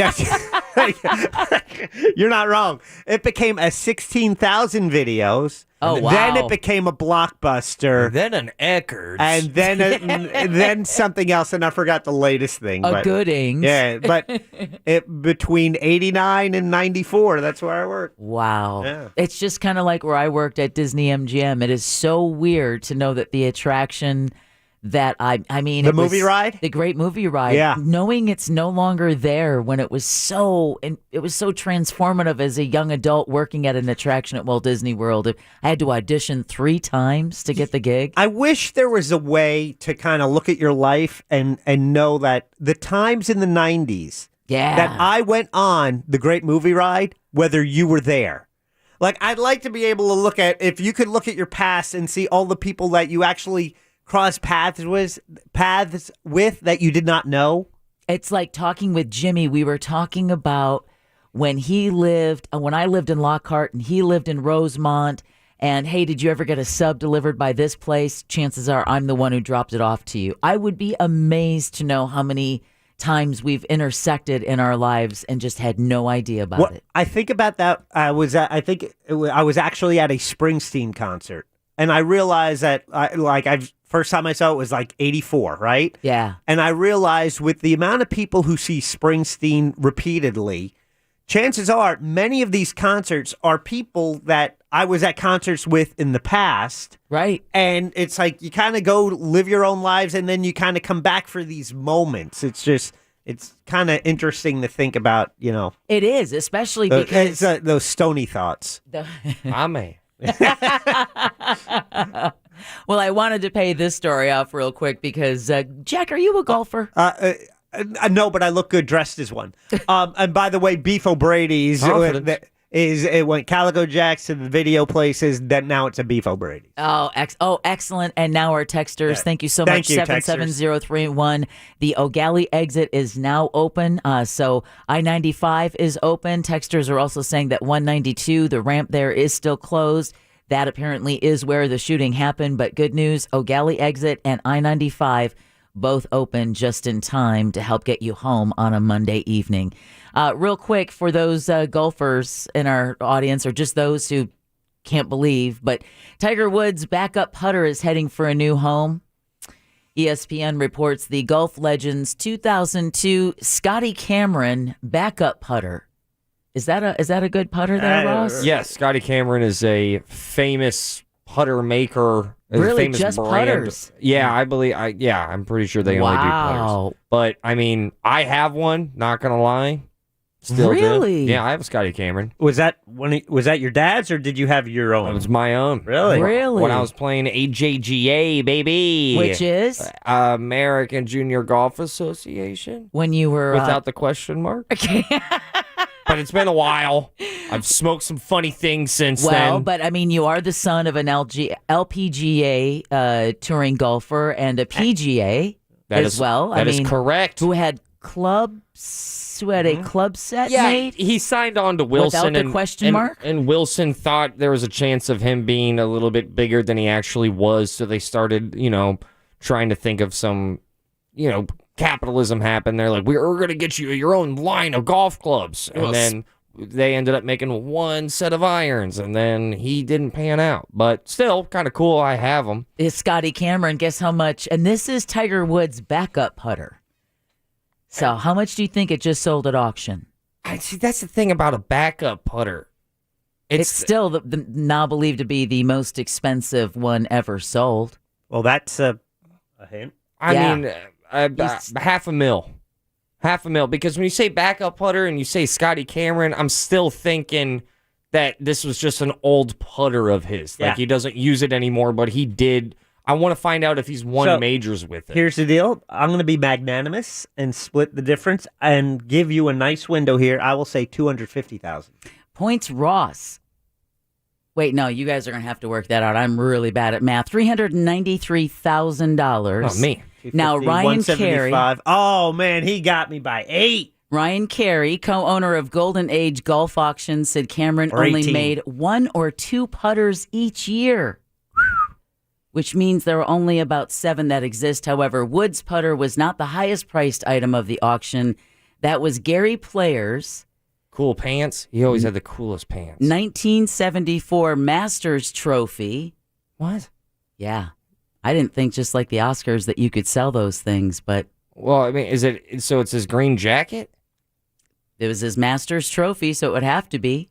You're not wrong. It became a 16,000 videos. Oh, wow. Then it became a Blockbuster. And then an Eckerd's. And then something else, and I forgot the latest thing. Goodings. Yeah, but between 89 and 94, that's where I worked. Wow. Yeah. It's just kind of like where I worked at Disney MGM. It is so weird to know that the attraction that I mean, the movie ride, the great movie ride, knowing it's no longer there when it was so transformative as a young adult working at an attraction at Walt Disney World. I had to audition 3 times to get the gig. I wish there was a way to kind of look at your life and know that the times in the 90s that I went on the great movie ride, whether you were there. Like, I'd like to be able to look at, if you could look at your past and see all the people that you actually cross paths with that you did not know. It's like talking with Jimmy. We were talking about when I lived in Lockhart and he lived in Rosemont. And hey, did you ever get a sub delivered by this place? Chances are I'm the one who dropped it off to you. I would be amazed to know how many times we've intersected in our lives and just had no idea about it. I think about that. I was actually at a Springsteen concert, and I realized that first time I saw it was like 84, right? Yeah. And I realized with the amount of people who see Springsteen repeatedly, chances are many of these concerts are people that I was at concerts with in the past. Right. And it's like you kind of go live your own lives and then you kind of come back for these moments. It's kind of interesting to think about, It is, especially because those stony thoughts. Amen. Well, I wanted to pay this story off real quick because, Jack, are you a golfer? No, but I look good dressed as one. And by the way, Beef O'Brady's it went Calico Jacks to the video places. Then now it's a Beef O'Brady's. Oh, excellent! And now our texters, thank you so much. 77031. The O'Galley exit is now open. So I-95 is open. Texters are also saying that 192, the ramp there, is still closed. That apparently is where the shooting happened. But good news, O'Galley exit and I-95 both open just in time to help get you home on a Monday evening. Real quick, for those golfers in our audience or just those who can't believe, but Tiger Woods' backup putter is heading for a new home. ESPN reports the golf legend's 2002 Scotty Cameron backup putter. Is that a good putter there, Ross? Yes, Scotty Cameron is a famous putter maker. Really, famous just brand. putters? Yeah, I'm pretty sure they only do putters. But I mean, I have one. Not gonna lie. Still really? do. Yeah, I have a Scotty Cameron. Was that your dad's, or did you have your own? It was my own. Really? When I was playing AJGA, baby. Which is? American Junior Golf Association. When you were... Without the question mark. Okay. But it's been a while. I've smoked some funny things since then. Well, but I mean, you are the son of an LPGA touring golfer and a PGA well. That is correct. Who had a club set made? He signed on to Wilson. Without the question mark? And Wilson thought there was a chance of him being a little bit bigger than he actually was, so they started, trying to think of some, capitalism happened. They're like, we're going to get you your own line of golf clubs. And then they ended up making one set of irons, and then he didn't pan out. But still, kind of cool. I have them. It's Scotty Cameron. Guess how much? And this is Tiger Woods' backup putter. So how much do you think it just sold at auction? See, that's the thing about a backup putter. It's still the now believed to be the most expensive one ever sold. Well, that's a hint. I mean, $500,000. Because when you say backup putter and you say Scotty Cameron, I'm still thinking that this was just an old putter of his. Like, he doesn't use it anymore, but he did. I want to find out if he's won majors with it. Here's the deal. I'm going to be magnanimous and split the difference and give you a nice window here. I will say $250,000. Points Ross. Wait, no, you guys are going to have to work that out. I'm really bad at math. $393,000. Oh, me. Now, Ryan Carey. Oh, man, he got me by 8. Ryan Carey, co-owner of Golden Age Golf Auctions, said Cameron only made 1 or 2 putters each year, which means there are only about 7 that exist. However, Woods' putter was not the highest priced item of the auction. That was Gary Player's. Cool pants. He always had the coolest pants. 1974 Masters trophy. What? Yeah. I didn't think, just like the Oscars, that you could sell those things, but... Well, I mean, so it's his green jacket? It was his Masters trophy, so it would have to be.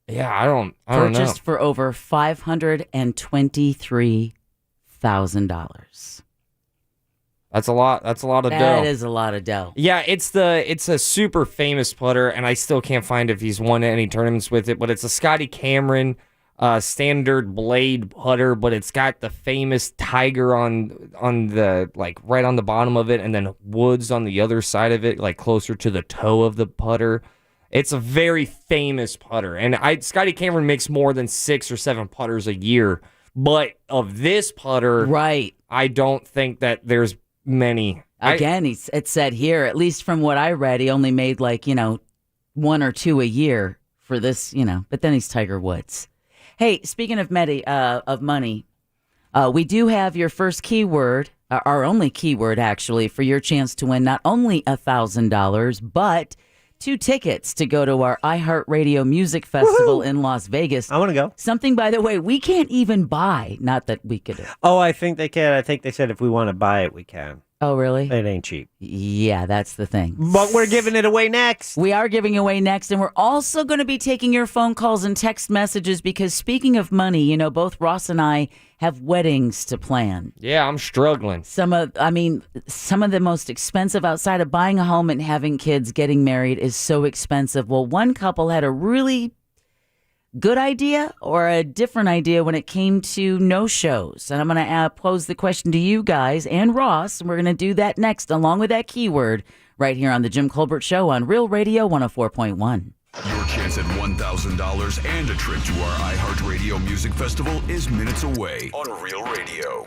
Yeah, I don't know. Purchased for over $523,000. That's a lot of dough. That is a lot of dough. Yeah, it's a super famous putter, and I still can't find if he's won any tournaments with it, but it's a Scotty Cameron standard blade putter, but it's got the famous tiger on the, like, right on the bottom of it, and then Woods on the other side of it, like closer to the toe of the putter. It's a very famous putter, and Scotty Cameron makes more than 6 or 7 putters a year, but of this putter, right, I don't think that there's many. Again, it said here, at least from what I read, he only made 1 or 2 a year for this, but then he's Tiger Woods. Hey, speaking of money, we do have your first keyword, our only keyword, actually, for your chance to win not only $1,000, but 2 tickets to go to our iHeartRadio Music Festival in Las Vegas. I want to go. Something, by the way, we can't even buy. Not that we could. Oh, I think they can. I think they said if we want to buy it, we can. Oh, really? It ain't cheap. Yeah, that's the thing. But we're giving it away next. We are giving away next, and we're also going to be taking your phone calls and text messages because, speaking of money, both Ross and I have weddings to plan. Yeah, I'm struggling. Some of the most expensive outside of buying a home and having kids, getting married is so expensive. Well, one couple had a really good idea or a different idea when it came to no-shows. And I'm going to pose the question to you guys and Ross, and we're going to do that next, along with that keyword, right here on The Jim Colbert Show on Real Radio 104.1. Your chance at $1,000 and a trip to our iHeartRadio Music Festival is minutes away on Real Radio.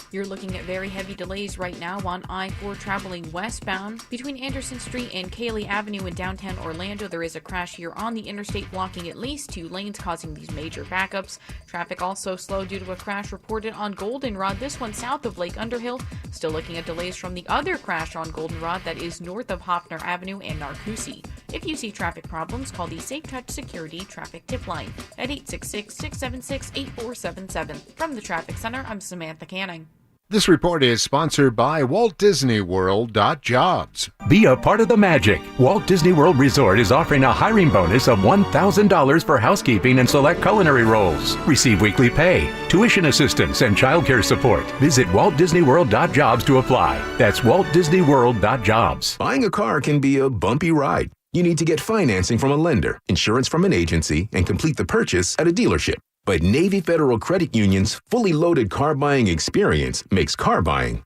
You're looking at very heavy delays right now on I-4 traveling westbound. Between Anderson Street and Cayley Avenue in downtown Orlando, there is a crash here on the interstate blocking at least 2 lanes, causing these major backups. Traffic also slow due to a crash reported on Goldenrod, this one south of Lake Underhill. Still looking at delays from the other crash on Goldenrod that is north of Hoffner Avenue and Narcoossee. If you see traffic problems, call the Safe Touch Security Traffic Tip Line at 866-676-8477. From the Traffic Center, I'm Samantha Canning. This report is sponsored by Walt Disney World.jobs. Be a part of the magic. Walt Disney World Resort is offering a hiring bonus of $1,000 for housekeeping and select culinary roles. Receive weekly pay, tuition assistance, and childcare support. Visit WaltDisneyWorld.jobs to apply. That's WaltDisneyWorld.jobs. Buying a car can be a bumpy ride. You need to get financing from a lender, insurance from an agency, and complete the purchase at a dealership. But Navy Federal Credit Union's fully loaded car buying experience makes car buying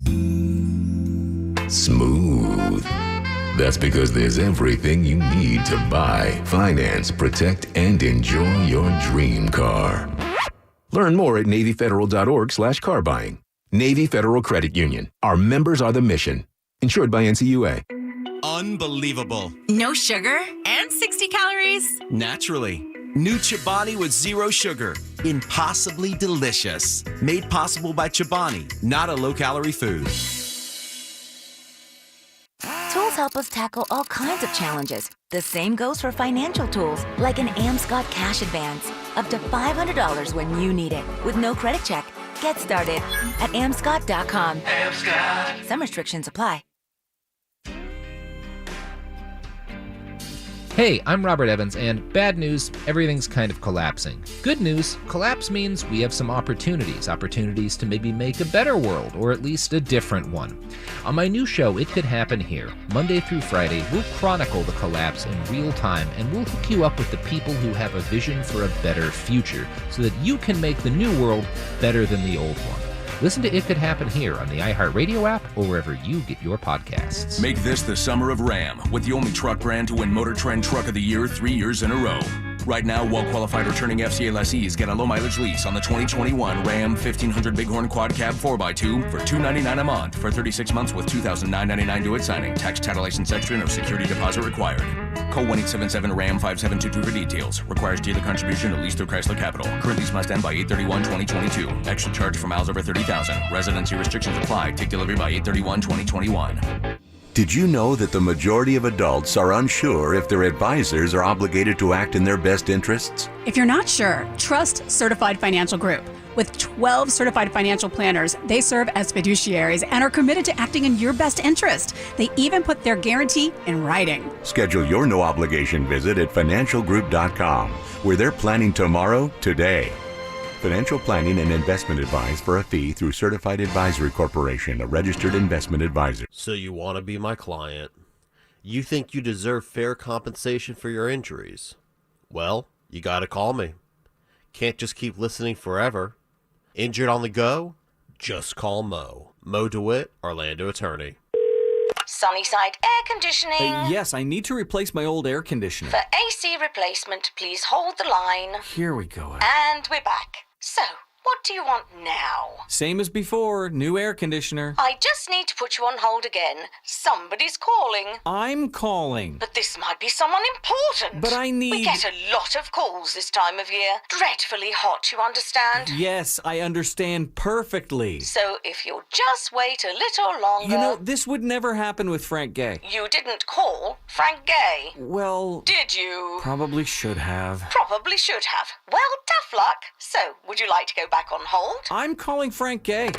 smooth. That's because there's everything you need to buy, finance, protect, and enjoy your dream car. Learn more at NavyFederal.org/car buying. Navy Federal Credit Union. Our members are the mission. Insured by NCUA. Unbelievable. No sugar and 60 calories. Naturally. New Chobani with zero sugar. Impossibly delicious. Made possible by Chobani, not a low-calorie food. Tools help us tackle all kinds of challenges. The same goes for financial tools, like an Amscot Cash Advance. Up to $500 when you need it, with no credit check. Get started at Amscot.com. Amscot. Some restrictions apply. Hey, I'm Robert Evans, and bad news, everything's kind of collapsing. Good news, collapse means we have some opportunities to maybe make a better world, or at least a different one. On my new show, It Could Happen Here, Monday through Friday, we'll chronicle the collapse in real time, and we'll hook you up with the people who have a vision for a better future, so that you can make the new world better than the old one. Listen to It Could Happen Here on the iHeartRadio app or wherever you get your podcasts. Make this the summer of Ram, with the only truck brand to win Motor Trend Truck of the Year 3 years in a row. Right now, well-qualified returning FCA lessees get a low-mileage lease on the 2021 Ram 1500 Bighorn Quad Cab 4x2 for $299 a month for 36 months with $2,999 due at signing. Tax, title, license extra, no security deposit required. Call 1-877-RAM-5722 for details. Requires dealer contribution at least through Chrysler Capital. Current lease must end by 8/31/2022. Extra charge for miles over 30,000. Residency restrictions apply. Take delivery by 8/31/2021. Did you know that the majority of adults are unsure if their advisors are obligated to act in their best interests? If you're not sure, trust Certified Financial Group. With 12 certified financial planners, they serve as fiduciaries and are committed to acting in your best interest. They even put their guarantee in writing. Schedule your no-obligation visit at financialgroup.com, where they're planning tomorrow today. Financial planning and investment advice for a fee through Certified Advisory Corporation, a registered investment advisor. So you want to be my client? You think you deserve fair compensation for your injuries? Well, you got to call me. Can't just keep listening forever. Injured on the go? Just call Mo. Mo DeWitt, Orlando attorney. Sunnyside Air Conditioning. Yes, I need to replace my old air conditioner. For AC replacement, please hold the line. Here we go. And we're back. So, what do you want now? Same as before, new air conditioner. I just need to put you on hold again. Somebody's calling. I'm calling. But this might be someone important. But I need... We get a lot of calls this time of year. Dreadfully hot, you understand? Yes, I understand perfectly. So if you'll just wait a little longer... You know, this would never happen with Frank Gay. You didn't call Frank Gay? Well... Did you? Probably should have. Probably should have. Well, tough luck. So, would you like to go back on hold? I'm calling Frank Gay.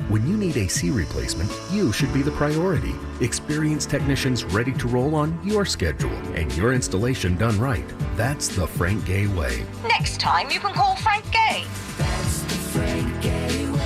When you need AC replacement, you should be the priority. Experienced technicians ready to roll on your schedule and your installation done right. That's the Frank Gay way. Next time you can call Frank Gay. That's the Frank Gay way.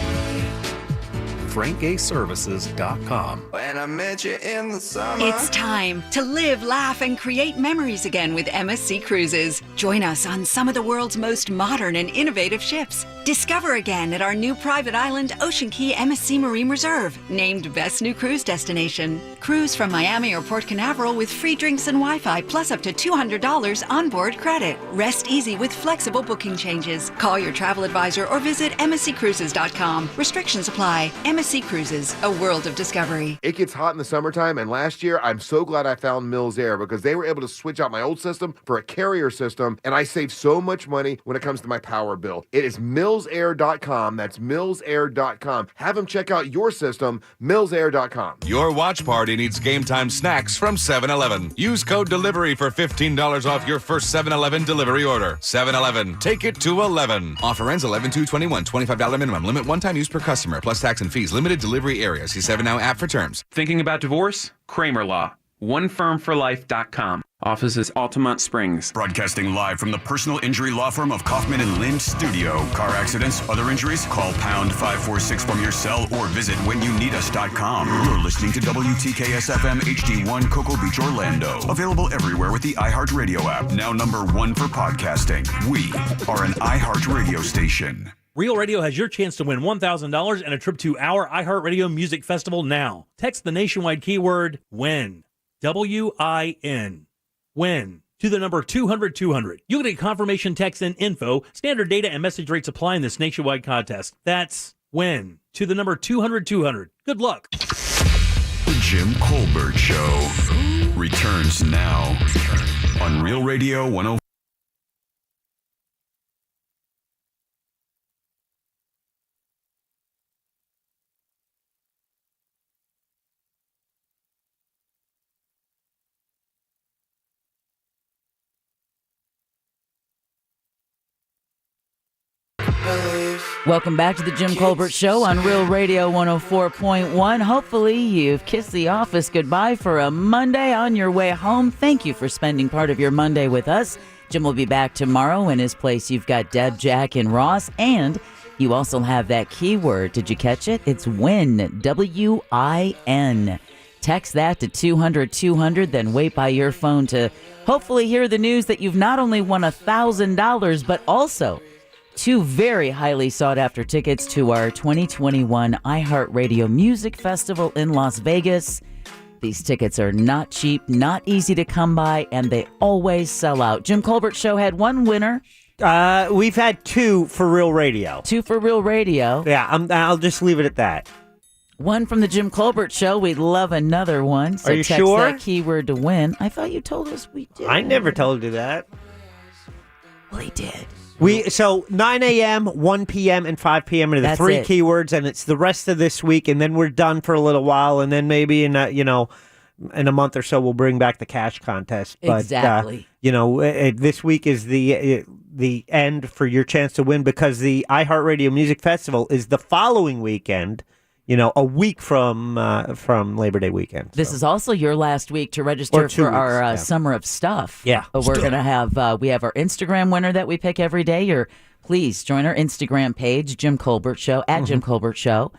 FrankGayServices.com. When I met you in the summer. It's time to live, laugh, and create memories again with MSC Cruises. Join us on some of the world's most modern and innovative ships. Discover again at our new private island, Ocean Key MSC Marine Reserve, named Best New Cruise Destination. Cruise from Miami or Port Canaveral with free drinks and Wi-Fi, plus up to $200 onboard credit. Rest easy with flexible booking changes. Call your travel advisor or visit MSCCruises.com. Restrictions apply. MSC Cruises, a world of discovery. It gets hot in the summertime, and last year, I'm so glad I found Mills Air because they were able to switch out my old system for a Carrier system, and I saved so much money when it comes to my power bill. It is millsair.com. That's millsair.com. Have them check out your system, millsair.com. Your watch party everybody needs game time snacks from 7-Eleven. Use code DELIVERY for $15 off your first 7-Eleven delivery order. 7-Eleven, take it to 11. Offer ends 11/2/21. $25 minimum. Limit one-time use per customer. Plus tax and fees. Limited delivery area. See 7 Now app for terms. Thinking about divorce? Kramer Law. OneFirmForLife.com. Offices Altamont Springs. Broadcasting live from the personal injury law firm of Kaufman and Lind Studio. Car accidents, other injuries? Call pound 546 from your cell or visit whenyouneedus.com. You're listening to WTKS FM HD1 Cocoa Beach, Orlando. Available everywhere with the iHeartRadio app. Now number 1 for podcasting. We are an iHeartRadio station. Real Radio has your chance to win $1,000 and a trip to our iHeartRadio Music Festival now. Text the nationwide keyword WIN. WIN. WIN. To the number 200-200. You'll get a confirmation text and info. Standard data and message rates apply in this nationwide contest. That's WIN. To the number 200-200. Good luck. The Jim Colbert Show returns now on Real Radio 104. Welcome back to the Jim Colbert Show on Real Radio 104.1. Hopefully you've kissed the office goodbye for a Monday on your way home. Thank you for spending part of your Monday with us. Jim will be back tomorrow. In his place, you've got Deb, Jack, and Ross. And you also have that keyword. Did you catch it? It's WIN. W-I-N. Text that to 200-200, then wait by your phone to hopefully hear the news that you've not only won $1,000, but also 2 very highly sought-after tickets to our 2021 iHeartRadio Music Festival in Las Vegas. These tickets are not cheap, not easy to come by, and they always sell out. Jim Colbert Show had 1 winner. We've had 2 for Real Radio. 2 for Real Radio. Yeah, I'll just leave it at that. 1 from the Jim Colbert Show. We'd love another one. So Are you text sure? that keyword to win. I thought you told us we did. I never told you that. Well, he did. So 9 a.m., 1 p.m., and 5 p.m. are the That's 3 it. keywords, and it's the rest of this week, and then we're done for a little while, and then maybe in a month or so we'll bring back the cash contest. But, Exactly. This week is the end for your chance to win because the iHeartRadio Music Festival is the following weekend. A week from Labor Day weekend. This is also your last week to register for our Summer of Stuff. Yeah. We're going to have, we have our Instagram winner that we pick every day. Please join our Instagram page, Jim Colbert Show, at Jim Colbert Show.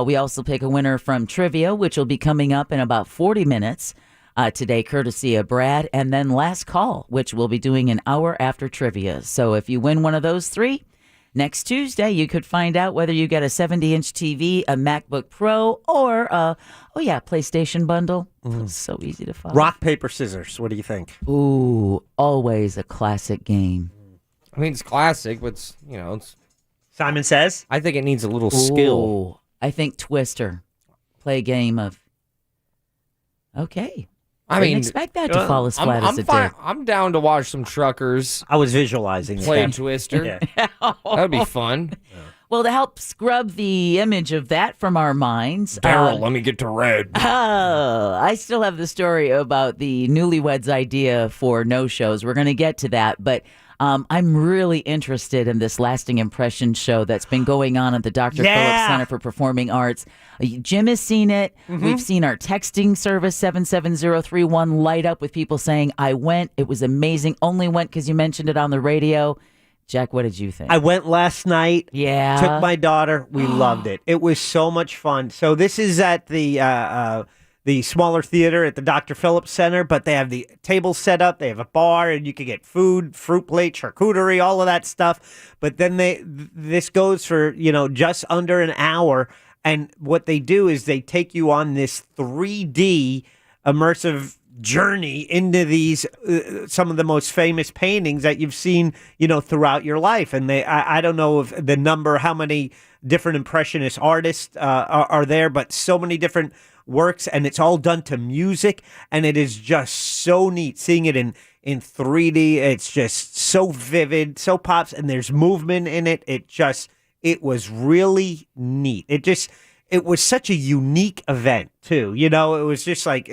We also pick a winner from Trivia, which will be coming up in about 40 minutes today, courtesy of Brad. And then Last Call, which we'll be doing an hour after Trivia. So if you win one of those 3, next Tuesday, you could find out whether you get a 70-inch TV, a MacBook Pro, or PlayStation bundle. So easy to find. Rock, paper, scissors. What do you think? Ooh, always a classic game. I mean, it's classic, but it's Simon Says? I think it needs a little skill. I think Twister. Play a game of. Okay. I Didn't mean, expect that to fall as flat as it did. I'm down to watch some truckers. I was visualizing play it. Twister. Yeah. That'd be fun. Well, to help scrub the image of that from our minds, Daryl, let me get to red. I still have the story about the newlyweds idea for no-shows. We're going to get to that, but I'm really interested in this lasting impression show that's been going on at the Dr. Phillips Center for Performing Arts. Jim has seen it. We've seen our texting service 77031 light up with people saying, I went. It was amazing. Only went because you mentioned it on the radio. Jack, what did you think? I went last night. Yeah. Took my daughter. We loved it. It was so much fun. So this is at the smaller theater at the Dr. Phillips Center, but they have the tables set up. They have a bar, and you can get food, fruit plate, charcuterie, all of that stuff. But then this goes for, just under an hour. And what they do is they take you on this 3D immersive journey into these some of the most famous paintings that you've seen throughout your life. And I don't know if the number, how many different impressionist artists are there, but so many different works, and it's all done to music, and it is just so neat seeing it in 3D. It's just so vivid, so pops, and there's movement in it. It was really neat. it was such a unique event too. You know, it was just like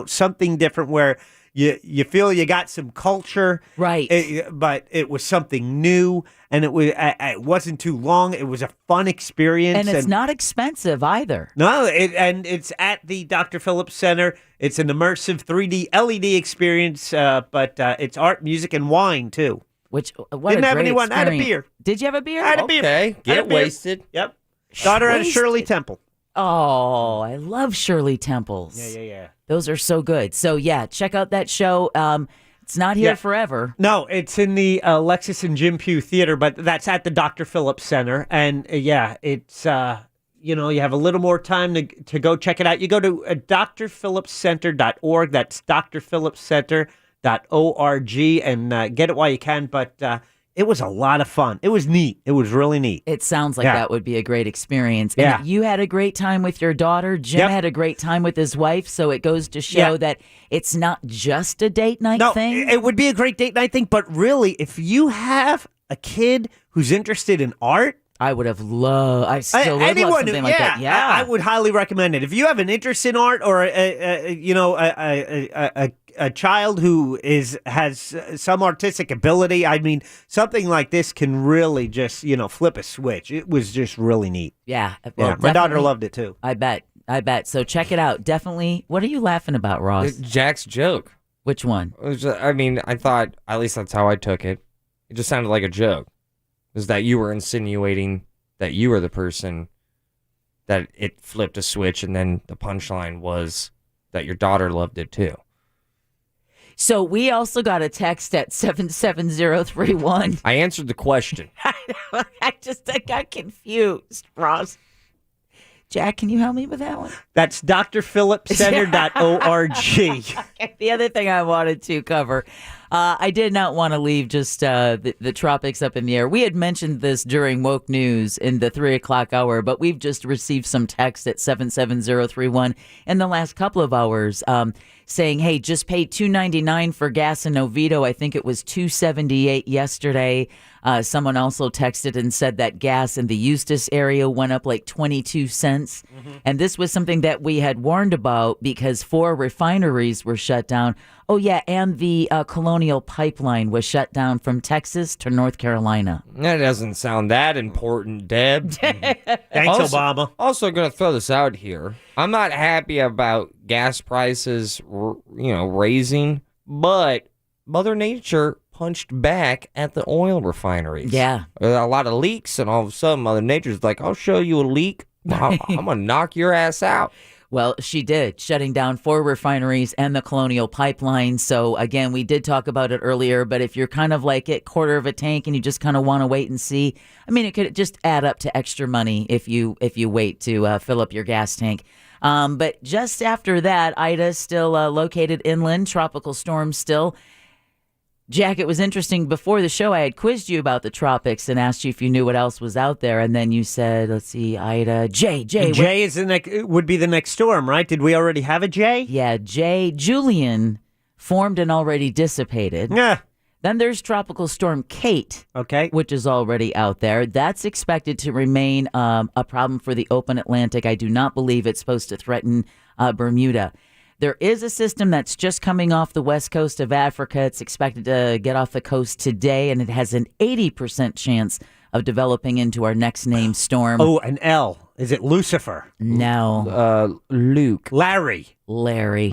something different where you feel you got some culture, right? But it was something new, and it wasn't too long. It was a fun experience, and it's not expensive either. No, and it's at the Dr. Phillips Center. It's an immersive 3D LED experience, but it's art, music, and wine too. What didn't have anyone. I had a beer. Did you have a beer? I had a beer. Okay, get wasted. Yep. Daughter at a Shirley Temple. Oh, I love Shirley Temples. Yeah. Those are so good. So yeah, check out that show. It's not here forever. No, it's in the Lexus and Jim Pugh Theater, but that's at the Dr. Phillips Center. And it's you have a little more time to go check it out. You go to drphillipscenter.org. That's drphillipscenter.org, and get it while you can. But it was a lot of fun. It was neat. It was really neat. It sounds like that would be a great experience. Yeah. And you had a great time with your daughter. Jim had a great time with his wife. So it goes to show that it's not just a date night thing. It would be a great date night thing. But really, if you have a kid who's interested in art, I would have loved. I still would love something like that. Yeah, I would highly recommend it. If you have an interest in art, or a child who has some artistic ability, I mean, something like this can really just flip a switch. It was just really neat. Yeah, well, my daughter loved it too. I bet. So check it out. Definitely. What are you laughing about, Ross? Jack's joke. Which one? I thought, at least that's how I took it. It just sounded like a joke. Is that you were insinuating that you were the person that it flipped a switch, and then the punchline was that your daughter loved it too. So we also got a text at 77031. I answered the question. I got confused, Ross. Jack, can you help me with that one? That's drphillipscenter.org. The other thing I wanted to cover, I did not want to leave just the tropics up in the air. We had mentioned this during Woke News in the 3 o'clock hour, but we've just received some text at 77031 in the last couple of hours saying, hey, just pay $2.99 for gas in Oviedo. I think it was $2.78 yesterday. Someone also texted and said that gas in the Eustis area went up like 22 cents. Mm-hmm. And this was something that we had warned about because 4 refineries were shut down. Oh, yeah, and the Colonial Pipeline was shut down from Texas to North Carolina. That doesn't sound that important, Deb. Thanks, Obama. Also going to throw this out here. I'm not happy about gas prices, raising, but Mother Nature punched back at the oil refineries. Yeah. There are a lot of leaks, and all of a sudden Mother Nature's like, I'll show you a leak. I'm going to knock your ass out. Well, she did, shutting down 4 refineries and the Colonial Pipeline. So, again, we did talk about it earlier, but if you're kind of like at quarter of a tank and you just kind of want to wait and see, I mean, it could just add up to extra money if you wait to fill up your gas tank. But just after that, Ida still located inland, tropical storm still. Jack, it was interesting. Before the show, I had quizzed you about the tropics and asked you if you knew what else was out there. And then you said, let's see, Ida, Jay. Jay is would be the next storm, right? Did we already have a Jay? Yeah, Jay. Julian formed and already dissipated. Yeah. Then there's Tropical Storm Kate, okay, which is already out there. That's expected to remain a problem for the open Atlantic. I do not believe it's supposed to threaten Bermuda. There is a system that's just coming off the west coast of Africa. It's expected to get off the coast today, and it has an 80% chance of developing into our next named storm. Oh, an L. Is it Lucifer? No. Luke. Larry. Really?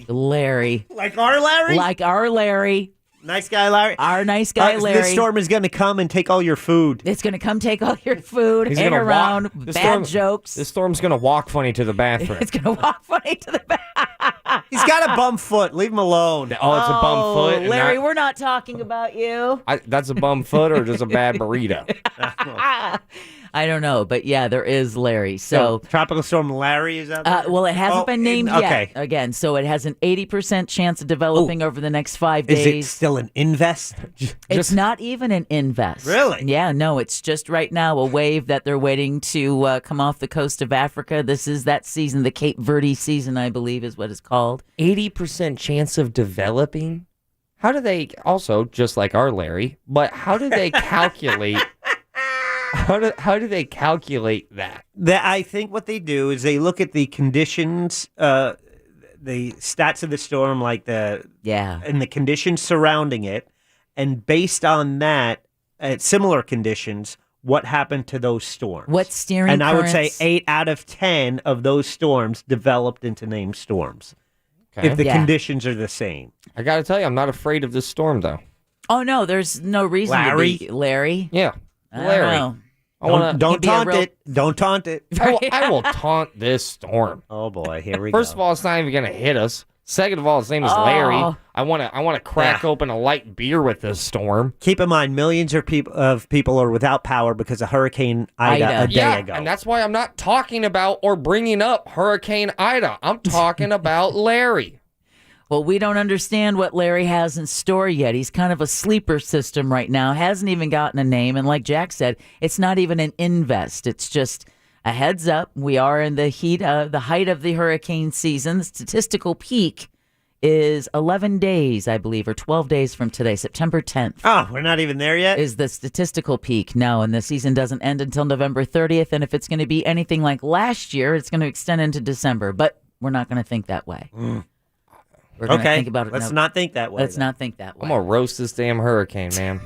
Larry. Like our Larry? Like our Larry. Nice guy, Larry. Our nice guy, Larry. This storm is going to come and take all your food. It's going to come take all your food, hang around, bad jokes. This storm's going to walk funny to the bathroom. It's going to walk funny to the bathroom. He's got a bum foot. Leave him alone. Oh, it's a bum foot? Larry, we're not talking about you. That's a bum foot or just a bad burrito? I don't know, but yeah, there is Larry. So Tropical Storm Larry is out there? Well, it hasn't been named yet. Okay. Again, so it has an 80% chance of developing over the next 5 days. Is it still an invest? It's not even an invest. Really? Yeah, no, it's just right now a wave that they're waiting to come off the coast of Africa. This is that season, the Cape Verde season, I believe is what it's called. 80% chance of developing? How do they, also, just like our Larry, but how do they calculate... How do they calculate that? I think what they do is they look at the conditions, the stats of the storm, and the conditions surrounding it, and based on that, at similar conditions, what happened to those storms? What steering And I would say currents? 8 out of 10 of those storms developed into named storms. If the conditions are the same. I got to tell you, I'm not afraid of this storm, though. Oh, no, there's no reason Larry? to be. Larry? Yeah, I don't Larry. know. Don't taunt it. Don't taunt it. I will taunt this storm. Oh boy, here we go. First of all, it's not even going to hit us. Second of all, his name is Larry. I want to crack open a light beer with this storm. Keep in mind, millions of people are without power because of Hurricane Ida a day ago. And that's why I'm not talking about or bringing up Hurricane Ida. I'm talking about Larry. Well, we don't understand what Larry has in store yet. He's kind of a sleeper system right now. Hasn't even gotten a name. And like Jack said, it's not even an invest. It's just a heads up. We are in the height of the hurricane season. The statistical peak is 11 days, I believe, or 12 days from today, September 10th. Oh, we're not even there yet? Is the statistical peak. No, and the season doesn't end until November 30th. And if it's going to be anything like last year, it's going to extend into December. But we're not going to think that way. We're going to think about it. Let's not think that way. Let's not think that way. I'm going to roast this damn hurricane, man.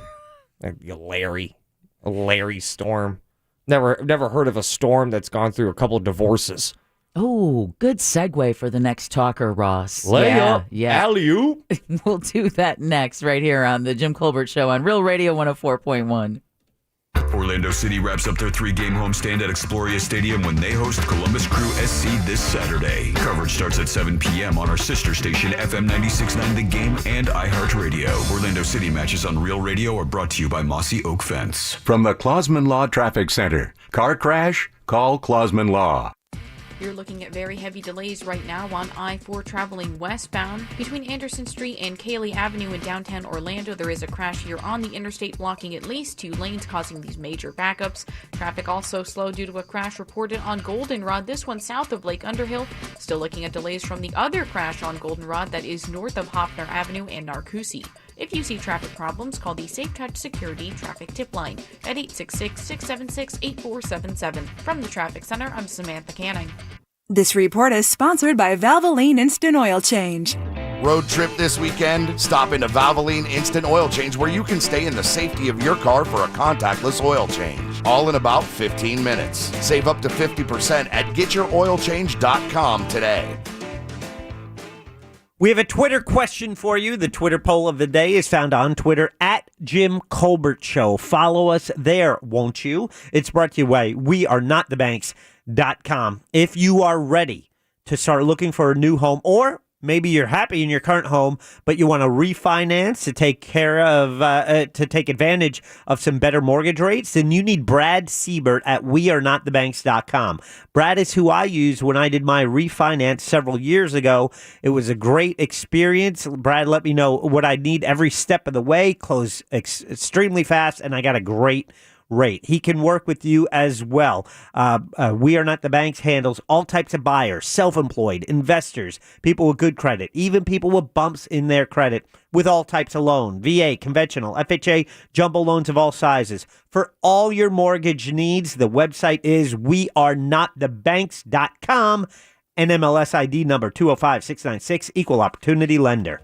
Larry. A Larry storm. Never heard of a storm that's gone through a couple of divorces. Oh, good segue for the next talker, Ross. Layup. Yeah. Alley-oop. We'll do that next right here on the Jim Colbert Show on Real Radio 104.1. Orlando City wraps up their 3-game homestand at Exploria Stadium when they host Columbus Crew SC this Saturday. Coverage starts at 7 p.m. on our sister station, FM 96.9 The Game and iHeartRadio. Orlando City matches on Real Radio are brought to you by Mossy Oak Fence. From the Clausman Law Traffic Center. Car crash? Call Clausman Law. You're looking at very heavy delays right now on I-4 traveling westbound. Between Anderson Street and Cayley Avenue in downtown Orlando, there is a crash here on the interstate blocking at least 2 lanes, causing these major backups. Traffic also slow due to a crash reported on Goldenrod, this one south of Lake Underhill. Still looking at delays from the other crash on Goldenrod that is north of Hoffner Avenue and Narcoossee. If you see traffic problems, call the Safe Touch Security Traffic Tip Line at 866-676-8477. From the Traffic Center, I'm Samantha Canning. This report is sponsored by Valvoline Instant Oil Change. Road trip this weekend? Stop into Valvoline Instant Oil Change where you can stay in the safety of your car for a contactless oil change. All in about 15 minutes. Save up to 50% at getyouroilchange.com today. We have a Twitter question for you. The Twitter poll of the day is found on Twitter at Jim Colbert Show. Follow us there, won't you? It's brought to you by wearenotthebanks.com. If you are ready to start looking for a new home, or maybe you're happy in your current home, but you want to refinance to take care of, to take advantage of some better mortgage rates, then you need Brad Siebert at wearenotthebanks.com. Brad is who I used when I did my refinance several years ago. It was a great experience. Brad let me know what I need every step of the way, close extremely fast, and I got a great rate. He can work with you as well. We Are Not the Banks handles all types of buyers, self-employed, investors, people with good credit, even people with bumps in their credit with all types of loan, VA, conventional, FHA, jumbo loans of all sizes. For all your mortgage needs, the website is wearenotthebanks.com, NMLS ID number 205696, equal opportunity lender.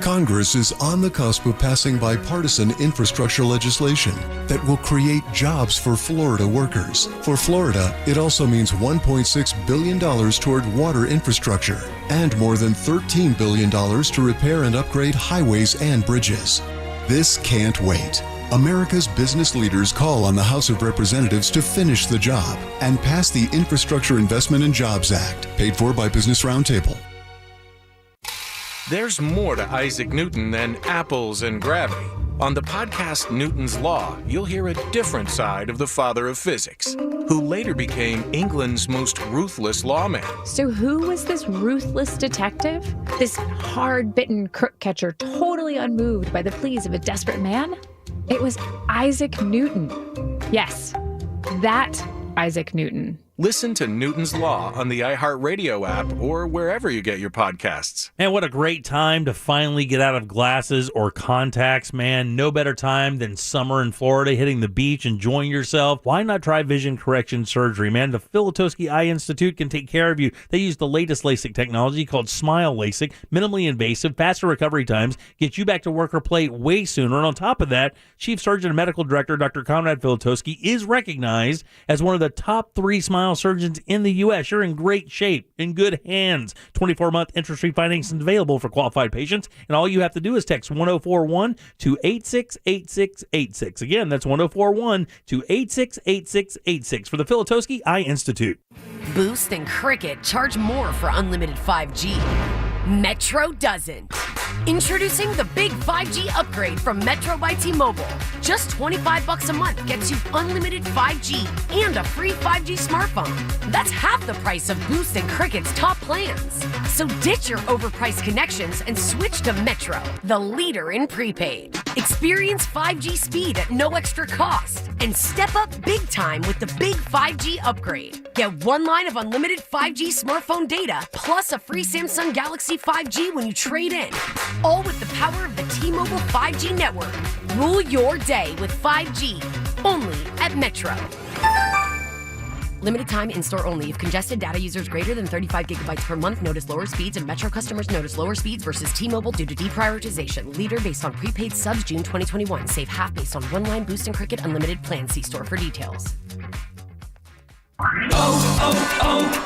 Congress is on the cusp of passing bipartisan infrastructure legislation that will create jobs for Florida workers. For Florida, it also means $1.6 billion toward water infrastructure and more than $13 billion to repair and upgrade highways and bridges. This can't wait. America's business leaders call on the House of Representatives to finish the job and pass the Infrastructure Investment and Jobs Act, paid for by Business Roundtable. There's more to Isaac Newton than apples and gravity. On the podcast Newton's Law, you'll hear a different side of the father of physics, who later became England's most ruthless lawman. So who was this ruthless detective? This hard-bitten crook catcher, totally unmoved by the pleas of a desperate man? It was Isaac Newton. Yes, that Isaac Newton. Listen to Newton's Law on the iHeartRadio app or wherever you get your podcasts. And what a great time to finally get out of glasses or contacts, man. No better time than summer in Florida, hitting the beach, enjoying yourself. Why not try vision correction surgery, man? The Filatowski Eye Institute can take care of you. They use the latest LASIK technology called Smile LASIK, minimally invasive, faster recovery times, get you back to work or play way sooner. And on top of that, Chief Surgeon and Medical Director Dr. Conrad Filatowski is recognized as one of the top 3 smile surgeons in the U.S. You're in great shape, in good hands. 24-month interest-free financing is available for qualified patients, and all you have to do is text 1041 to 868686. Again, that's 1041 to 868686 for the Filatowski Eye Institute. Boost and Cricket charge more for unlimited 5G. Metro doesn't. Introducing the big 5G upgrade from Metro by T-Mobile. Just $25 a month gets you unlimited 5G and a free 5G smartphone. That's half the price of Boost and Cricket's top plans. So ditch your overpriced connections and switch to Metro, the leader in prepaid. Experience 5G speed at no extra cost and step up big time with the big 5G upgrade. Get 1 line of unlimited 5G smartphone data plus a free Samsung Galaxy 5G when you trade in. All with the power of the T-Mobile 5G network. Rule your day with 5G. Only at Metro. Limited time in-store only. If congested data users greater than 35 gigabytes per month notice lower speeds, and Metro customers notice lower speeds versus T-Mobile due to deprioritization. Leader based on prepaid subs June 2021. Save half based on 1 line Boost and Cricket unlimited plan. See store for details.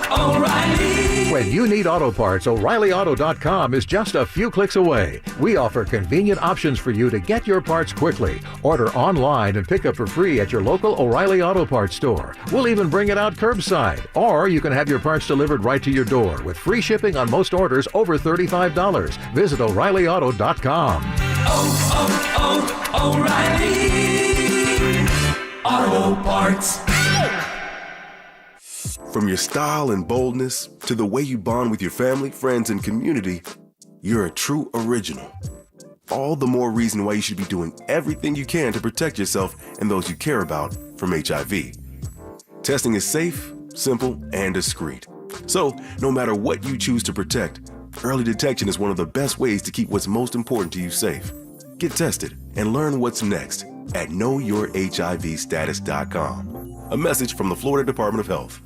O'Reilly. When you need auto parts, O'ReillyAuto.com is just a few clicks away. We offer convenient options for you to get your parts quickly. Order online and pick up for free at your local O'Reilly Auto Parts store. We'll even bring it out curbside. Or you can have your parts delivered right to your door with free shipping on most orders over $35. Visit O'ReillyAuto.com. O'Reilly Auto Parts. From your style and boldness to the way you bond with your family, friends, and community, you're a true original. All the more reason why you should be doing everything you can to protect yourself and those you care about from HIV. Testing is safe, simple, and discreet. So, no matter what you choose to protect, early detection is one of the best ways to keep what's most important to you safe. Get tested and learn what's next at knowyourhivstatus.com. A message from the Florida Department of Health.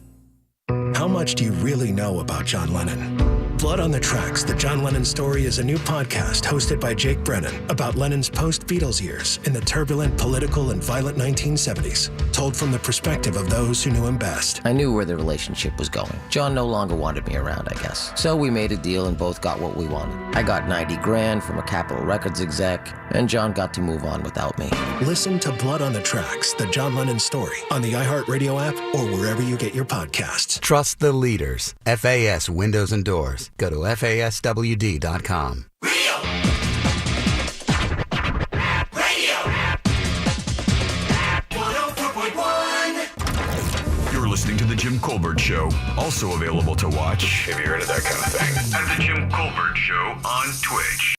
How much do you really know about John Lennon? Blood on the Tracks, The John Lennon Story is a new podcast hosted by Jake Brennan about Lennon's post-Beatles years in the turbulent, political, and violent 1970s, told from the perspective of those who knew him best. I knew where the relationship was going. John no longer wanted me around, I guess. So we made a deal and both got what we wanted. I got 90 grand from a Capitol Records exec, and John got to move on without me. Listen to Blood on the Tracks, The John Lennon Story on the iHeartRadio app or wherever you get your podcasts. Trust the leaders. FAS Windows and Doors. Go to FASWD.com. You're listening to The Jim Colbert Show, also available to watch, if you're into that kind of thing, at The Jim Colbert Show on Twitch.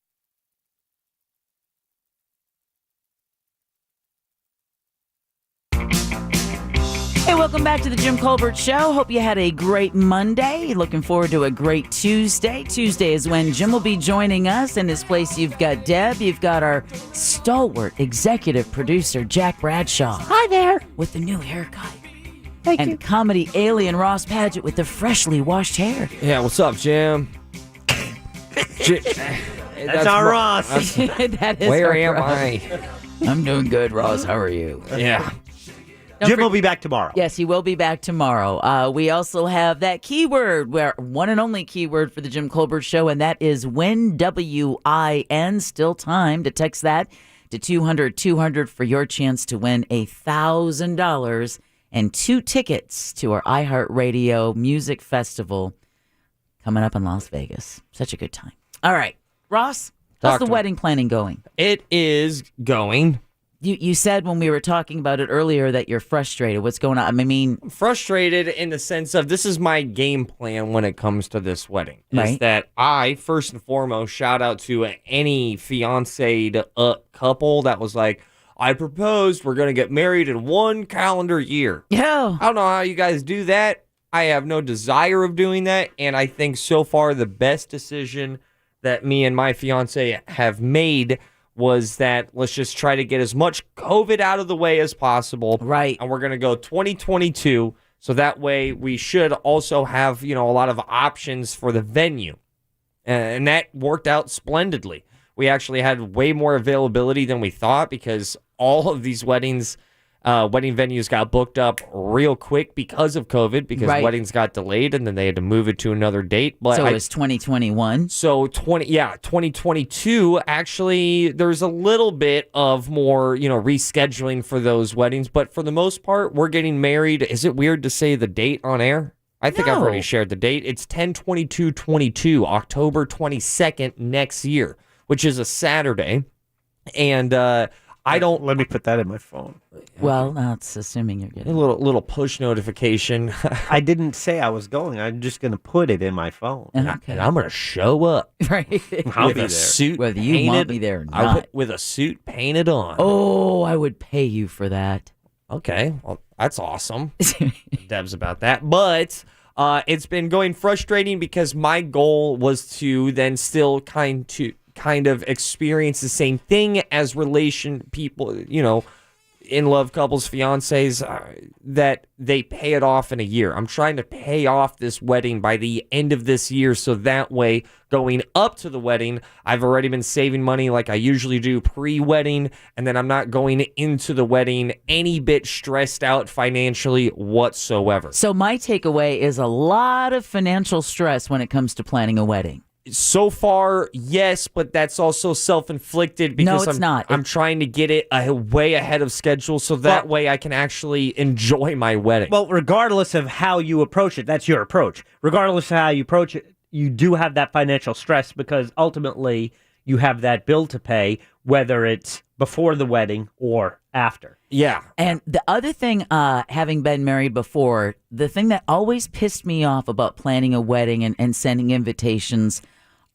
Hey, welcome back to the Jim Colbert Show. Hope you had a great Monday. Looking forward to a great Tuesday. Tuesday is when Jim will be joining us. In his place, you've got Deb. You've got our stalwart executive producer, Jack Bradshaw. Hi there. With the new haircut. Thank you. And comedy alien Ross Padgett with the freshly washed hair. Yeah, what's up, Jim? That's our Ross. That is Where our am Ross. I? I'm doing good, Ross. How are you? Yeah. Jim will be back tomorrow. Yes, he will be back tomorrow. We also have that keyword, our one and only keyword for the Jim Colbert Show, and that is WIN, W-I-N. Still time to text that to 200-200 for your chance to win $1,000 and 2 tickets to our iHeartRadio Music Festival coming up in Las Vegas. Such a good time. All right, Ross, how's the wedding planning going? It is going. You said when we were talking about it earlier that you're frustrated. What's going on? I mean, I'm frustrated in the sense of this is my game plan when it comes to this wedding. Is Right. that I, first and foremost, shout out to any fiancéed couple that was like, I proposed we're going to get married in 1 calendar year. Yeah. I don't know how you guys do that. I have no desire of doing that, and I think so far the best decision that me and my fiance have made was that let's just try to get as much COVID out of the way as possible. Right. And we're going to go 2022, so that way we should also have, a lot of options for the venue. And that worked out splendidly. We actually had way more availability than we thought because all of these wedding venues got booked up real quick because of COVID, because weddings got delayed and then they had to move it to another date. But so it was 2021. So 2022, actually, there's a little bit of more, rescheduling for those weddings. But for the most part, we're getting married. Is it weird to say the date on air? I think I've already shared the date. It's 10/22/22, October 22nd next year, which is a Saturday. And I don't... Let me put that in my phone. Well, that's assuming you're getting a little push notification. I didn't say I was going. I'm just going to put it in my phone. And I'm going to show up. Right. I'll with be a there. suit Whether you painted, want me there or not. with a suit painted on. Oh, I would pay you for that. Okay. Well, that's awesome. Deb's about that. But it's been going frustrating because my goal was to then still kind of experience the same thing as people, in love couples, fiancés, that they pay it off in a year. I'm trying to pay off this wedding by the end of this year, so that way, going up to the wedding, I've already been saving money like I usually do pre-wedding, and then I'm not going into the wedding any bit stressed out financially whatsoever. So my takeaway is a lot of financial stress when it comes to planning a wedding. So far, yes, but that's also self-inflicted because No, it's not. I'm trying to get it way ahead of schedule so that way I can actually enjoy my wedding. Well, regardless of how you approach it, that's your approach. Regardless of how you approach it, you do have that financial stress because ultimately you have that bill to pay, whether it's before the wedding or after. Yeah. And the other thing, having been married before, the thing that always pissed me off about planning a wedding and sending invitations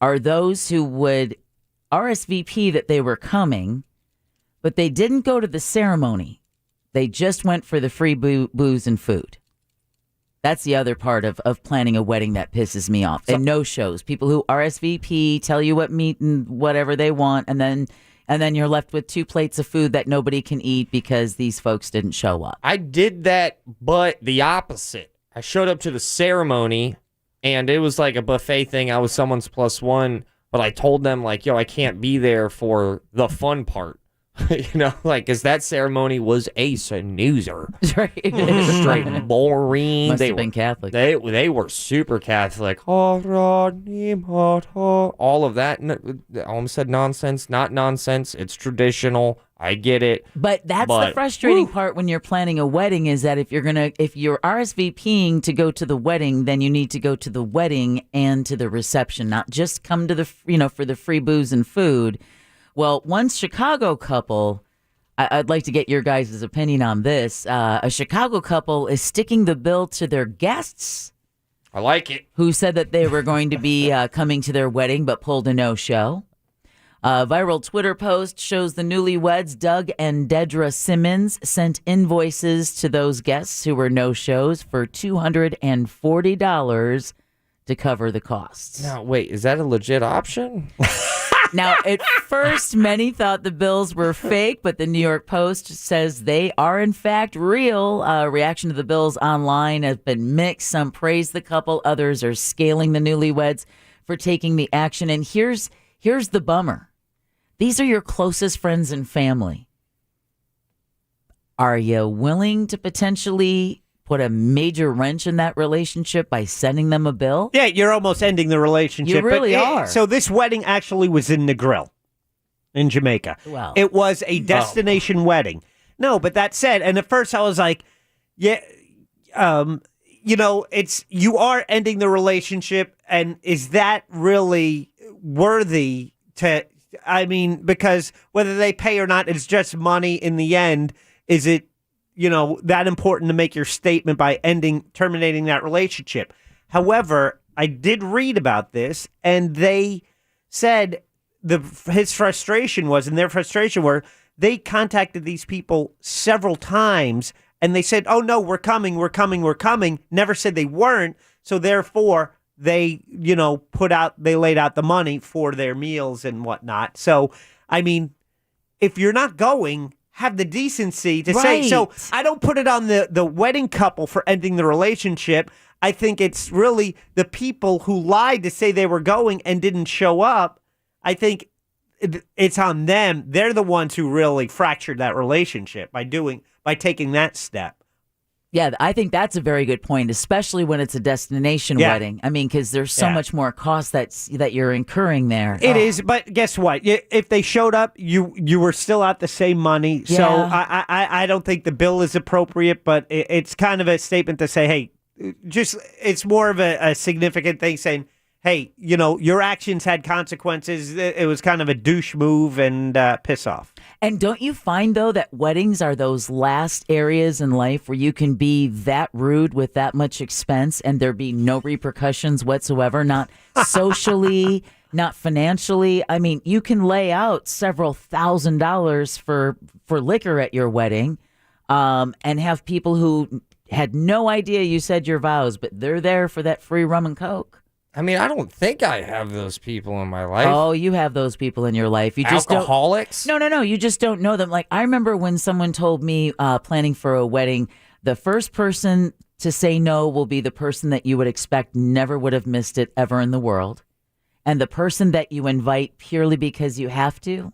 are those who would RSVP that they were coming, but they didn't go to the ceremony. They just went for the free booze and food. That's the other part of planning a wedding that pisses me off. And no-shows. People who RSVP, tell you what meat and whatever they want, and then you're left with 2 plates of food that nobody can eat because these folks didn't show up. I did that, but the opposite. I showed up to the ceremony, and it was like a buffet thing. I was someone's plus one, but I told them, I can't be there for the fun part. Because that ceremony was a snoozer. Straight boring. Must have been Catholic. They were super Catholic. All of that. I almost said nonsense. Not nonsense. It's traditional. I get it. But that's the frustrating part when you're planning a wedding is that if you're RSVPing to go to the wedding, then you need to go to the wedding and to the reception, not just come to the for the free booze and food. Well, one Chicago couple, I'd like to get your guys' opinion on this. A Chicago couple is sticking the bill to their guests. I like it. Who said that they were going to be coming to their wedding but pulled a no-show. A viral Twitter post shows the newlyweds, Doug and Dedra Simmons, sent invoices to those guests who were no-shows for $240 to cover the costs. Now, wait, is that a legit option? Now, at first, many thought the bills were fake, but the New York Post says they are, in fact, real. Reaction to the bills online has been mixed. Some praise the couple. Others are scaling the newlyweds for taking the action. And here's the bummer. These are your closest friends and family. Are you willing to potentially put a major wrench in that relationship by sending them a bill? Yeah, you're almost ending the relationship. You really are. So this wedding actually was in Negril in Jamaica. Wow. It was a destination wedding. No, but that said, and at first I was like, yeah, you are ending the relationship, and is that really worthy to, because whether they pay or not, it's just money in the end. Is it, that important to make your statement by terminating that relationship? However, I did read about this, and they said his frustration was, and their frustration were, they contacted these people several times and they said, "Oh no, we're coming, we're coming, we're coming." Never said they weren't. So therefore, they they laid out the money for their meals and whatnot. So I mean, if you're not going, have the decency to say. So I don't put it on the wedding couple for ending the relationship. I think it's really the people who lied to say they were going and didn't show up. I think it's on them. They're the ones who really fractured that relationship by taking that step. Yeah, I think that's a very good point, especially when it's a destination wedding. I mean, because there's so much more cost that you're incurring there. It is, but guess what? If they showed up, you were still out the same money. So I don't think the bill is appropriate, but it's kind of a statement to say, hey, it's more of a significant thing saying, hey, your actions had consequences. It was kind of a douche move and piss off. And don't you find, though, that weddings are those last areas in life where you can be that rude with that much expense and there be no repercussions whatsoever, not socially, not financially? I mean, you can lay out several $1,000s for liquor at your wedding and have people who had no idea you said your vows, but they're there for that free rum and Coke. I mean, I don't think I have those people in my life. Oh, you have those people in your life. You just alcoholics? No. You just don't know them. Like, I remember when someone told me planning for a wedding, the first person to say no will be the person that you would expect never would have missed it ever in the world. And the person that you invite purely because you have to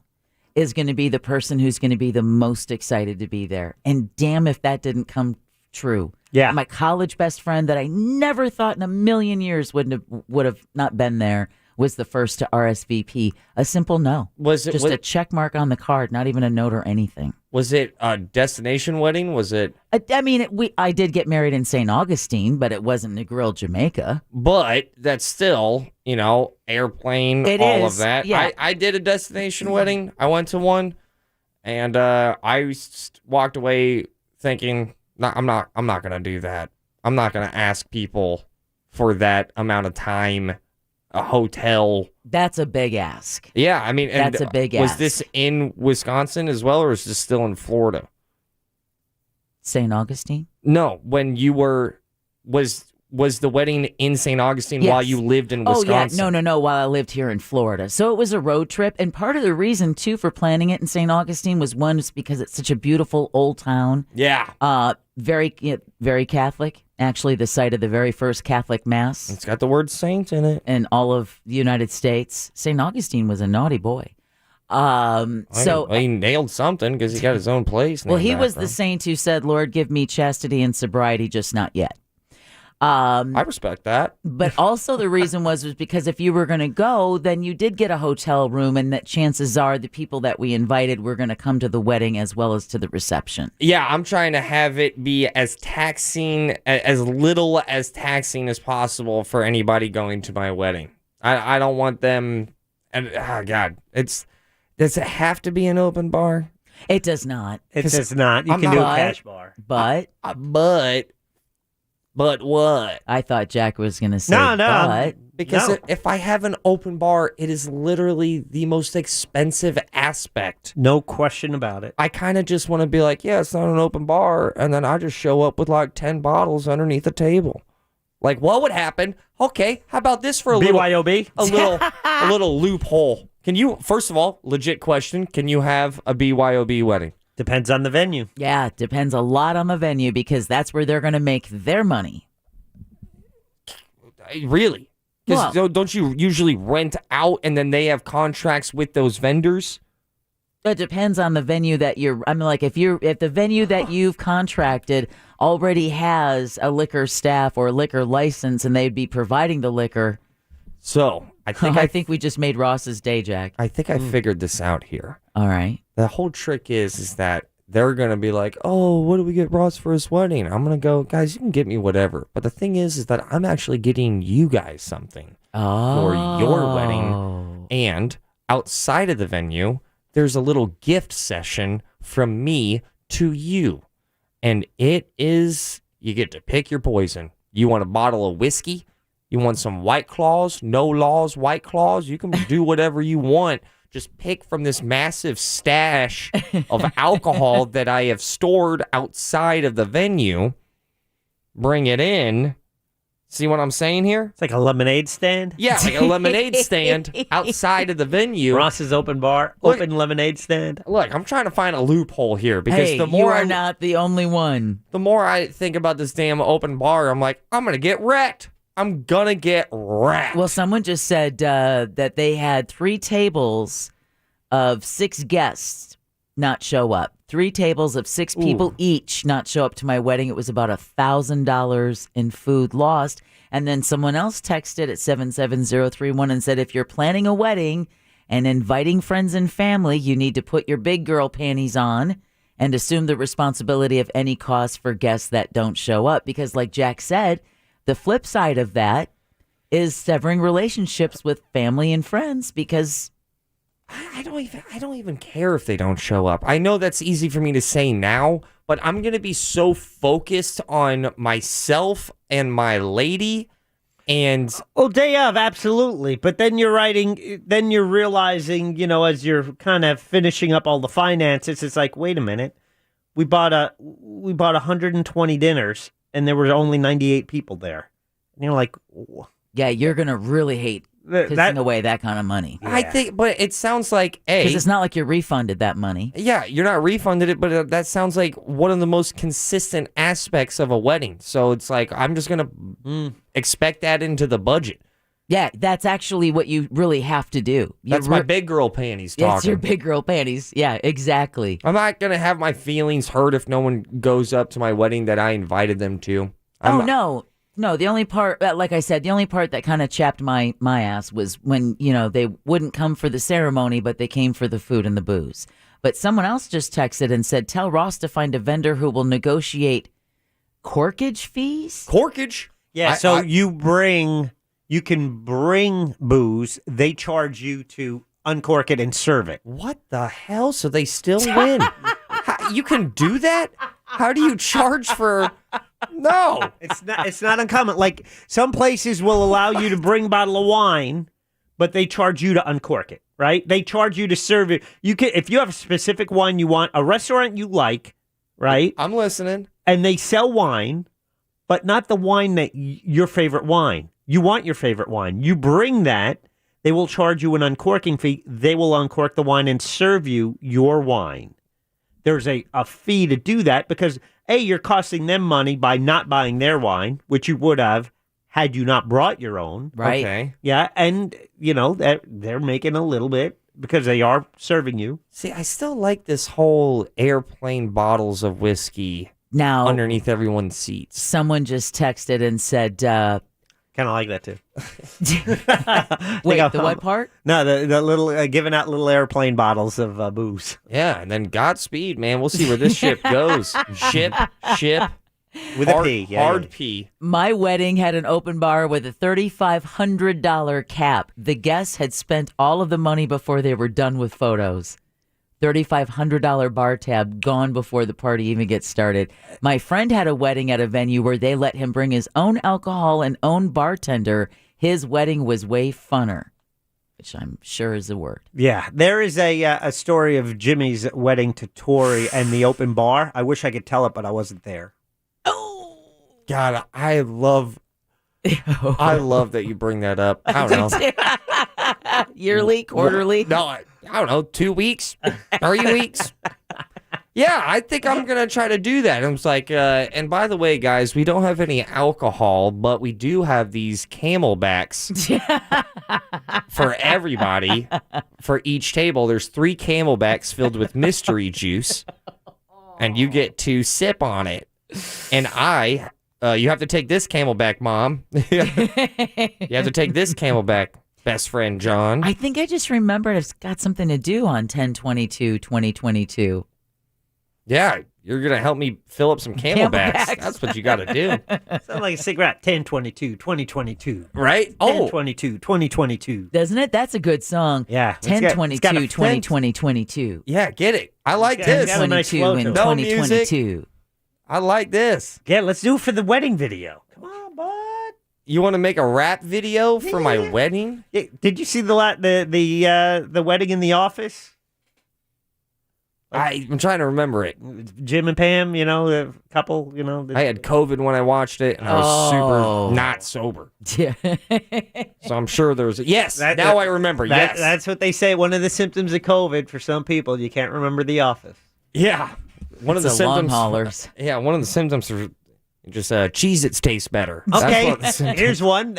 is going to be the person who's going to be the most excited to be there. And damn if that didn't come true. Yeah. My college best friend that I never thought in a million years would have not been there was the first to RSVP. A simple no. Was it just a check mark on the card, not even a note or anything? Was it a destination wedding? Was it? I mean, I did get married in St. Augustine, but it wasn't Negril, Jamaica. But that's still, airplane, of that. Yeah. I did a destination wedding. I went to one, and I walked away thinking, no, I'm not going to do that. I'm not going to ask people for that amount of time, a hotel. That's a big ask. Yeah, I mean, that's a big was ask. this in Wisconsin as well, or is this still in Florida? St. Augustine? No, when you were, was the wedding in St. Augustine while you lived in Wisconsin? Oh, yeah. No, while I lived here in Florida. So it was a road trip. And part of the reason, too, for planning it in St. Augustine was because it's such a beautiful old town. Yeah. Very, very Catholic. Actually, the site of the very first Catholic Mass. It's got the word saint in it. In all of the United States. St. Augustine was a naughty boy. He nailed something because he got his own place. Well, he was the saint who said, Lord, give me chastity and sobriety, just not yet. I respect that. But also the reason was because if you were going to go, then you did get a hotel room, and that chances are the people that we invited were going to come to the wedding as well as to the reception. Yeah, I'm trying to have it be as little as taxing as possible for anybody going to my wedding. I don't want them, and God, does it have to be an open bar? It does not. It does not. You can do a cash bar. But what? I thought Jack was going to say no. Because if I have an open bar, it is literally the most expensive aspect. No question about it. I kind of just want to be like, yeah, it's not an open bar, and then I just show up with like 10 bottles underneath the table. Like, what would happen? Okay, how about this for a BYOB? a little loophole. Can you, first of all, legit question, can you have a BYOB wedding? Depends on the venue. Yeah, it depends a lot on the venue because that's where they're going to make their money. Really? Because don't you usually rent out and then they have contracts with those vendors? It depends on the venue that you're. I mean, like if the venue that you've contracted already has a liquor staff or a liquor license and they'd be providing the liquor. So I think we just made Ross's day, Jack. I think I figured this out here. All right. The whole trick is that they're going to be like, oh, what do we get Ross for his wedding? I'm going to go, guys, you can get me whatever. But the thing is that I'm actually getting you guys something for your wedding. And outside of the venue, there's a little gift session from me to you. And it is, you get to pick your poison. You want a bottle of whiskey? You want some White Claws? No laws, White Claws? You can do whatever you want. just pick from this massive stash of alcohol that I have stored outside of the venue, bring it in. See what I'm saying here? It's like a lemonade stand? Yeah, like a lemonade stand outside of the venue. Ross's open bar, open lemonade stand. Look, I'm trying to find a loophole here because Hey, the more you are not the only one. the more I think about this damn open bar, I'm like, I'm going to get wrecked. I'm going to get wrecked. Well, someone just said that they had 3 tables of 6 guests not show up. 3 tables of 6 people each not show up to my wedding. It was about $1,000 in food lost. And then someone else texted at 77031 and said, if you're planning a wedding and inviting friends and family, you need to put your big girl panties on and assume the responsibility of any cost for guests that don't show up. Because like Jack said, the flip side of that is severing relationships with family and friends because I don't even care if they don't show up. I know that's easy for me to say now, but I'm going to be so focused on myself and my lady and day of, absolutely. But then you're realizing, as you're kind of finishing up all the finances, it's like, wait a minute. We bought 120 dinners and there were only 98 people there. And you're like, yeah, you're going to really hate pissing away that kind of money. I think, but it sounds like because it's not like you're refunded that money. Yeah, you're not refunded it, but that sounds like one of the most consistent aspects of a wedding. So it's like I'm just gonna expect that into the budget. Yeah, that's actually what you really have to do. That's my big girl panties talking. It's your big girl panties. Yeah, exactly. I'm not gonna have my feelings hurt if no one goes up to my wedding that I invited them to. No, the only part, like I said, the only part that kind of chapped my ass was when, they wouldn't come for the ceremony, but they came for the food and the booze. But someone else just texted and said, tell Ross to find a vendor who will negotiate corkage fees. Corkage? Yeah, you can bring booze. They charge you to uncork it and serve it. What the hell? So they still win? You can do that? How do you charge for... No, it's not uncommon. Like some places will allow you to bring a bottle of wine, but they charge you to uncork it, right? They charge you to serve it. You can, if you have a specific wine you want, a restaurant you like, right? I'm listening. And they sell wine, but not the wine that your favorite wine. You want your favorite wine. You bring that, they will charge you an uncorking fee. They will uncork the wine and serve you your wine. There's a fee to do that because you're costing them money by not buying their wine, which you would have had you not brought your own. Right. Okay. Yeah, and, they're making a little bit because they are serving you. See, I still like this whole airplane bottles of whiskey now underneath everyone's seats. Someone just texted and said... kind of like that, too. Wait, the what part? No, the little, giving out little airplane bottles of booze. Yeah, and then Godspeed, man. We'll see where this ship goes. Ship. With a P. Yeah, hard P. My wedding had an open bar with a $3,500 cap. The guests had spent all of the money before they were done with photos. $3,500 bar tab gone before the party even gets started. My friend had a wedding at a venue where they let him bring his own alcohol and own bartender. His wedding was way funner, which I'm sure is a word. Yeah, there is a story of Jimmy's wedding to Tori and the open bar. I wish I could tell it, but I wasn't there. God, I love that you bring that up. I don't know. Yearly, quarterly? No, I don't know. 2 weeks, 3 weeks. Yeah, I think I'm going to try to do that. I was like, and by the way, guys, we don't have any alcohol, but we do have these Camelbacks for everybody. For each table, there's 3 Camelbacks filled with mystery juice, and you get to sip on it. And you have to take this Camelback, Mom. You have to take this Camelback, best friend, John. I think I just remembered it's got something to do on 10/22/2022. Yeah, you're going to help me fill up some Camelbacks. That's what you got to do. Sounds like a cigarette. 10/22/2022. Right? 10/22/2022. Doesn't it? That's a good song. Yeah. 10/22/2022. Yeah, get it. I like this. 10/22 and No 2022. I like this. Yeah, let's do it for the wedding video. Come on, bud. You want to make a rap video for my wedding? Yeah, did you see the wedding in The Office? I'm trying to remember it. Jim and Pam, the couple, I had COVID when I watched it, and I was super not sober. Yeah. So I'm sure there was... Yes, now I remember, yes. That's what they say. One of the symptoms of COVID for some people, you can't remember The Office. Yeah. One of the symptoms... long haulers. Yeah, one of the symptoms are just Cheez-Its taste better. Okay, here's one.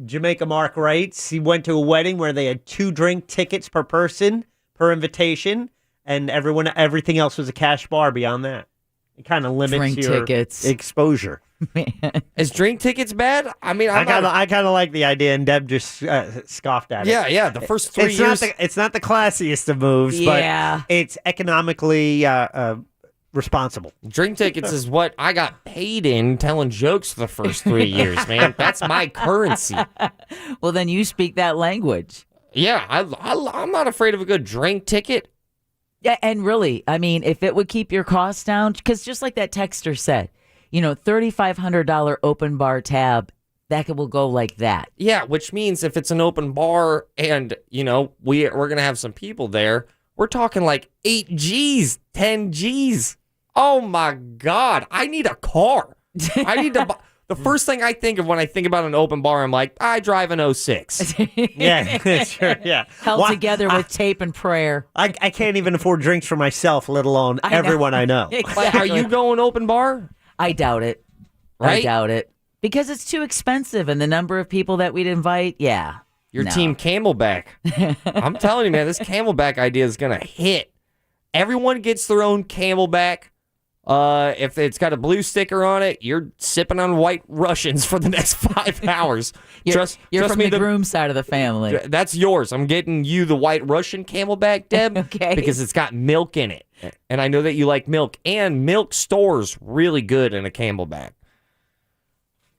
Jamaica Mark writes, he went to a wedding where they had 2 drink tickets per person, per invitation, and everything else was a cash bar beyond that. It kind of limits drink your tickets. exposure. Is drink tickets bad? I mean, I kind of like the idea, and Deb just scoffed at it. Yeah. The first 3 years, it's not the classiest of moves, but it's economically responsible. Drink tickets is what I got paid in telling jokes for the first 3 years, man. That's my currency. Well, then you speak that language. Yeah, I'm not afraid of a good drink ticket. Yeah, and really, I mean, if it would keep your costs down, because just like that texter said, $3,500 open bar tab, that will go like that. Yeah, which means if it's an open bar and, we're going to have some people there, we're talking like 8 G's, 10 G's. Oh, my God. I need a car. I need to buy... The first thing I think of when I think about an open bar, I'm like, I drive an 06. Yeah, sure, yeah. Held together with tape and prayer. I can't even afford drinks for myself, let alone everyone I know. Exactly. Are you going open bar? I doubt it. Right? I doubt it. Because it's too expensive, and the number of people that we'd invite, Team Camelback. I'm telling you, man, this Camelback idea is going to hit. Everyone gets their own Camelback. If it's got a blue sticker on it, you're sipping on White Russians for the next 5 hours. You're trust from me, the groom side of the family. That's yours. I'm getting you the White Russian Camelback, Deb, okay. Because it's got milk in it. And I know that you like milk, and milk stores really good in a Camelback.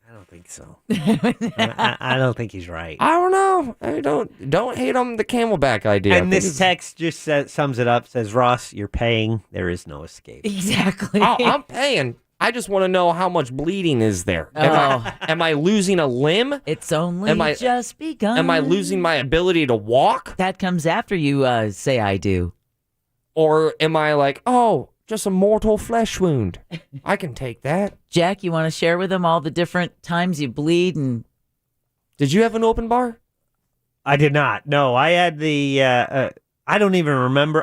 I don't think so. I don't think he's right. I don't know. I don't hate on the Camelback idea. And this text just sums it up. Says, Ross, you're paying. There is no escape. Exactly. I'm paying. I just want to know how much bleeding is there. Am I losing a limb? It's only just begun. Am I losing my ability to walk? That comes after you say I do. Or am I like, just a mortal flesh wound? I can take that. Jack, you want to share with them all the different times you bleed? And did you have an open bar? I did not. No, I had the. I don't even remember.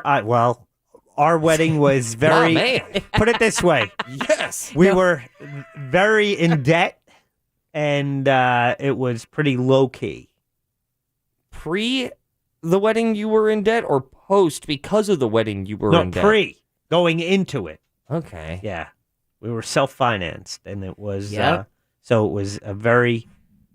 Our wedding was very. Oh, man. Put it this way. Yes. We were very in debt, and it was pretty low key. Pre the wedding, you were in debt, or post because of the wedding you were in debt? No, pre. Going into it. Okay. Yeah. We were self-financed, and it was so it was a very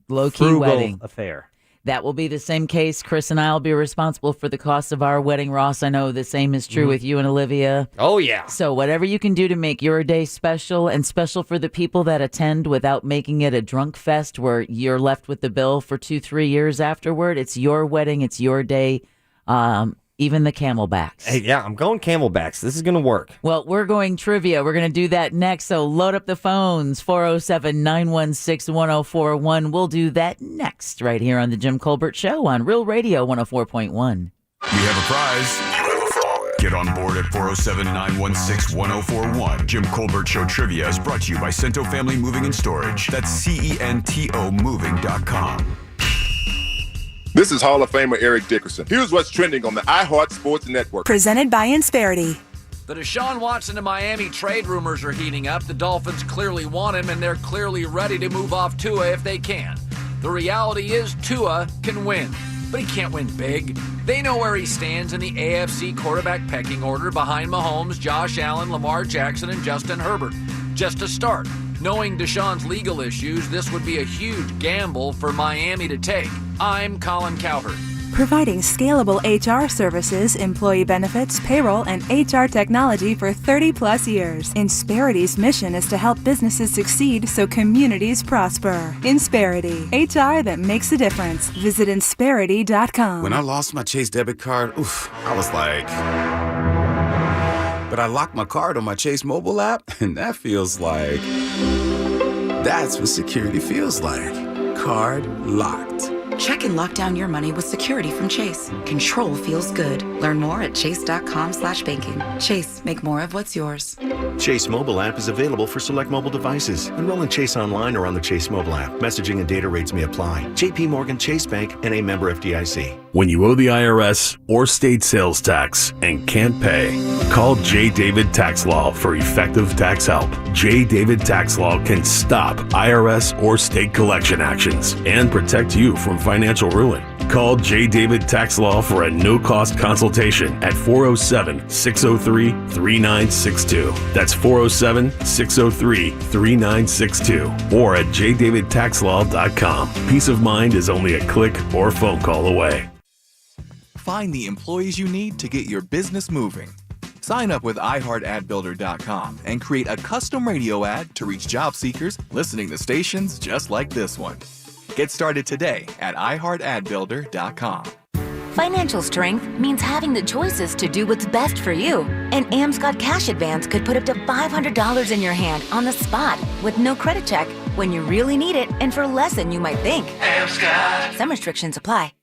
low-key wedding affair. That will be the same case. Chris and I will be responsible for the cost of our wedding. Ross, I know the same is true with you and Olivia. Oh, yeah. So whatever you can do to make your day special, and special for the people that attend without making it a drunk fest where you're left with the bill for 2-3 years afterward. It's your wedding. It's your day. Even the Camelbacks. Hey, yeah, I'm going Camelbacks. This is going to work. Well, we're going trivia. We're going to do that next. So load up the phones, 407-916-1041. We'll do that next right here on the Jim Colbert Show on Real Radio 104.1. We have a prize. Get on board at 407-916-1041. Jim Colbert Show Trivia is brought to you by Cento Family Moving and Storage. That's CENTO moving.com. This is Hall of Famer Eric Dickerson. Here's what's trending on the iHeart Sports Network. Presented by Insperity. The Deshaun Watson to Miami trade rumors are heating up. The Dolphins clearly want him, and they're clearly ready to move off Tua if they can. The reality is Tua can win, but he can't win big. They know where he stands in the AFC quarterback pecking order behind Mahomes, Josh Allen, Lamar Jackson, and Justin Herbert. Just to start, knowing Deshaun's legal issues, this would be a huge gamble for Miami to take. I'm Colin Cowherd. Providing scalable HR services, employee benefits, payroll, and HR technology for 30-plus years. Insperity's mission is to help businesses succeed so communities prosper. Insperity, HR that makes a difference. Visit Insperity.com. When I lost my Chase debit card, I was like... But I locked my card on my Chase mobile app, and that feels like... That's what security feels like. Card locked. Check and lock down your money with security from Chase. Control feels good. Learn more at chase.com/banking. Chase, make more of what's yours. Chase mobile app is available for select mobile devices. Enroll in Chase online or on the Chase mobile app. Messaging and data rates may apply. JP Morgan Chase Bank and a member FDIC. When you owe the IRS or state sales tax and can't pay, call J. David Tax Law for effective tax help. J. David Tax Law can stop IRS or state collection actions and protect you from financial ruin. Call J. David Tax Law for a no-cost consultation at 407-603-3962. That's 407-603-3962 or at jdavidtaxlaw.com. Peace of mind is only a click or phone call away. Find the employees you need to get your business moving. Sign up with iHeartAdBuilder.com and create a custom radio ad to reach job seekers listening to stations just like this one. Get started today at iHeartAdBuilder.com. Financial strength means having the choices to do what's best for you. An Amscot Cash Advance could put up to $500 in your hand on the spot with no credit check when you really need it and for less than you might think. Amscot. Some restrictions apply.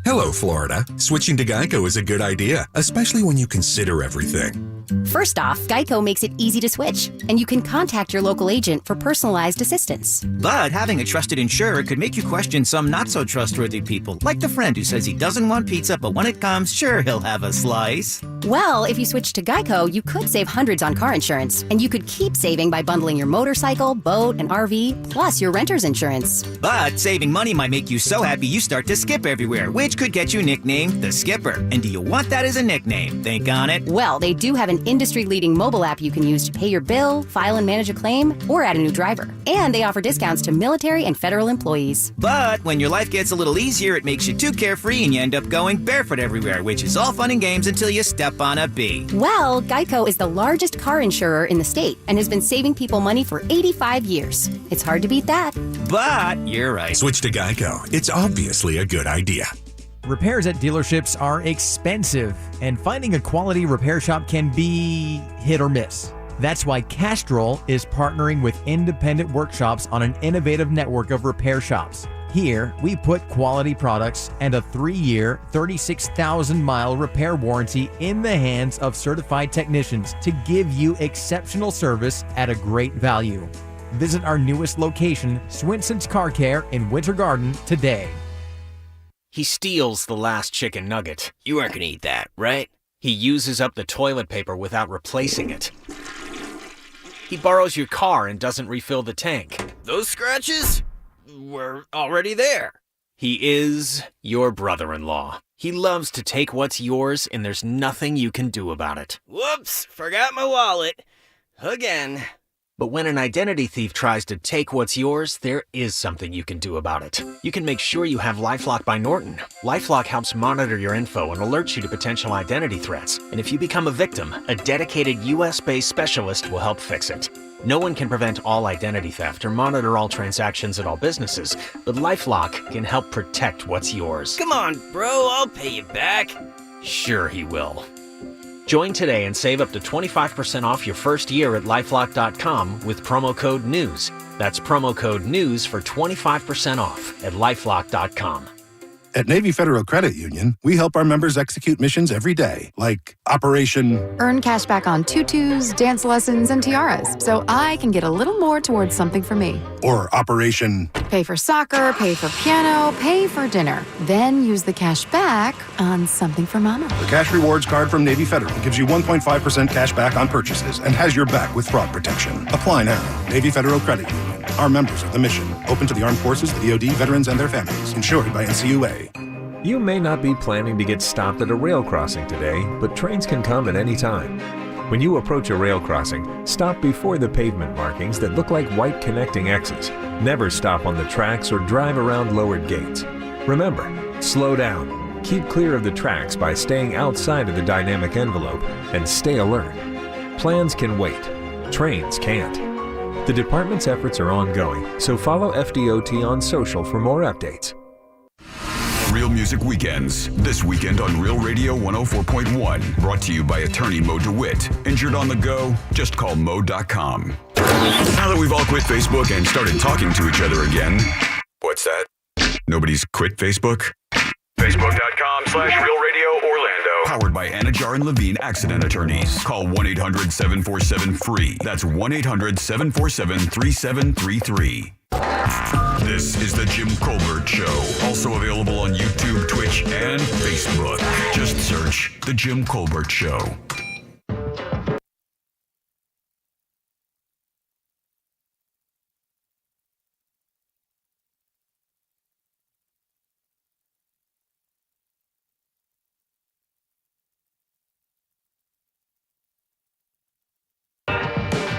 Hello, Florida. Switching to Geico is a good idea, especially when you consider everything. First off, Geico makes it easy to switch, and you can contact your local agent for personalized assistance. But having a trusted insurer could make you question some not-so-trustworthy people, like the friend who says he doesn't want pizza, but when it comes, sure, he'll have a slice. Well, if you switch to Geico, you could save hundreds on car insurance, and you could keep saving by bundling your motorcycle, boat, and RV, plus your renter's insurance. But saving money might make you so happy you start to skip everywhere, which could get you nicknamed the Skipper. And do you want that as a nickname? Think on it. Well, they do have an industry-leading mobile app you can use to pay your bill, file and manage a claim, or add a new driver. And they offer discounts to military and federal employees. But when your life gets a little easier, it makes you too carefree and you end up going barefoot everywhere, which is all fun and games until you step on a bee. Well, Geico is the largest car insurer in the state and has been saving people money for 85 years. It's hard to beat that. But you're right. Switch to Geico. It's obviously a good idea. Repairs at dealerships are expensive, and finding a quality repair shop can be hit or miss. That's why Castrol is partnering with independent workshops on an innovative network of repair shops. Here, we put quality products and a 3-year, 36,000-mile repair warranty in the hands of certified technicians to give you exceptional service at a great value. Visit our newest location, Swinson's Car Care in Winter Garden, today. He steals the last chicken nugget. You aren't gonna eat that, right? He uses up the toilet paper without replacing it. He borrows your car and doesn't refill the tank. Those scratches were already there. He is your brother-in-law. He loves to take what's yours and there's nothing you can do about it. Whoops, forgot my wallet. Again. But when an identity thief tries to take what's yours, there is something you can do about it. You can make sure you have LifeLock by Norton. LifeLock helps monitor your info and alerts you to potential identity threats. And if you become a victim, a dedicated US-based specialist will help fix it. No one can prevent all identity theft or monitor all transactions at all businesses, but LifeLock can help protect what's yours. Come on, bro, I'll pay you back. Sure he will. Join today and save up to 25% off your first year at LifeLock.com with promo code NEWS. That's promo code NEWS for 25% off at LifeLock.com. At Navy Federal Credit Union, we help our members execute missions every day, like Operation... Earn cash back on tutus, dance lessons, and tiaras, so I can get a little more towards something for me. Or Operation... Pay for soccer, pay for piano, pay for dinner. Then use the cash back on something for mama. The Cash Rewards card from Navy Federal gives you 1.5% cash back on purchases and has your back with fraud protection. Apply now. Navy Federal Credit Union. Our members of the mission. Open to the armed forces, the DoD, veterans, and their families. Insured by NCUA. You may not be planning to get stopped at a rail crossing today, but trains can come at any time. When you approach a rail crossing, stop before the pavement markings that look like white connecting X's. Never stop on the tracks or drive around lowered gates. Remember, slow down. Keep clear of the tracks by staying outside of the dynamic envelope and stay alert. Plans can wait. Trains can't. The department's efforts are ongoing, so follow FDOT on social for more updates. Real Music Weekends. This weekend on Real Radio 104.1. Brought to you by attorney Mo DeWitt. Injured on the go? Just call Mo.com. Now that we've all quit Facebook and started talking to each other again. What's that? Nobody's quit Facebook? Facebook.com/RealRadioOrlando. Powered by Anajar and Levine Accident Attorneys. Call 1-800-747-FREE. That's 1-800-747-3733. This is the Jim Colbert Show. Also available on YouTube, Twitch, and Facebook. Just search The Jim Colbert Show.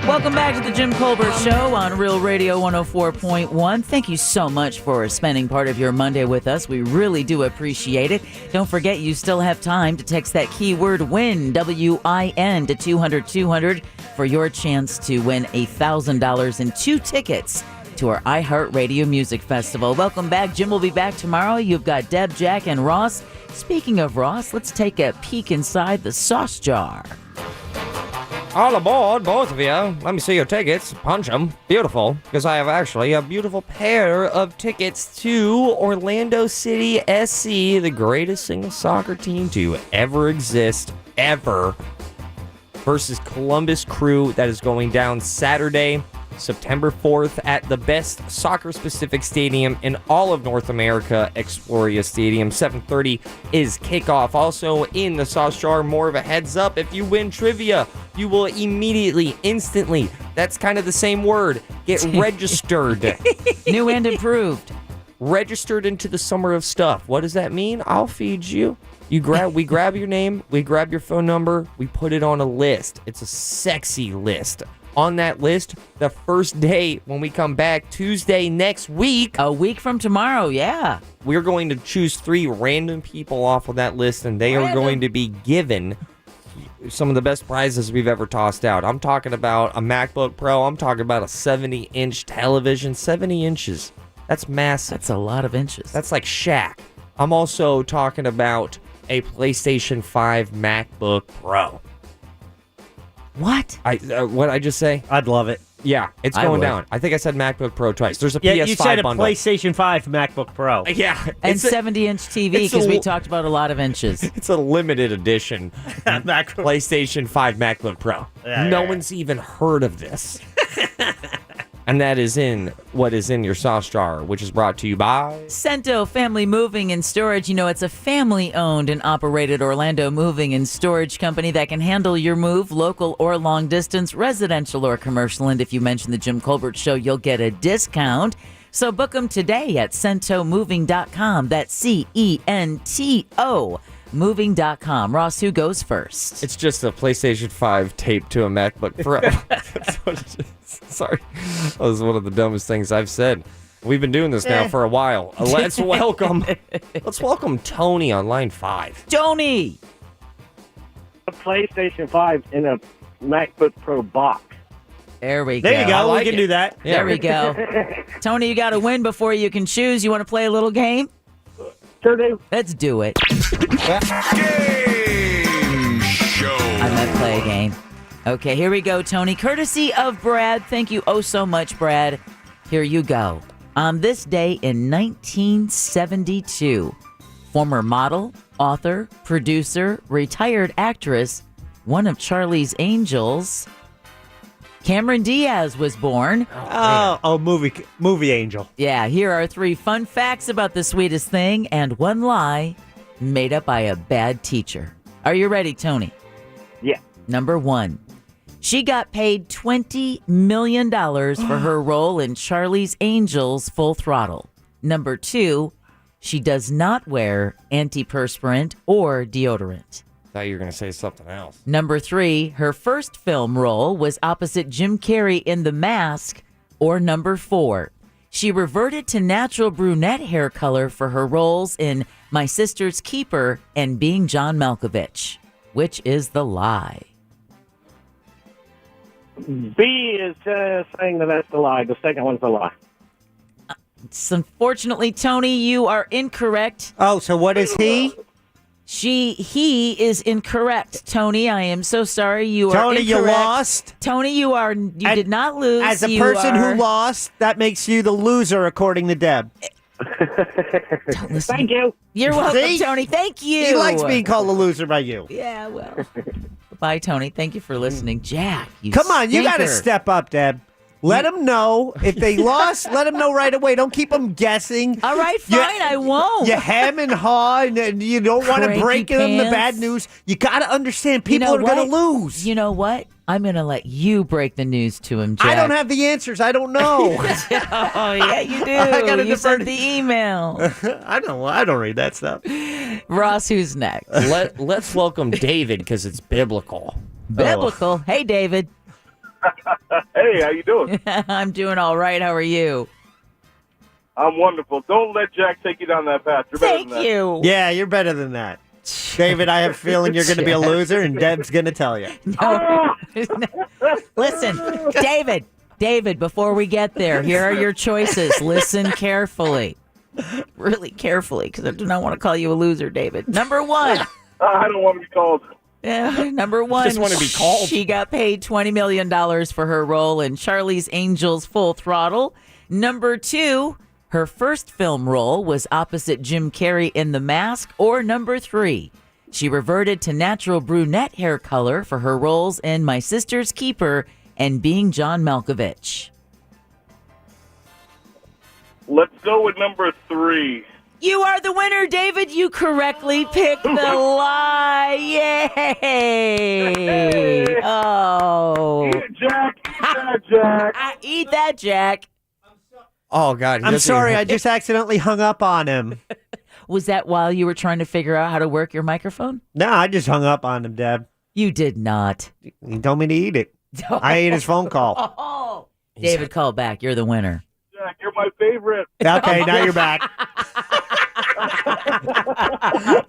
Welcome back to the Jim Colbert Show on Real Radio 104.1. Thank you so much for spending part of your Monday with us. We really do appreciate it. Don't forget, you still have time to text that keyword WIN, W-I-N, to 200-200 for your chance to win $1,000 and 2 tickets to our iHeartRadio Music Festival. Welcome back. Jim will be back tomorrow. You've got Deb, Jack, and Ross. Speaking of Ross, let's take a peek inside the sauce jar. All aboard, both of you. Let me see your tickets. Punch them. Beautiful. Because I have actually a beautiful pair of tickets to Orlando City SC, the greatest single soccer team to ever exist, ever, versus Columbus Crew. That is going down Saturday, September 4th at the best soccer-specific stadium in all of North America, Exploria Stadium. 7:30 is kickoff. Also in the sauce jar, more of a heads up. If you win trivia, you will immediately, instantly, that's kind of the same word, get registered. New and improved. Registered into the summer of stuff. What does that mean? I'll feed you. We grab your name, we grab your phone number, we put it on a list. It's a sexy list. On that list, the first day when we come back, Tuesday next week. A week from tomorrow, yeah. We're going to choose 3 random people off of that list, and they are going to be given some of the best prizes we've ever tossed out. I'm talking about a MacBook Pro. I'm talking about a 70-inch television. 70 inches. That's massive. That's a lot of inches. That's like Shaq. I'm also talking about a PlayStation 5 MacBook Pro. What? What I just say? I'd love it. Yeah, it's going down. I think I said MacBook Pro twice. There's a PS5 you said a bundle. PlayStation 5 MacBook Pro. Yeah. And 70-inch TV, because we talked about a lot of inches. It's a limited edition PlayStation 5 MacBook Pro. No one's even heard of this. And that is in what is in your sauce jar, which is brought to you by Cento Family Moving and Storage. You know, it's a family-owned and operated Orlando moving and storage company that can handle your move, local or long distance, residential or commercial. And if you mention the Jim Colbert Show, you'll get a discount. So book them today at centomoving.com. That's C-E-N-T-O. Moving.com. Ross, who goes first? It's just a PlayStation 5 taped to a MacBook Pro. That's what it is. Sorry. That was one of the dumbest things I've said. We've been doing this now for a while. Let's welcome Tony on line 5. Tony! A PlayStation 5 in a MacBook Pro box. There we go. There you go. We can do that. Yeah. There we go. Tony, you got to win before you can choose. You want to play a little game? Sure do. Let's do it. Game show. I meant play a game. Okay, here we go, Tony. Courtesy of Brad. Thank you oh so much, Brad. Here you go. On this day in 1972, former model, author, producer, retired actress, one of Charlie's Angels, Cameron Diaz was born. Movie angel. Yeah, here are 3 fun facts about the sweetest thing and 1 lie made up by a bad teacher. Are you ready, Tony? Yeah. Number 1. She got paid $20 million for her role in Charlie's Angels Full Throttle. Number 2. She does not wear antiperspirant or deodorant. Thought you were going to say something else. Number 3, her first film role was opposite Jim Carrey in The Mask. Or number 4, she reverted to natural brunette hair color for her roles in My Sister's Keeper and Being John Malkovich. Which is the lie? B is saying that that's the lie. The second one's the lie. Unfortunately, Tony, you are incorrect. Oh, so what is he? He is incorrect. Tony, I am so sorry. You are Tony, incorrect. you lost. Tony, you did not lose. As a person who lost, that makes you the loser, according to Deb. Thank you. You're welcome, See? Tony. Thank you. He likes being called a loser by you. Yeah, well. Bye, Tony. Thank you for listening. Jack, Come on, you got to stinker. step up, Deb. Let them know. If they lost, let them know right away. Don't keep them guessing. All right, fine, I won't. You hem and haw, and you don't want to Cranky break them the pants. bad news. You got to understand people are going to lose. You know what? I'm going to let you break the news to him, Jack. I don't have the answers. I don't know. Oh, yeah, you do. I gotta You defer sent the email. I don't read that stuff. Ross, who's next? Let's welcome David because it's biblical. Biblical. Hey, David. Hey, how you doing? I'm doing all right. How are you? I'm wonderful. Don't let Jack take you down that path. You're better than that. you. Yeah, you're better than that. David, I have a feeling you're going to be a loser, and Deb's going to tell you. No. Listen, David, before we get there, here are your choices. Listen carefully. Really carefully, because I do not want to call you a loser, David. Number one. I don't want to be called. Yeah, number one. Just want to be called. She got paid $20 million for her role in Charlie's Angels Full Throttle. Number two, her first film role was opposite Jim Carrey in The Mask. Or number three, she reverted to natural brunette hair color for her roles in My Sister's Keeper and Being John Malkovich. Let's go with number three. You are the winner, David. You correctly picked the lie. Yay! Oh. Eat it, Jack. Eat that, Jack. Eat that, Jack. Oh, God. I'm sorry, I just accidentally hung up on him. Was that while you were trying to figure out how to work your microphone? No, I just hung up on him, Deb. You did not. He told me to eat it. I ate his phone call. Oh. David, call back. You're the winner. Jack, you're my favorite. Okay, now you're back.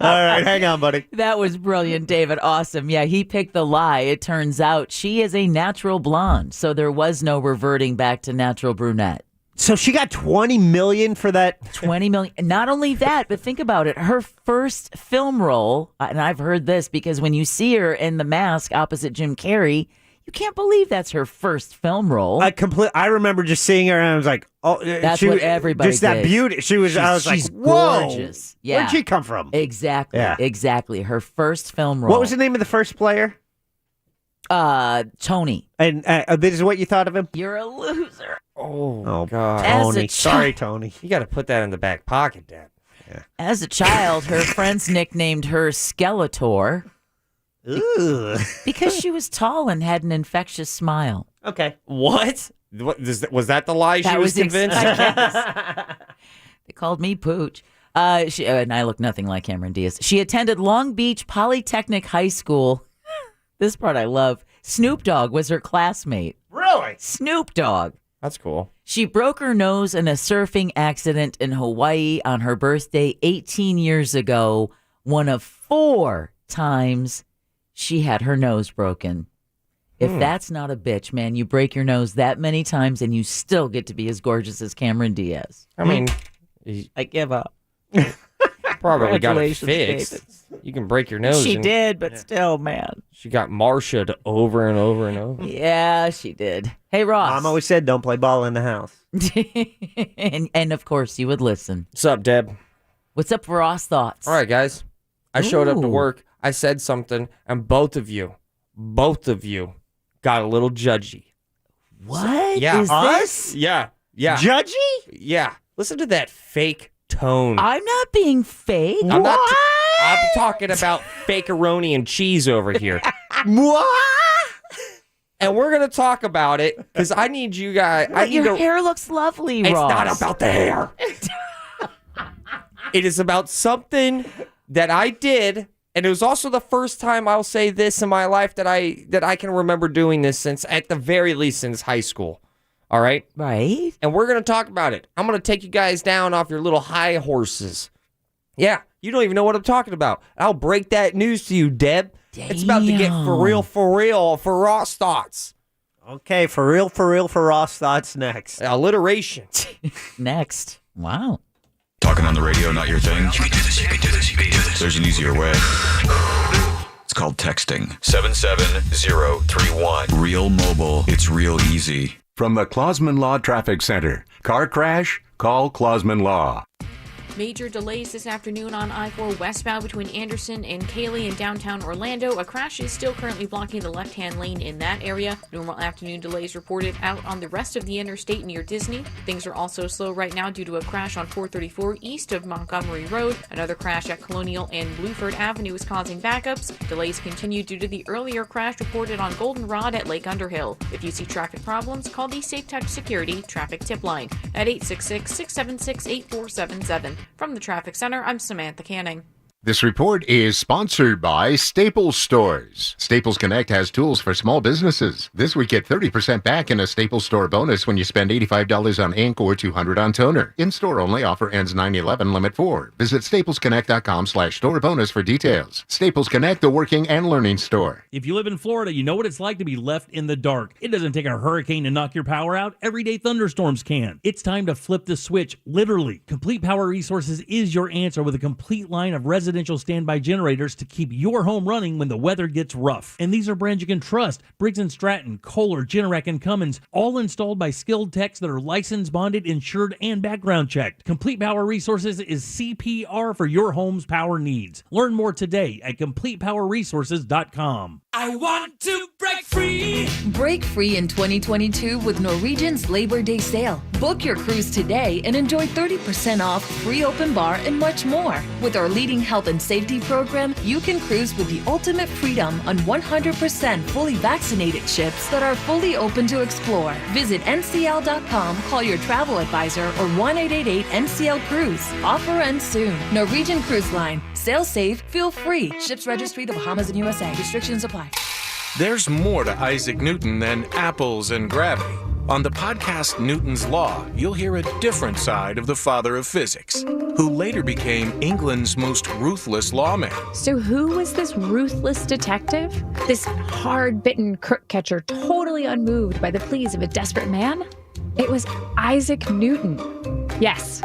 All right, hang on, buddy. That was brilliant, David. Awesome. Yeah, he picked the lie. It turns out she is a natural blonde, so there was no reverting back to natural brunette. So she got $20 million for that? $20 million. Not only that, but think about it. Her first film role, and I've heard this because when you see her in The Mask opposite Jim Carrey, you can't believe that's her first film role. I remember just seeing her and I was like, oh, that's what everybody just that did. beauty. I was like, she's whoa, gorgeous. Yeah. Where'd she come from? Exactly. Yeah. Exactly. Her first film role. What was the name of the first player? Tony. And this is what you thought of him? You're a loser. Oh God. Tony. Sorry, Tony. You got to put that in the back pocket, Dad. Yeah. As a child, her friends nicknamed her Skeletor. Ooh. Because she was tall and had an infectious smile. Okay. What? Was that the lie she was convinced? They called me Pooch. And I look nothing like Cameron Diaz. She attended Long Beach Polytechnic High School. This part I love. Snoop Dogg was her classmate. Really? Snoop Dogg. That's cool. She broke her nose in a surfing accident in Hawaii on her birthday 18 years ago, one of 4 times she had her nose broken. If that's not a bitch, man, you break your nose that many times and you still get to be as gorgeous as Cameron Diaz. I mean, I give up. Probably got it Congratulations, fixed. David. You can break your nose. She did, but still, man. She got Marcia'd over and over and over. Yeah, she did. Hey, Ross. Mom always said don't play ball in the house. and of course, you would listen. What's up, Deb? What's up, Ross Thoughts? All right, guys. I showed up to Ooh. work. I said something, and both of you got a little judgy. What? Yeah. Is this? Yeah. Yeah. Judgy? Yeah. Listen to that fake tone. I'm not being fake. I'm talking about fakeroni and cheese over here. What? And we're going to talk about it because I need you guys. Your hair looks lovely, It's Ross. not about the hair. It is about something that I did, and it was also the first time I'll say this in my life that I can remember doing this since, at the very least, since high school. All right? Right. And we're going to talk about it. I'm going to take you guys down off your little high horses. Yeah, you don't even know what I'm talking about. I'll break that news to you, Deb. Damn. It's about to get for real, for Ross Thoughts. Okay, for real, for Ross Thoughts next. Alliteration. Next. Wow. Talking on the radio, not your thing? You can do this, you can do this, you can do this. There's an easier way. It's called texting. 77031. Real mobile. It's real easy. From the Clausman Law Traffic Center. Car crash? Call Clausman Law. Major delays this afternoon on I-4 westbound between Anderson and Cayley in downtown Orlando. A crash is still currently blocking the left-hand lane in that area. Normal afternoon delays reported out on the rest of the interstate near Disney. Things are also slow right now due to a crash on 434 east of Montgomery Road. Another crash at Colonial and Bluford Avenue is causing backups. Delays continue due to the earlier crash reported on Goldenrod at Lake Underhill. If you see traffic problems, call the Safe Touch Security Traffic Tip Line at 866-676-8477. From the Traffic Center, I'm Samantha Canning. This report is sponsored by Staples Stores. Staples Connect has tools for small businesses. This week, get 30% back in a Staples Store bonus when you spend $85 on ink or $200 on toner. In-store only. Offer ends 9/11, limit 4. Visit staplesconnect.com/store bonus for details. Staples Connect, the working and learning store. If you live in Florida, you know what it's like to be left in the dark. It doesn't take a hurricane to knock your power out. Everyday thunderstorms can. It's time to flip the switch, literally. Complete Power Resources is your answer with a complete line of residential standby generators to keep your home running when the weather gets rough. And these are brands you can trust. Briggs & Stratton, Kohler, Generac, and Cummins, all installed by skilled techs that are licensed, bonded, insured, and background checked. Complete Power Resources is CPR for your home's power needs. Learn more today at CompletePowerResources.com. I want to break free. Break free in 2022 with Norwegian's Labor Day sale. Book your cruise today and enjoy 30% off, free open bar, and much more. With our leading health and safety program, you can cruise with the ultimate freedom on 100% fully vaccinated ships that are fully open to explore. Visit ncl.com, call your travel advisor, or 1-888-NCL-CRUISE. Offer ends soon. Norwegian Cruise Line. Sail safe, feel free. Ships registry, the Bahamas and USA. Restrictions apply. There's more to Isaac Newton than apples and gravity. On the podcast Newton's Law, you'll hear a different side of the father of physics, who later became England's most ruthless lawman. So who was this ruthless detective? This hard-bitten crook catcher, totally unmoved by the pleas of a desperate man? It was Isaac Newton. Yes,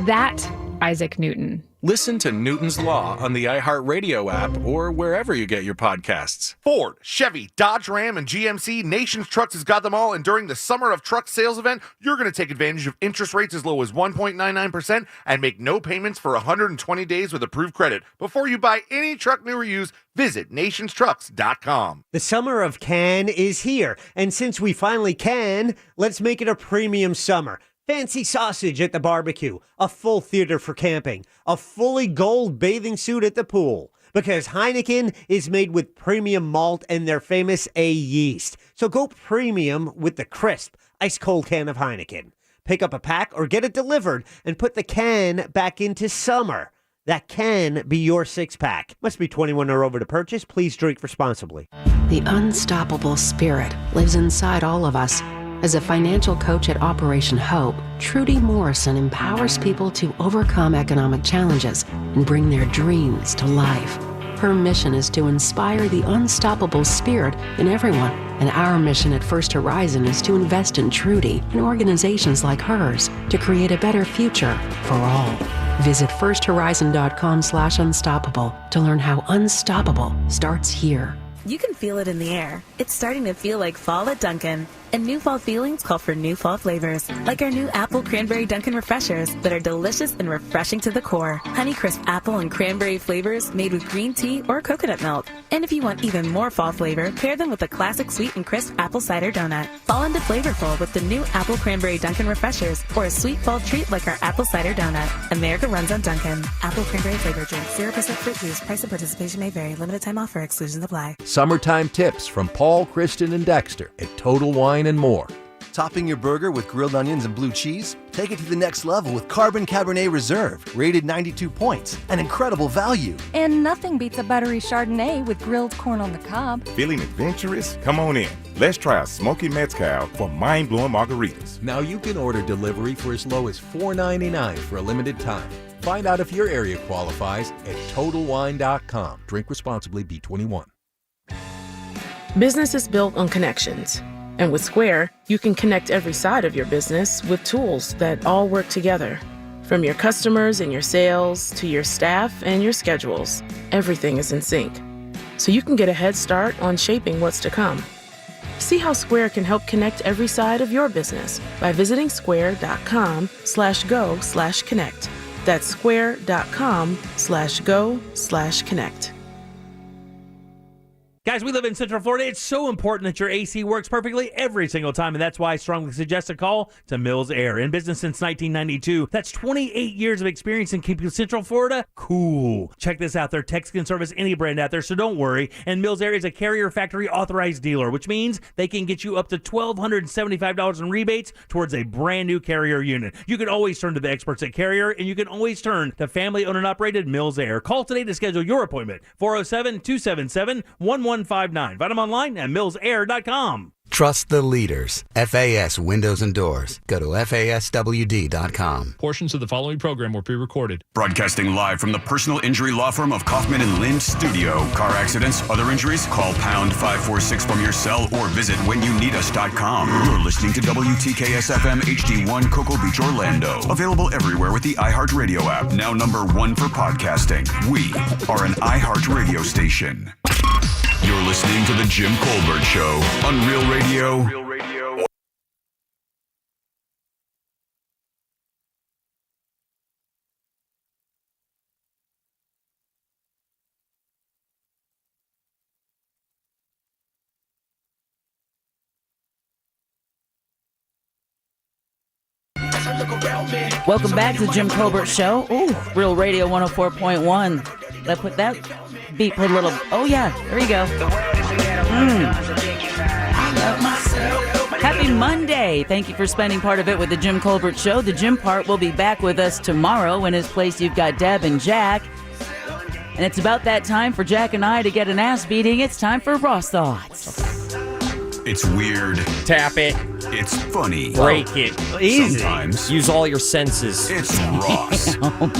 that Isaac Newton. Listen to Newton's Law on the iHeartRadio app or wherever you get your podcasts. Ford, Chevy, Dodge Ram, and GMC, Nations Trucks has got them all. And during the Summer of Truck sales event, you're going to take advantage of interest rates as low as 1.99% and make no payments for 120 days with approved credit. Before you buy any truck, new or used, visit nationstrucks.com. The summer of can is here. And since we finally can, let's make it a premium summer. Fancy sausage at the barbecue, a full theater for camping, a fully gold bathing suit at the pool. Because Heineken is made with premium malt and their famous A yeast. So go premium with the crisp, ice-cold can of Heineken. Pick up a pack or get it delivered and put the can back into summer. That can be your six-pack. Must be 21 or over to purchase. Please drink responsibly. The unstoppable spirit lives inside all of us. As a financial coach at Operation Hope, Trudy Morrison empowers people to overcome economic challenges and bring their dreams to life. Her mission is to inspire the unstoppable spirit in everyone, and our mission at First Horizon is to invest in Trudy and organizations like hers to create a better future for all. Visit firsthorizon.com/unstoppable to learn how unstoppable starts here. You can feel it in the air. It's starting to feel like fall at Dunkin'. And new fall feelings call for new fall flavors, like our new apple cranberry Dunkin' Refreshers that are delicious and refreshing to the core. Honeycrisp apple and cranberry flavors made with green tea or coconut milk. And if you want even more fall flavor, pair them with a classic sweet and crisp apple cider donut. Fall into flavorful with the new apple cranberry Dunkin' Refreshers or a sweet fall treat like our apple cider donut. America runs on Dunkin'. Apple cranberry flavor drink, 0% fruit juice. Price and participation may vary. Limited time offer. Exclusions apply. Summertime tips from Paul, Kristen, and Dexter at Total Wine and More. Topping your burger with grilled onions and blue cheese? Take it to the next level with Carbon Cabernet Reserve, rated 92 points, an incredible value. And nothing beats a buttery Chardonnay with grilled corn on the cob. Feeling adventurous? Come on in. Let's try a smoky mezcal for mind-blowing margaritas. Now you can order delivery for as low as $4.99 for a limited time. Find out if your area qualifies at TotalWine.com. Drink responsibly, B21. Business is built on connections. And with Square, you can connect every side of your business with tools that all work together. From your customers and your sales to your staff and your schedules, everything is in sync. So you can get a head start on shaping what's to come. See how Square can help connect every side of your business by visiting square.com/go/connect. That's square.com/go/connect. Guys, we live in Central Florida. It's so important that your AC works perfectly every single time, and that's why I strongly suggest a call to Mills Air. In business since 1992. That's 28 years of experience in keeping Central Florida cool. Check this out. Their techs can service any brand out there, so don't worry. And Mills Air is a Carrier Factory authorized dealer, which means they can get you up to $1,275 in rebates towards a brand new Carrier unit. You can always turn to the experts at Carrier, and you can always turn to family-owned and operated Mills Air. Call today to schedule your appointment. 407-277-1159. Find them online at millsair.com. Trust the leaders. FAS Windows and Doors. Go to FASWD.com. Portions of the following program were pre-recorded. Broadcasting live from the personal injury law firm of Kaufman and Lind Studio. Car accidents, other injuries, call pound 546 from your cell or visit whenyouneedus.com. You're listening to WTKS FM HD1 Cocoa Beach, Orlando. Available everywhere with the iHeartRadio app. Now number 1 for podcasting. We are an iHeartRadio station. You're listening to The Jim Colbert Show on Real Radio. Welcome back to the Jim Colbert Show. Ooh, Real Radio 104.1. Did I put that beat, put a little, oh yeah, there you go. Happy Monday. Thank you for spending part of it with the Jim Colbert Show. The Jim part will be back with us tomorrow. In his place, you've got Deb and Jack. And it's about that time for Jack and I to get an ass beating. It's time for Ross Thoughts. It's weird. Tap it. It's funny. Break it. Easy. Sometimes. Use all your senses. It's Ross.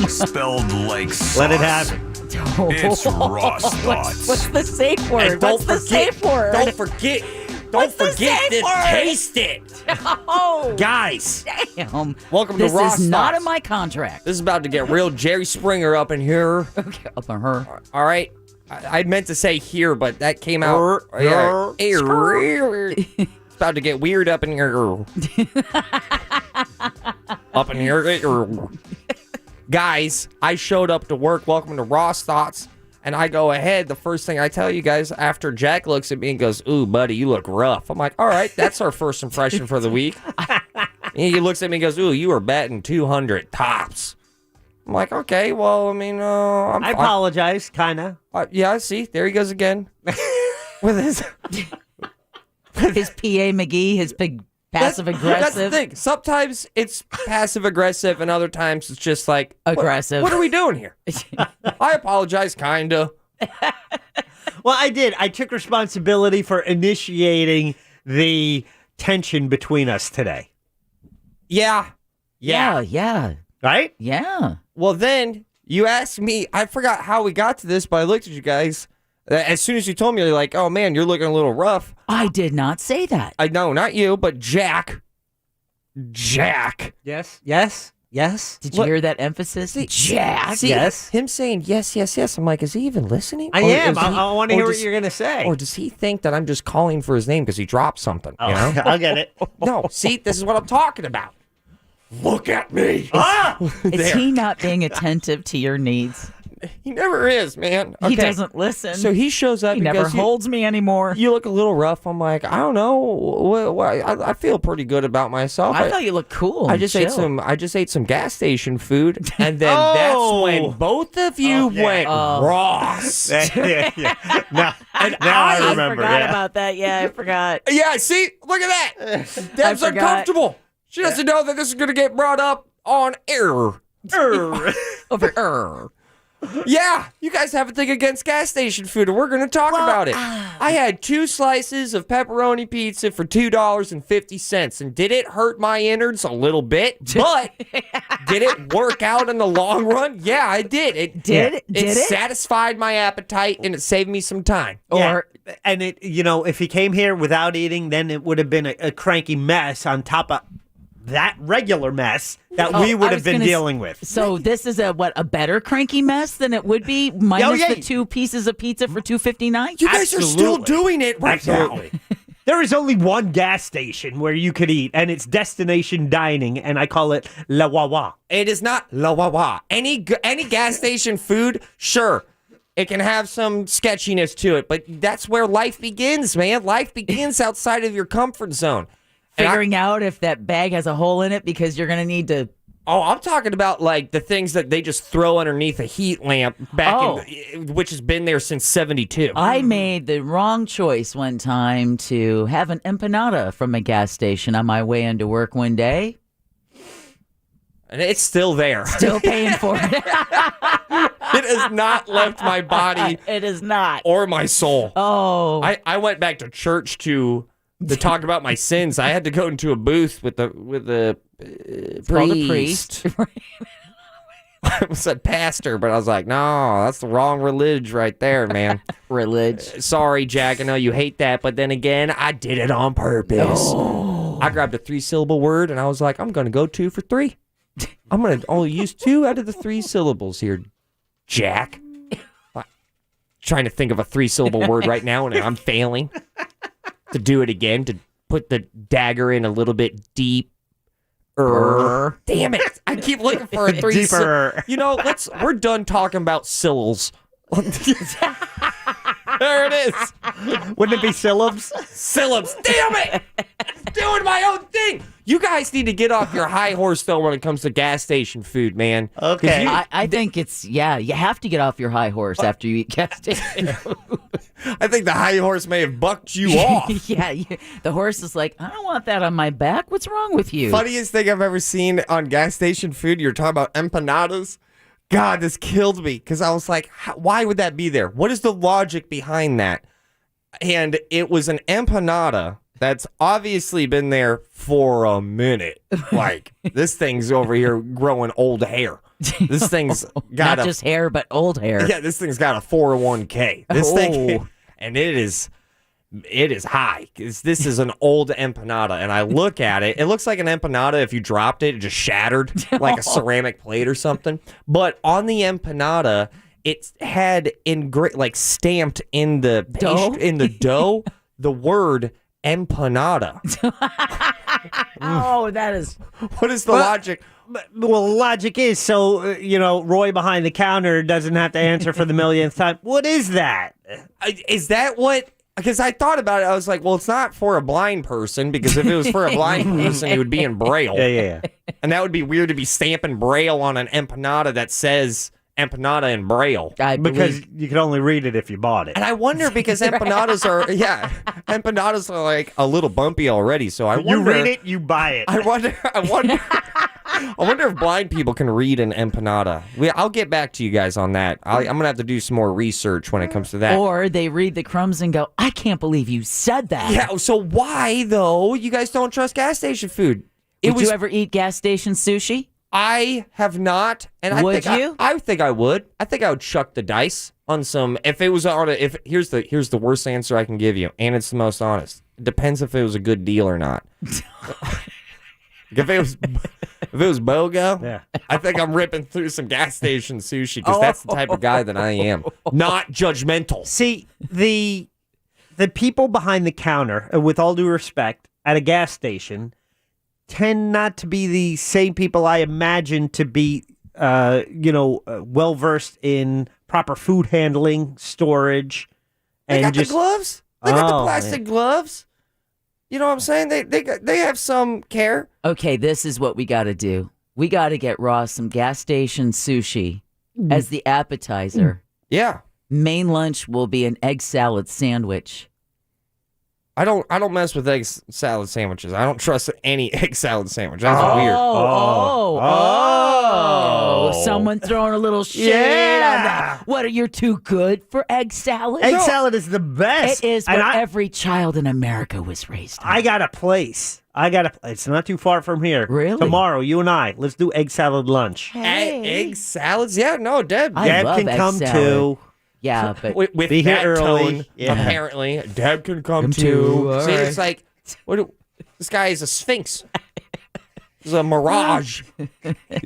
Spelled like sauce. Let it happen. It's Ross Thoughts. What's the safe word? And don't What's the safe word? Don't forget What's the to safe word? taste it. Oh, Guys. damn. Welcome This to Ross is not Thoughts. in my contract. This is about to get real Jerry Springer up in here. Okay, up on her. All right. I meant to say here, but that came out. It's about to get weird up in here. Up in here. Guys, I showed up to work. Welcome to Ross Thoughts. And I go ahead. The first thing I tell you guys after Jack looks at me and goes, "Ooh, buddy, you look rough." I'm like, all right, that's our first impression for the week. And he looks at me and goes, "Ooh, you are batting 200 tops." I'm like, okay, well, I mean, I apologize, kind of. Yeah, see, there he goes again. With his PA McGee, his big passive aggressive. That's the thing. Sometimes it's passive aggressive, and other times it's just like aggressive. What are we doing here? I apologize, kinda. Well, I did. I took responsibility for initiating the tension between us today. Yeah. Right? Yeah. Well, then you asked me. I forgot how we got to this, but I looked at you guys. As soon as you told me, you're like, "Oh man, you're looking a little rough." I did not say that. I know, not you, but Jack. Jack. Yes. Did you hear that emphasis? Jack. See, yes. Him saying yes. I'm like, is he even listening? I am. I want to hear what you're going to say. Or does he think that I'm just calling for his name because he dropped something? Oh, You know? I'll get it. No, see, this is what I'm talking about. Look at me. Is he not being attentive to your needs? He never is, man. He doesn't listen. So he shows up. He never holds me anymore. You look a little rough. I'm like, I don't know. I feel pretty good about myself. I thought you looked cool. I just ate some gas station food, and then that's when both of you went Ross. Yeah. Now I remember. I forgot about that. Yeah, I forgot. Yeah, see, look at that. Deb's uncomfortable. She doesn't know that this is going to get brought up on air. Over. Yeah, you guys have a thing against gas station food, and we're going to talk about it. I had 2 slices of pepperoni pizza for $2.50, and did it hurt my innards a little bit? But did it work out in the long run? Yeah, I did. It satisfied my appetite, and it saved me some time. And if he came here without eating, then it would have been a cranky mess on top of that regular mess that we would have been dealing with. So this is a better cranky mess than it would be minus the 2 pieces of pizza for $2.59? You guys are still doing it right now. There is only one gas station where you could eat, and it's destination dining, and I call it La Wawa. It is not La Wawa. Any gas station food, sure, it can have some sketchiness to it, but that's where life begins, man. Life begins outside of your comfort zone. Figuring out if that bag has a hole in it because you're going to need to... Oh, I'm talking about like the things that they just throw underneath a heat lamp which has been there since 72. I made the wrong choice one time to have an empanada from a gas station on my way into work one day. And it's still there. Still paying for it. It has not left my body. It is not. Or my soul. Oh. I went back to church to talk about my sins. I had to go into a booth with the priest. I said pastor, but I was like, no, that's the wrong religion right there, man. Religion. Sorry, Jack. I know you hate that, but then again, I did it on purpose. No. I grabbed a 3-syllable word, and I was like, I'm going to go 2 for 3. I'm going to only use 2 out of the 3 syllables here, Jack. I'm trying to think of a 3-syllable word right now, and I'm failing to do it again, to put the dagger in a little bit deep. Damn it! I keep looking for a 3. Deeper. We're done talking about syllables. There it is. Wouldn't it be syllabs? Syllabs. Damn it! Doing my own thing. You guys need to get off your high horse though when it comes to gas station food, man. Okay. I think it's you have to get off your high horse after you eat gas station food. I think the high horse may have bucked you off. The horse is like, I don't want that on my back. What's wrong with you? Funniest thing I've ever seen on gas station food, you're talking about empanadas. God, this killed me because I was like, why would that be there? What is the logic behind that? And it was an empanada that's obviously been there for a minute. Like, this thing's over here growing old hair. This thing's got not just hair, but old hair. Yeah, this thing's got a 401k. This thing, and it is high. This is an old empanada, and I look at it. It looks like an empanada. If you dropped it, it just shattered like a ceramic plate or something. But on the empanada, it had stamped in the dough the word empanada. Oh, that is. What is the logic? Well, the logic is Roy behind the counter doesn't have to answer for the millionth time. What is that? Is that what? Because I thought about it, I was like, well, it's not for a blind person, because if it was for a blind person, it would be in Braille. Yeah. And that would be weird to be stamping Braille on an empanada that says empanada in Braille. Because you can only read it if you bought it. And I wonder, because empanadas empanadas are like a little bumpy already, so I wonder. You read it, you buy it. I wonder if blind people can read an empanada. I'll get back to you guys on that. I'm going to have to do some more research when it comes to that. Or they read the crumbs and go, I can't believe you said that. Yeah, so why, though, you guys don't trust gas station food? Would you ever eat gas station sushi? I have not. And would you? I think I would. I think I would chuck the dice on some. If it was here's the worst answer I can give you, and it's the most honest. It depends if it was a good deal or not. If it was BOGO, yeah. I think I'm ripping through some gas station sushi because that's the type of guy that I am. Not judgmental. See, the people behind the counter, with all due respect, at a gas station, tend not to be the same people I imagine to be, well versed in proper food handling, storage, and the gloves. They got the plastic gloves. You know what I'm saying? They have some care. Okay, this is what we got to do. We got to get Ross some gas station sushi as the appetizer. Yeah. Main lunch will be an egg salad sandwich. I don't mess with egg salad sandwiches. I don't trust any egg salad sandwich. That's weird. Someone throwing a little shade on that. What, are you too good for egg salad? Egg salad is the best. It is what every child in America was raised on. I got a place. It's not too far from here. Really? Tomorrow, you and I, let's do egg salad lunch. Hey. Egg salads? Yeah, no, Deb. Deb can come too. Yeah, but with be that here early. Tone, apparently, Deb can come too. See, right. it's like, this guy is a sphinx. He's a mirage.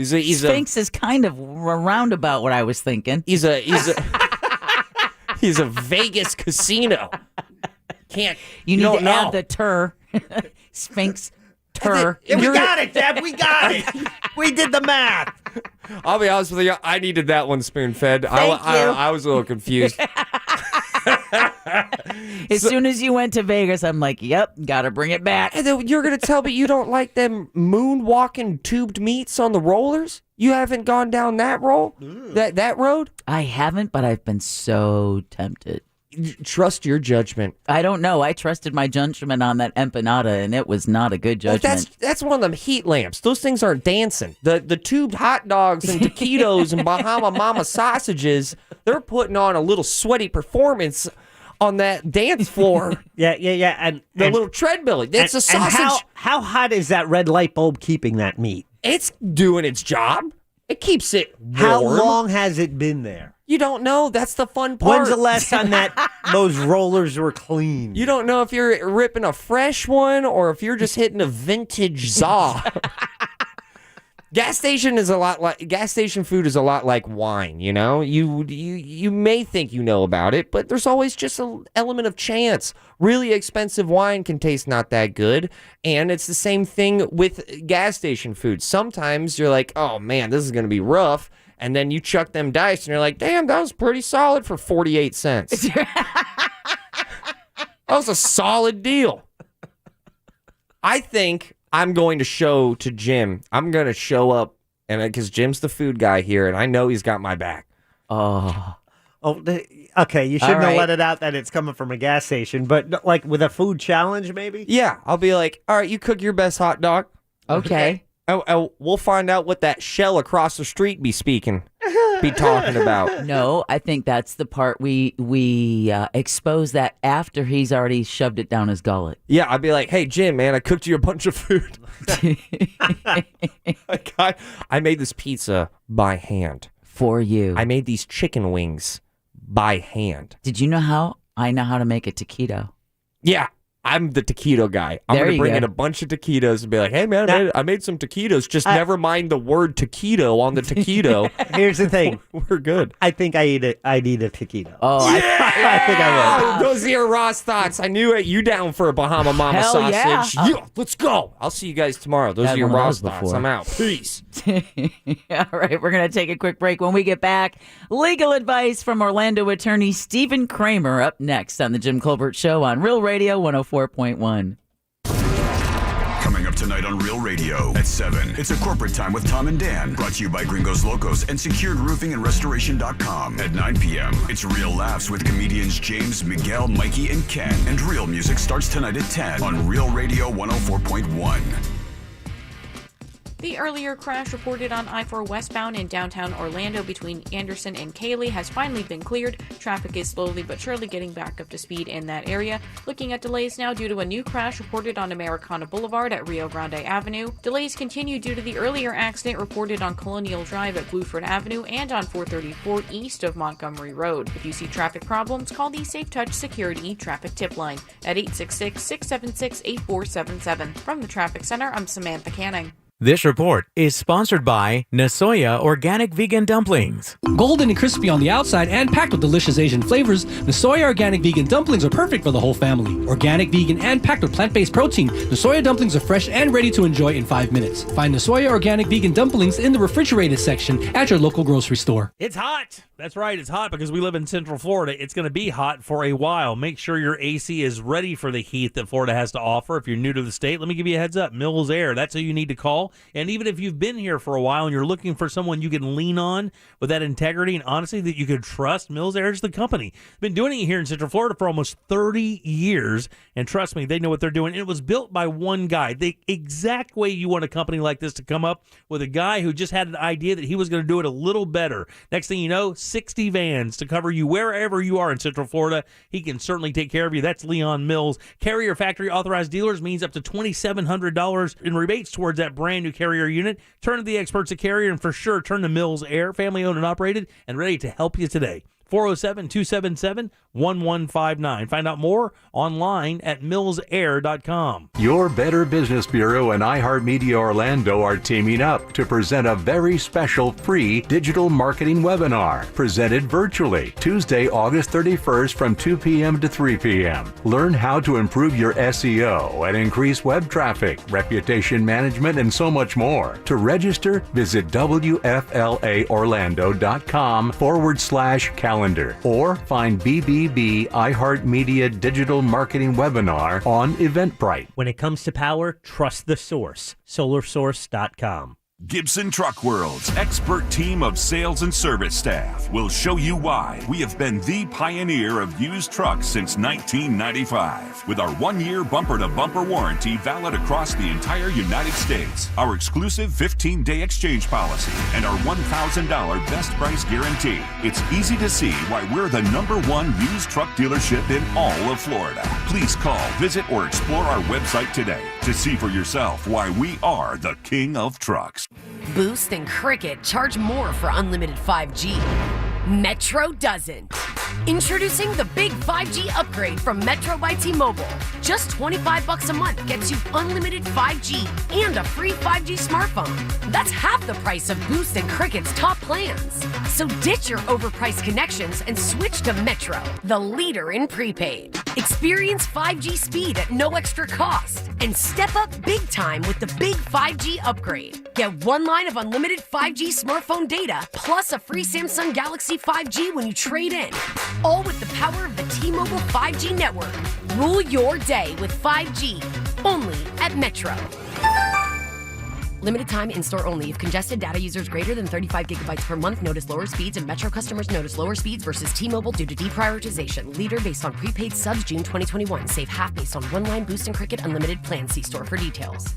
Sphinx is kind of roundabout what I was thinking. He's a Vegas casino. You need to add the tur. Sphinx tur. We got it, Deb. We got it. We did the math. I'll be honest with you. I needed that one spoon-fed. I was a little confused. As soon as you went to Vegas, I'm like, yep, got to bring it back. And then you're going to tell me you don't like them moonwalking tubed meats on the rollers? You haven't gone down that that road? I haven't, but I've been so tempted. Trust your judgment. I don't know. I trusted my judgment on that empanada, and it was not a good judgment. Well, that's one of them heat lamps. Those things aren't dancing. The tubed hot dogs and taquitos and Bahama Mama sausages, they're putting on a little sweaty performance on that dance floor. Yeah. And the little treadmill. That's a sausage. And how hot is that red light bulb keeping that meat? It's doing its job. It keeps it warm. How long has it been there? You don't know. That's the fun part. When's the last time that those rollers were clean? You don't know if you're ripping a fresh one or if you're just hitting a vintage Zaw. Gas station food is a lot like wine, you know? You may think you know about it, but there's always just an element of chance. Really expensive wine can taste not that good, and it's the same thing with gas station food. Sometimes you're like, "Oh man, this is going to be rough." And then you chuck them dice and you're like, damn, that was pretty solid for 48 cents. That was a solid deal. I think I'm going to show to Jim. I'm going to show up, and because Jim's the food guy here, and I know he's got my back. Okay, you shouldn't have let it out that it's coming from a gas station, but like with a food challenge maybe? Yeah, I'll be like, all right, you cook your best hot dog. Okay. We'll find out what that shell across the street be talking about. No, I think that's the part we expose that after he's already shoved it down his gullet. Yeah, I'd be like, hey, Jim, man, I cooked you a bunch of food. I made this pizza by hand. For you. I made these chicken wings by hand. Did you know how I know how to make a taquito? Yeah. I'm the taquito guy. I'm going to bring in a bunch of taquitos and be like, hey, man, I made some taquitos. Just never mind the word taquito on the taquito. Here's the thing. We're good. I think I'd eat a taquito. Oh, I think I would. Those are your Ross thoughts. I knew it. You down for a Bahama Mama Hell sausage. Yeah. Let's go. I'll see you guys tomorrow. Those are your Ross thoughts. I'm out. Peace. All right, we're going to take a quick break. When we get back, legal advice from Orlando attorney Stephen Kramer up next on the Jim Colbert Show on Real Radio 104.1. Coming up tonight on Real Radio at 7. It's a corporate time with Tom and Dan. Brought to you by Gringos Locos and SecuredRoofingAndRestoration.com. At 9 p.m., it's Real Laughs with comedians James, Miguel, Mikey, and Ken. And Real Music starts tonight at 10 on Real Radio 104.1. The earlier crash reported on I-4 westbound in downtown Orlando between Anderson and Cayley has finally been cleared. Traffic is slowly but surely getting back up to speed in that area. Looking at delays now due to a new crash reported on Americana Boulevard at Rio Grande Avenue. Delays continue due to the earlier accident reported on Colonial Drive at Bluford Avenue and on 434 east of Montgomery Road. If you see traffic problems, call the Safe Touch Security Traffic Tip Line at 866-676-8477. From the Traffic Center, I'm Samantha Canning. This report is sponsored by Nasoya Organic Vegan Dumplings. Golden and crispy on the outside and packed with delicious Asian flavors, Nasoya Organic Vegan Dumplings are perfect for the whole family. Organic, vegan, and packed with plant-based protein, Nasoya dumplings are fresh and ready to enjoy in 5 minutes. Find Nasoya Organic Vegan Dumplings in the refrigerated section at your local grocery store. It's hot. That's right. It's hot because we live in Central Florida. It's going to be hot for a while. Make sure your AC is ready for the heat that Florida has to offer. If you're new to the state, let me give you a heads up. Mills Air, that's who you need to call. And even if you've been here for a while and you're looking for someone you can lean on with that integrity and honesty that you can trust, Mills Air is the company. Been doing it here in Central Florida for almost 30 years. And trust me, they know what they're doing. It was built by one guy. The exact way you want a company like this to come up with a guy who just had an idea that he was going to do it a little better. Next thing you know, 60 vans to cover you wherever you are in Central Florida. He can certainly take care of you. That's Leon Mills. Carrier factory authorized dealers means up to $2,700 in rebates towards that brand new Carrier unit. Turn to the experts at Carrier and for sure turn to Mills Air, family owned and operated and ready to help you today. 407-277-1159. Find out more online at millsair.com. Your Better Business Bureau and iHeartMedia Orlando are teaming up to present a very special free digital marketing webinar presented virtually Tuesday, August 31st from 2 p.m. to 3 p.m. Learn how to improve your SEO and increase web traffic, reputation management, and so much more. To register, visit WFLAorlando.com/calendar or find BBB iHeartMedia Digital Marketing Webinar on Eventbrite. When it comes to power, trust the source. SolarSource.com. Gibson Truck World's expert team of sales and service staff will show you why we have been the pioneer of used trucks since 1995. With our 1-year bumper-to-bumper warranty valid across the entire United States, our exclusive 15-day exchange policy, and our $1,000 best price guarantee, it's easy to see why we're the #1 used truck dealership in all of Florida. Please call, visit, or explore our website today to see for yourself why we are the king of trucks. Boost and Cricket charge more for unlimited 5G. Metro doesn't. Introducing the big 5G upgrade from Metro by T-Mobile. Just $25 a month gets you unlimited 5G and a free 5G smartphone. That's half the price of Boost and Cricket's top plans. So ditch your overpriced connections and switch to Metro, the leader in prepaid. Experience 5G speed at no extra cost and step up big time with the big 5G upgrade. Get 1 line of unlimited 5G smartphone data plus a free Samsung Galaxy 5G when you trade in. All with the power of the T-Mobile 5G network. Rule your day with 5G, only at Metro. Limited time in-store only. If congested data users greater than 35 gigabytes per month notice lower speeds, and Metro customers notice lower speeds versus T-Mobile due to deprioritization. Leader based on prepaid subs June 2021. Save half based on 1-line Boost and Cricket unlimited plan. See store for details.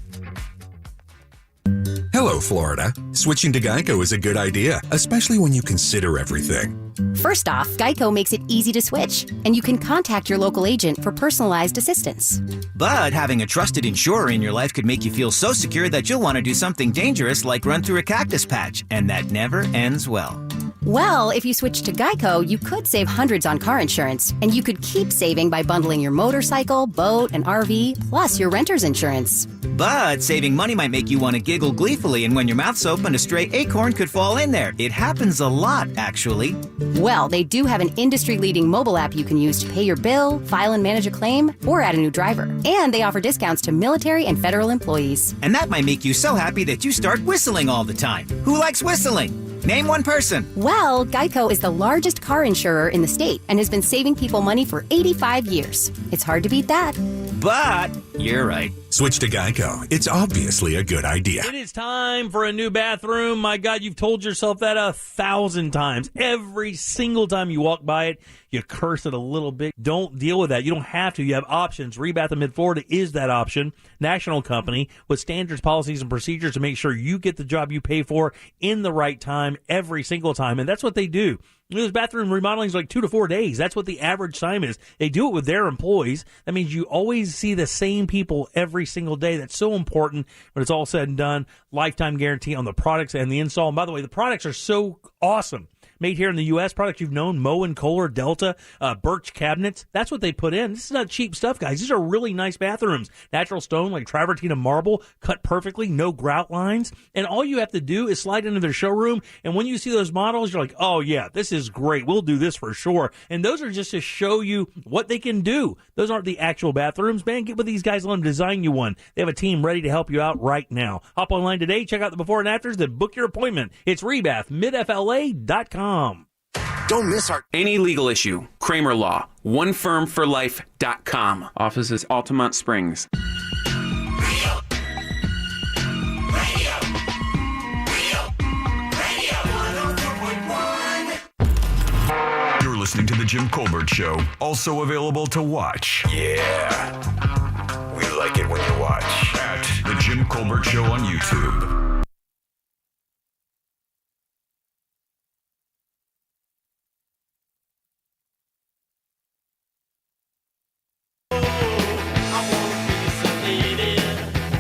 Hello, Florida. Switching to Geico is a good idea, especially when you consider everything. First off, Geico makes it easy to switch, and you can contact your local agent for personalized assistance. But having a trusted insurer in your life could make you feel so secure that you'll want to do something dangerous like run through a cactus patch, and that never ends well. Well, if you switch to Geico, you could save hundreds on car insurance, and you could keep saving by bundling your motorcycle, boat, and RV, plus your renter's insurance. But saving money might make you want to giggle gleefully, and when your mouth's open, a stray acorn could fall in there. It happens a lot, actually. Well, they do have an industry-leading mobile app you can use to pay your bill, file and manage a claim, or add a new driver. And they offer discounts to military and federal employees. And that might make you so happy that you start whistling all the time. Who likes whistling? Name one person. Well, Geico is the largest car insurer in the state and has been saving people money for 85 years. It's hard to beat that. But you're right. Switch to Geico. It's obviously a good idea. It is time for a new bathroom. My God, you've told yourself that 1,000 times. Every single time you walk by it, you curse it a little bit. Don't deal with that. You don't have to. You have options. Rebath of Mid-Florida is that option. National company with standards, policies, and procedures to make sure you get the job you pay for in the right time every single time. And that's what they do. This bathroom remodeling is like 2 to 4 days. That's what the average time is. They do it with their employees. That means you always see the same people every single day. That's so important when it's all said and done. Lifetime guarantee on the products and the install. And by the way, the products are so awesome. Made here in the U.S., products you've known, Moen, Kohler, Delta, Birch cabinets. That's what they put in. This is not cheap stuff, guys. These are really nice bathrooms. Natural stone like travertine marble, cut perfectly, no grout lines. And all you have to do is slide into their showroom. And when you see those models, you're like, oh, yeah, this is great. We'll do this for sure. And those are just to show you what they can do. Those aren't the actual bathrooms. Man, get with these guys and let them design you one. They have a team ready to help you out right now. Hop online today. Check out the before and afters. Then book your appointment. It's rebathmidfla.com. Don't miss our any legal issue. Kramer Law. OneFirmForLife.com. Offices Altamont Springs. You're listening to The Jim Colbert Show, also available to watch. Yeah. We like it when you watch. At The Jim Colbert Show on YouTube.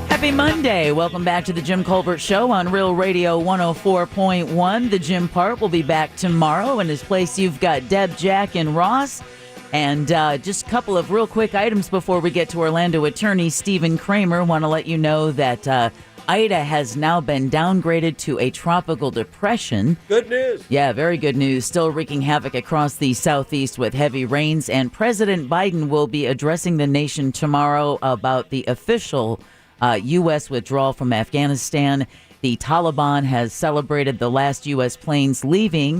Happy Monday. Monday. Welcome back to the Jim Colbert Show on Real Radio 104.1. The Jim Part will be back tomorrow. In his place, you've got Deb, Jack, and Ross. And just a couple of real quick items before we get to Orlando attorney Stephen Kramer. Want to let you know that Ida has now been downgraded to a tropical depression. Good news. Yeah, very good news. Still wreaking havoc across the southeast with heavy rains. And President Biden will be addressing the nation tomorrow about the official U.S. withdrawal from Afghanistan. The Taliban has celebrated the last U.S. planes leaving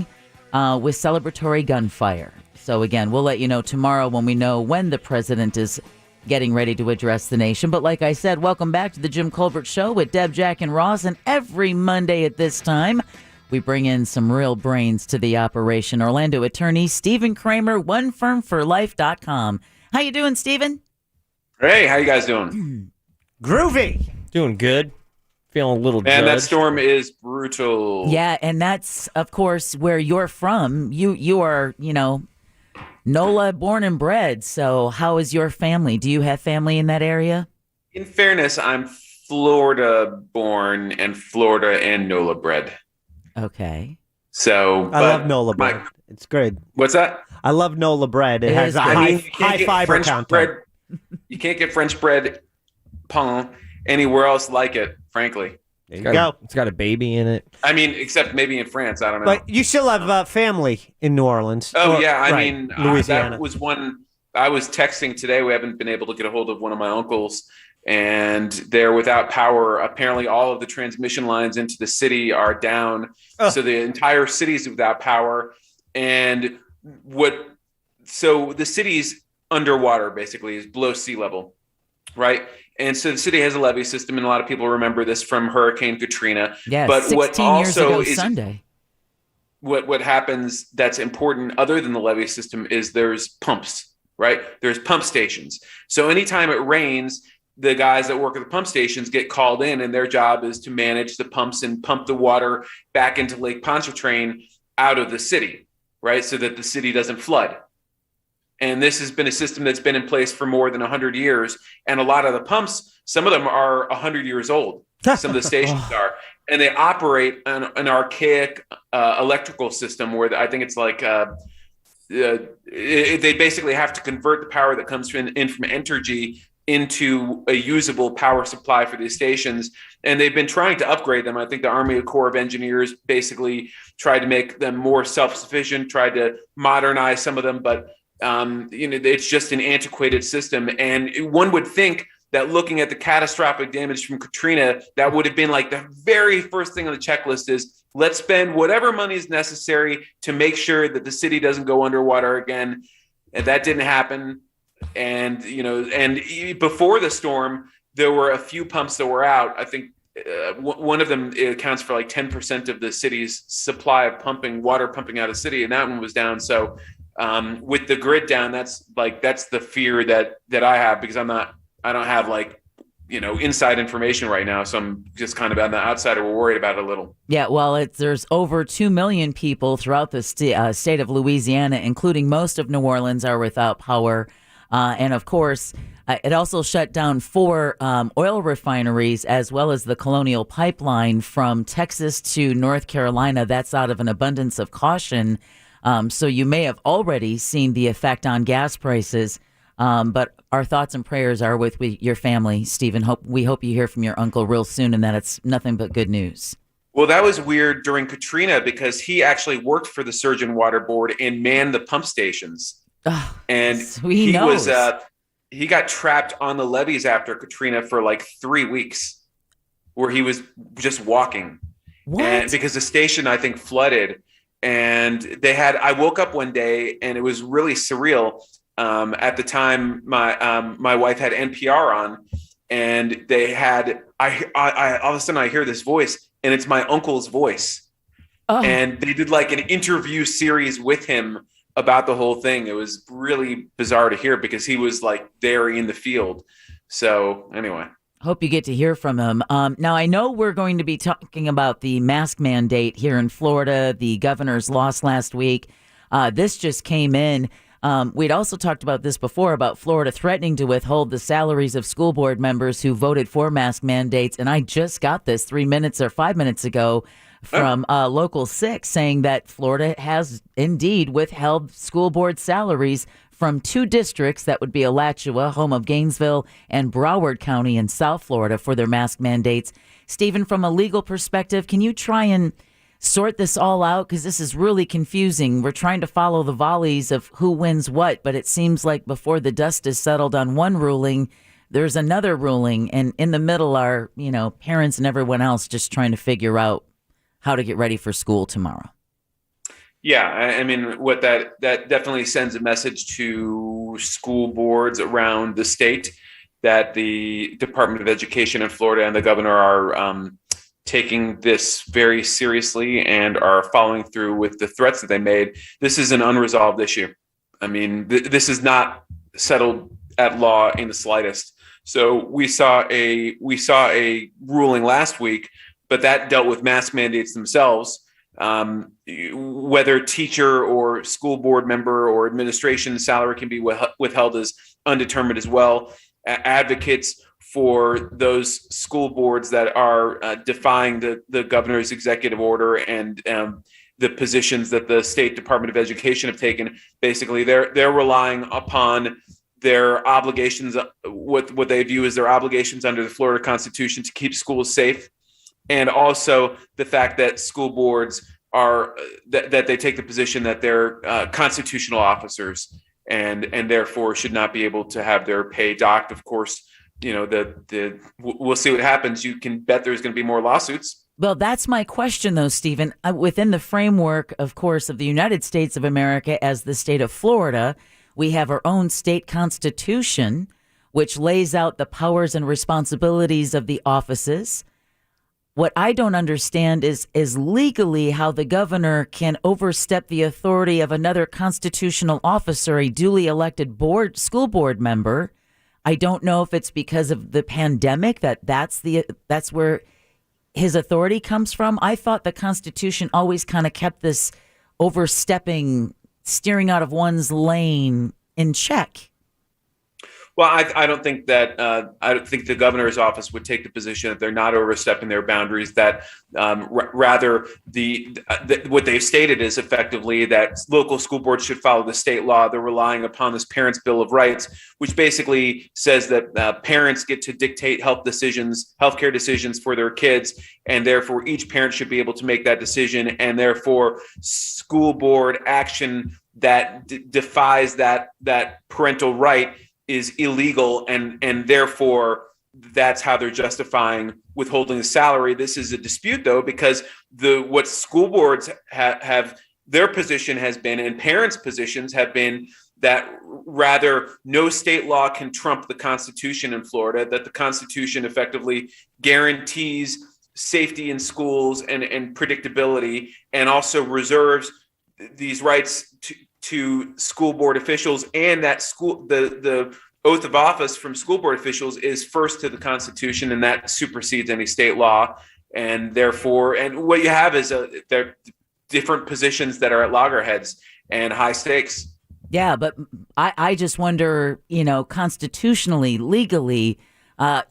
with celebratory gunfire. So again, we'll let you know tomorrow when we know when the president is getting ready to address the nation. But like I said, welcome back to the Jim Colbert Show with Deb, Jack, and Ross. And every Monday at this time, we bring in some real brains to the operation. Orlando attorney Stephen Kramer, onefirmforlife.com. How you doing, Stephen? Hey, how you guys doing? Groovy. Doing good. Feeling a little Man, that judged. storm is brutal. Yeah, and that's, of course, where you're from. You are, NOLA born and bred. So how is your family? Do you have family in that area? In fairness, I'm Florida born and Florida and NOLA bred. Okay. So I love NOLA bread. It's great. What's that? I love NOLA bread. It has a high fiber content. You can't get French bread pain anywhere else like it, frankly. There you go. It's got a baby in it. I mean, except maybe in France. I don't know. But you still have family in New Orleans. Oh, yeah. I mean, Louisiana. that was one. I was texting today. We haven't been able to get a hold of one of my uncles, and they're without power. Apparently, all of the transmission lines into the city are down. So the entire city is without power. And so the city's underwater, basically, is below sea level, right? And so the city has a levee system, and a lot of people remember this from Hurricane Katrina. Yeah, but 16 what also years ago is Sunday. What happens that's important other than the levee system is there's pumps, right? There's pump stations. So anytime it rains, the guys that work at the pump stations get called in, and their job is to manage the pumps and pump the water back into Lake Pontchartrain out of the city, right? So that the city doesn't flood. And this has been a system that's been in place for more than 100 years. And a lot of the pumps, some of them are 100 years old. Some of the stations are. And they operate on an archaic electrical system where I think it's like they basically have to convert the power that comes in from Entergy into a usable power supply for these stations. And they've been trying to upgrade them. I think the Army Corps of Engineers basically tried to make them more self-sufficient, tried to modernize some of them, but it's just an antiquated system. And one would think that looking at the catastrophic damage from Katrina, that would have been like the very first thing on the checklist is let's spend whatever money is necessary to make sure that the city doesn't go underwater again. And that didn't happen. And, and before the storm, there were a few pumps that were out. I think one of them accounts for like 10% of the city's supply of water pumping out of the city. And that one was down. So with the grid down, that's the fear that I have, because I don't have inside information right now. So I'm just kind of on the outside, or we're worried about it a little. Yeah, well, there's over 2 million people throughout the state of Louisiana, including most of New Orleans, are without power. And of course, it also shut down 4 oil refineries, as well as the Colonial Pipeline from Texas to North Carolina. That's out of an abundance of caution. So you may have already seen the effect on gas prices. But our thoughts and prayers are with your family, Stephen. We hope you hear from your uncle real soon, and that it's nothing but good news. Well, that was weird during Katrina, because he actually worked for the Surgeon Water Board and manned the pump stations. And so he knows. He got trapped on the levees after Katrina for like 3 weeks, where he was just walking. What? And because the station, I think, flooded. And I woke up one day and it was really surreal. At the time, my wife had NPR on, and they had, I all of a sudden I hear this voice, and it's my uncle's voice. Oh. And they did like an interview series with him about the whole thing. It was really bizarre to hear, because he was like there in the field. So anyway. Hope you get to hear from him. Now, I know we're going to be talking about the mask mandate here in Florida. The governor's lost last week. This just came in. We'd also talked about this before, about Florida threatening to withhold the salaries of school board members who voted for mask mandates. And I just got this 5 minutes ago from Local 6 saying that Florida has indeed withheld school board salaries from 2 districts, that would be Alachua, home of Gainesville, and Broward County in South Florida, for their mask mandates. Stephen, from a legal perspective, can you try and sort this all out? Because this is really confusing. We're trying to follow the volleys of who wins what, but it seems like before the dust is settled on one ruling, there's another ruling, and in the middle are, parents and everyone else just trying to figure out how to get ready for school tomorrow. Yeah, I mean, what that definitely sends a message to school boards around the state that the Department of Education in Florida and the governor are taking this very seriously and are following through with the threats that they made. This is an unresolved issue. I mean, this is not settled at law in the slightest. So we saw a ruling last week, but that dealt with mask mandates themselves. Whether teacher or school board member or administration salary can be withheld is undetermined as well. Advocates for those school boards that are defying the governor's executive order and the positions that the State Department of Education have taken, basically they're relying upon their obligations, what they view as their obligations under the Florida Constitution to keep schools safe. And also the fact that school boards are that they take the position that they're constitutional officers and therefore should not be able to have their pay docked. Of course, we'll see what happens. You can bet there's going to be more lawsuits. Well, that's my question, though, Stephen. Within the framework, of course, of the United States of America as the state of Florida, we have our own state constitution, which lays out the powers and responsibilities of the offices. What I don't understand is legally how the governor can overstep the authority of another constitutional officer, a duly elected school board member. I don't know if it's because of the pandemic that's where his authority comes from. I thought the Constitution always kind of kept this overstepping, steering out of one's lane in check. Well, I don't think that I don't think the governor's office would take the position that they're not overstepping their boundaries. That rather what they've stated is effectively that local school boards should follow the state law. They're relying upon this Parents' Bill of Rights, which basically says that parents get to dictate healthcare decisions for their kids, and therefore each parent should be able to make that decision. And therefore, school board action that defies that parental right is illegal, and therefore that's how they're justifying withholding the salary. This is a dispute, though, because what school boards have their position has been, and parents' positions have been, that rather no state law can trump the Constitution in Florida, that the Constitution effectively guarantees safety in schools and predictability, and also reserves these rights to school board officials, and that the oath of office from school board officials is first to the Constitution, and that supersedes any state law. And therefore, and what you have is there different positions that are at loggerheads and high stakes. Yeah, but I just wonder, constitutionally, legally,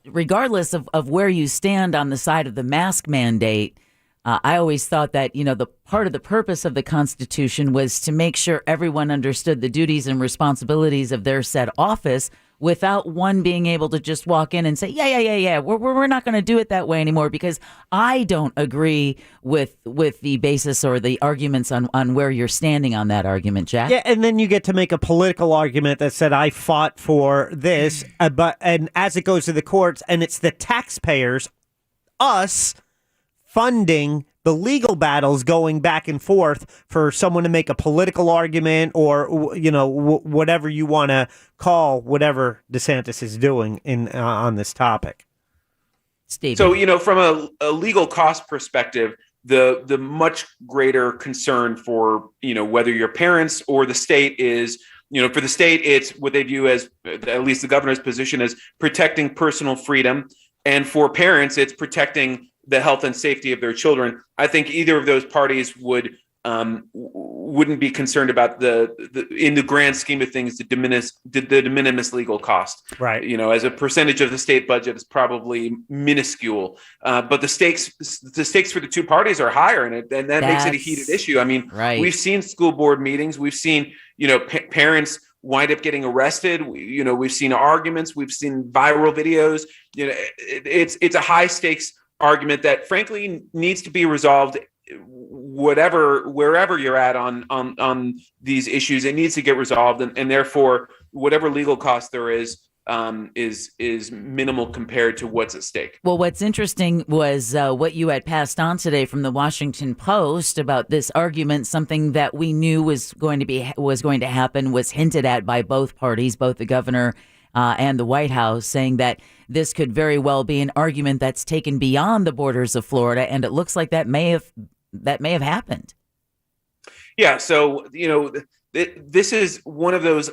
regardless of where you stand on the side of the mask mandate, I always thought that, the part of the purpose of the Constitution was to make sure everyone understood the duties and responsibilities of their said office without one being able to just walk in and say, yeah, we're not going to do it that way anymore, because I don't agree with the basis or the arguments on where you're standing on that argument, Jack. Yeah, and then you get to make a political argument that said, I fought for this, and as it goes to the courts, and it's the taxpayers, us, funding the legal battles going back and forth for someone to make a political argument or, whatever you want to call whatever DeSantis is doing on this topic. Steve. So, from a legal cost perspective, the much greater concern for, whether your parents or the state is, for the state, it's what they view as, at least the governor's position, as protecting personal freedom. And for parents, it's protecting the health and safety of their children. I think either of those parties would wouldn't be concerned about in the grand scheme of things, the de minimis legal cost. Right. As a percentage of the state budget is probably minuscule. But the stakes for the two parties are higher, and that makes it a heated issue. I mean, we've seen school board meetings. We've seen, parents wind up getting arrested. We've seen arguments. We've seen viral videos. It's a high stakes argument that frankly needs to be resolved. Wherever you're at on these issues, it needs to get resolved, and therefore whatever legal cost there is minimal compared to what's at stake. Well, what's interesting was what you had passed on today from the Washington Post about this argument. Something that we knew was going to happen was hinted at by both parties, both the governor and the White House, saying that this could very well be an argument that's taken beyond the borders of Florida, and it looks like that may have happened. Yeah. So, this is one of those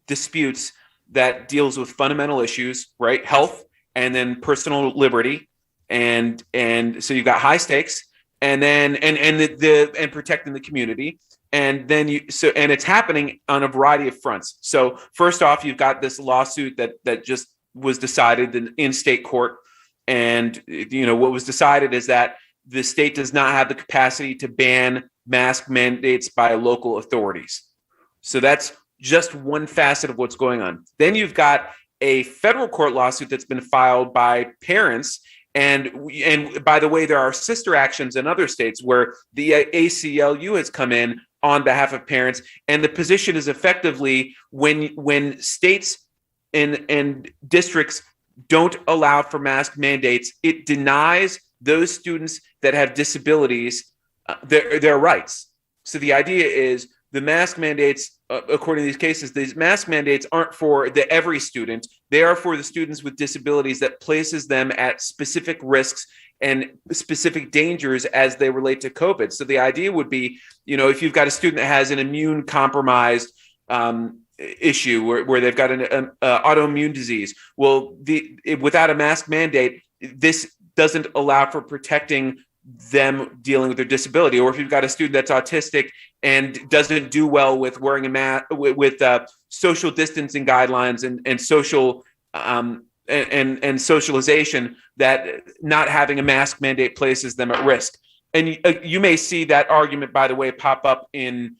disputes that deals with fundamental issues, right? Health and then personal liberty. And so you've got high stakes and then, and protecting the community. And then and it's happening on a variety of fronts. So first off, you've got this lawsuit that just was decided in state court. And, what was decided is that the state does not have the capacity to ban mask mandates by local authorities. So that's just one facet of what's going on. Then you've got a federal court lawsuit that's been filed by parents. And by the way, there are sister actions in other states where the ACLU has come in on behalf of parents. And the position is effectively when states and districts don't allow for mask mandates, it denies those students that have disabilities their rights. So the idea is the mask mandates, according to these cases, these mask mandates aren't for every student. They are for the students with disabilities that places them at specific risks and specific dangers as they relate to COVID. So the idea would be, if you've got a student that has an immune compromised issue where they've got an autoimmune disease, well, without a mask mandate, this doesn't allow for protecting them dealing with their disability. Or if you've got a student that's autistic and doesn't do well with wearing a mask, with social distancing guidelines and social and socialization, that not having a mask mandate places them at risk. And you may see that argument, by the way, pop up in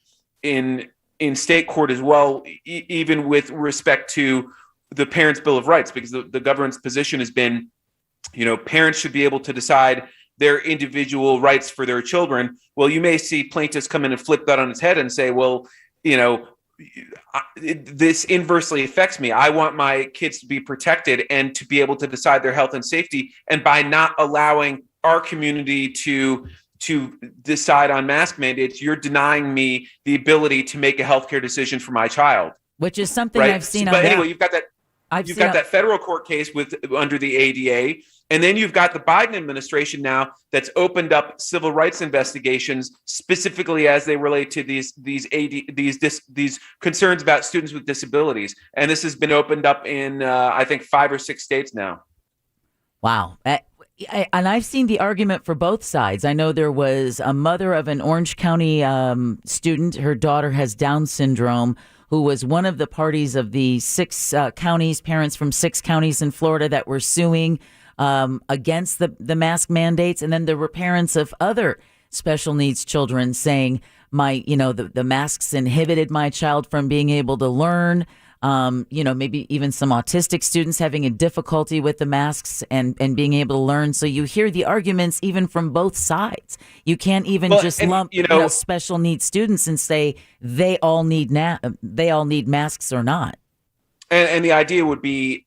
state court as well, even with respect to the Parents' Bill of Rights, because the government's position has been, parents should be able to decide their individual rights for their children. Well, you may see plaintiffs come in and flip that on its head and say, well, this inversely affects me. I want my kids to be protected and to be able to decide their health and safety. And by not allowing our community to decide on mask mandates, you're denying me the ability to make a healthcare decision for my child. Which is something right? I've seen. But anyway, you've got that federal court case under the ADA, and then you've got the Biden administration now that's opened up civil rights investigations specifically as they relate to these concerns about students with disabilities, and this has been opened up in I think 5 or 6 states now. Wow. And I've seen the argument for both sides. I know there was a mother of an Orange County student. Her daughter has Down syndrome, who was one of the parties of the 6 counties, parents from 6 counties in Florida that were suing against the mask mandates. And then there were parents of other special needs children saying, the masks inhibited my child from being able to learn. Maybe even some autistic students having a difficulty with the masks and being able to learn. So you hear the arguments even from both sides. You can't even lump special needs students and say they all need masks or not. And the idea would be,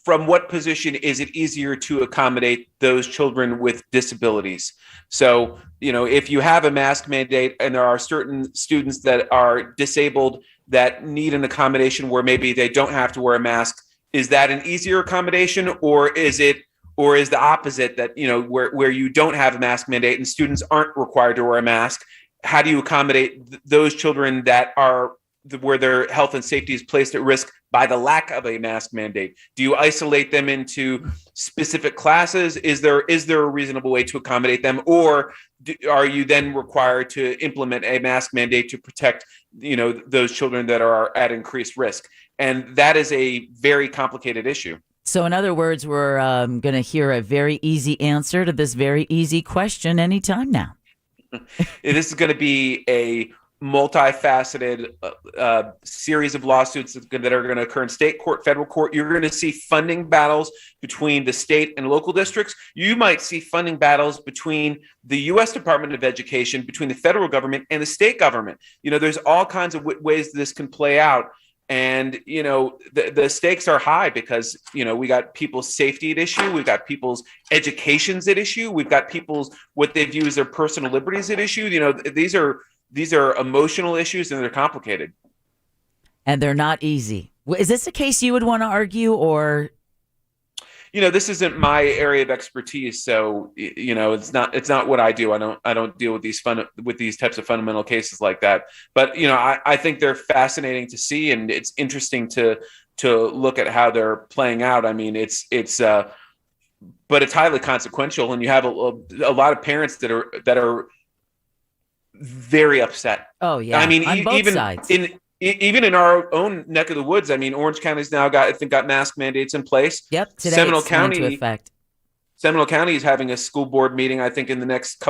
from what position is it easier to accommodate those children with disabilities? So, if you have a mask mandate and there are certain students that are disabled that need an accommodation where maybe they don't have to wear a mask, is that an easier accommodation, or is the opposite, that where you don't have a mask mandate and students aren't required to wear a mask? How do you accommodate those children that are where their health and safety is placed at risk by the lack of a mask mandate? Do you isolate them into specific classes? Is there a reasonable way to accommodate them, or are you then required to implement a mask mandate to protect, those children that are at increased risk? And that is a very complicated issue. So in other words, we're going to hear a very easy answer to this very easy question anytime now. This is going to be a multifaceted series of lawsuits that are going to occur in state court, federal court. You're going to see funding battles between the state and local districts. You might see funding battles between the U.S. Department of Education, between the federal government and the state government. There's all kinds of ways this can play out. And, the stakes are high because, we got people's safety at issue. We've got people's educations at issue. We've got people's, what they view as their personal liberties at issue. These are emotional issues, and they're complicated. And they're not easy. Is this a case you would want to argue, or? This isn't my area of expertise, so it's not what I do. I don't deal with these types of fundamental cases like that. But I think they're fascinating to see, and it's interesting to look at how they're playing out. I mean, but it's highly consequential, and you have a lot of parents that are very upset. Oh yeah, I mean, on both even sides. Even in our own neck of the woods, I mean, Orange County's now got mask mandates in place. Yep, today Seminole it's going into County, effect. Seminole County is having a school board meeting, I think, in the next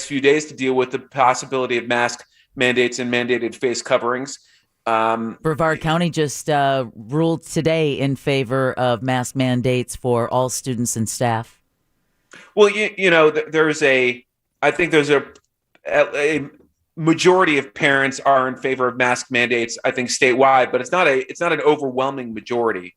few days, to deal with the possibility of mask mandates and mandated face coverings. Brevard County just ruled today in favor of mask mandates for all students and staff. Well, I think there's a majority of parents are in favor of mask mandates, I think, statewide, but it's not an overwhelming majority.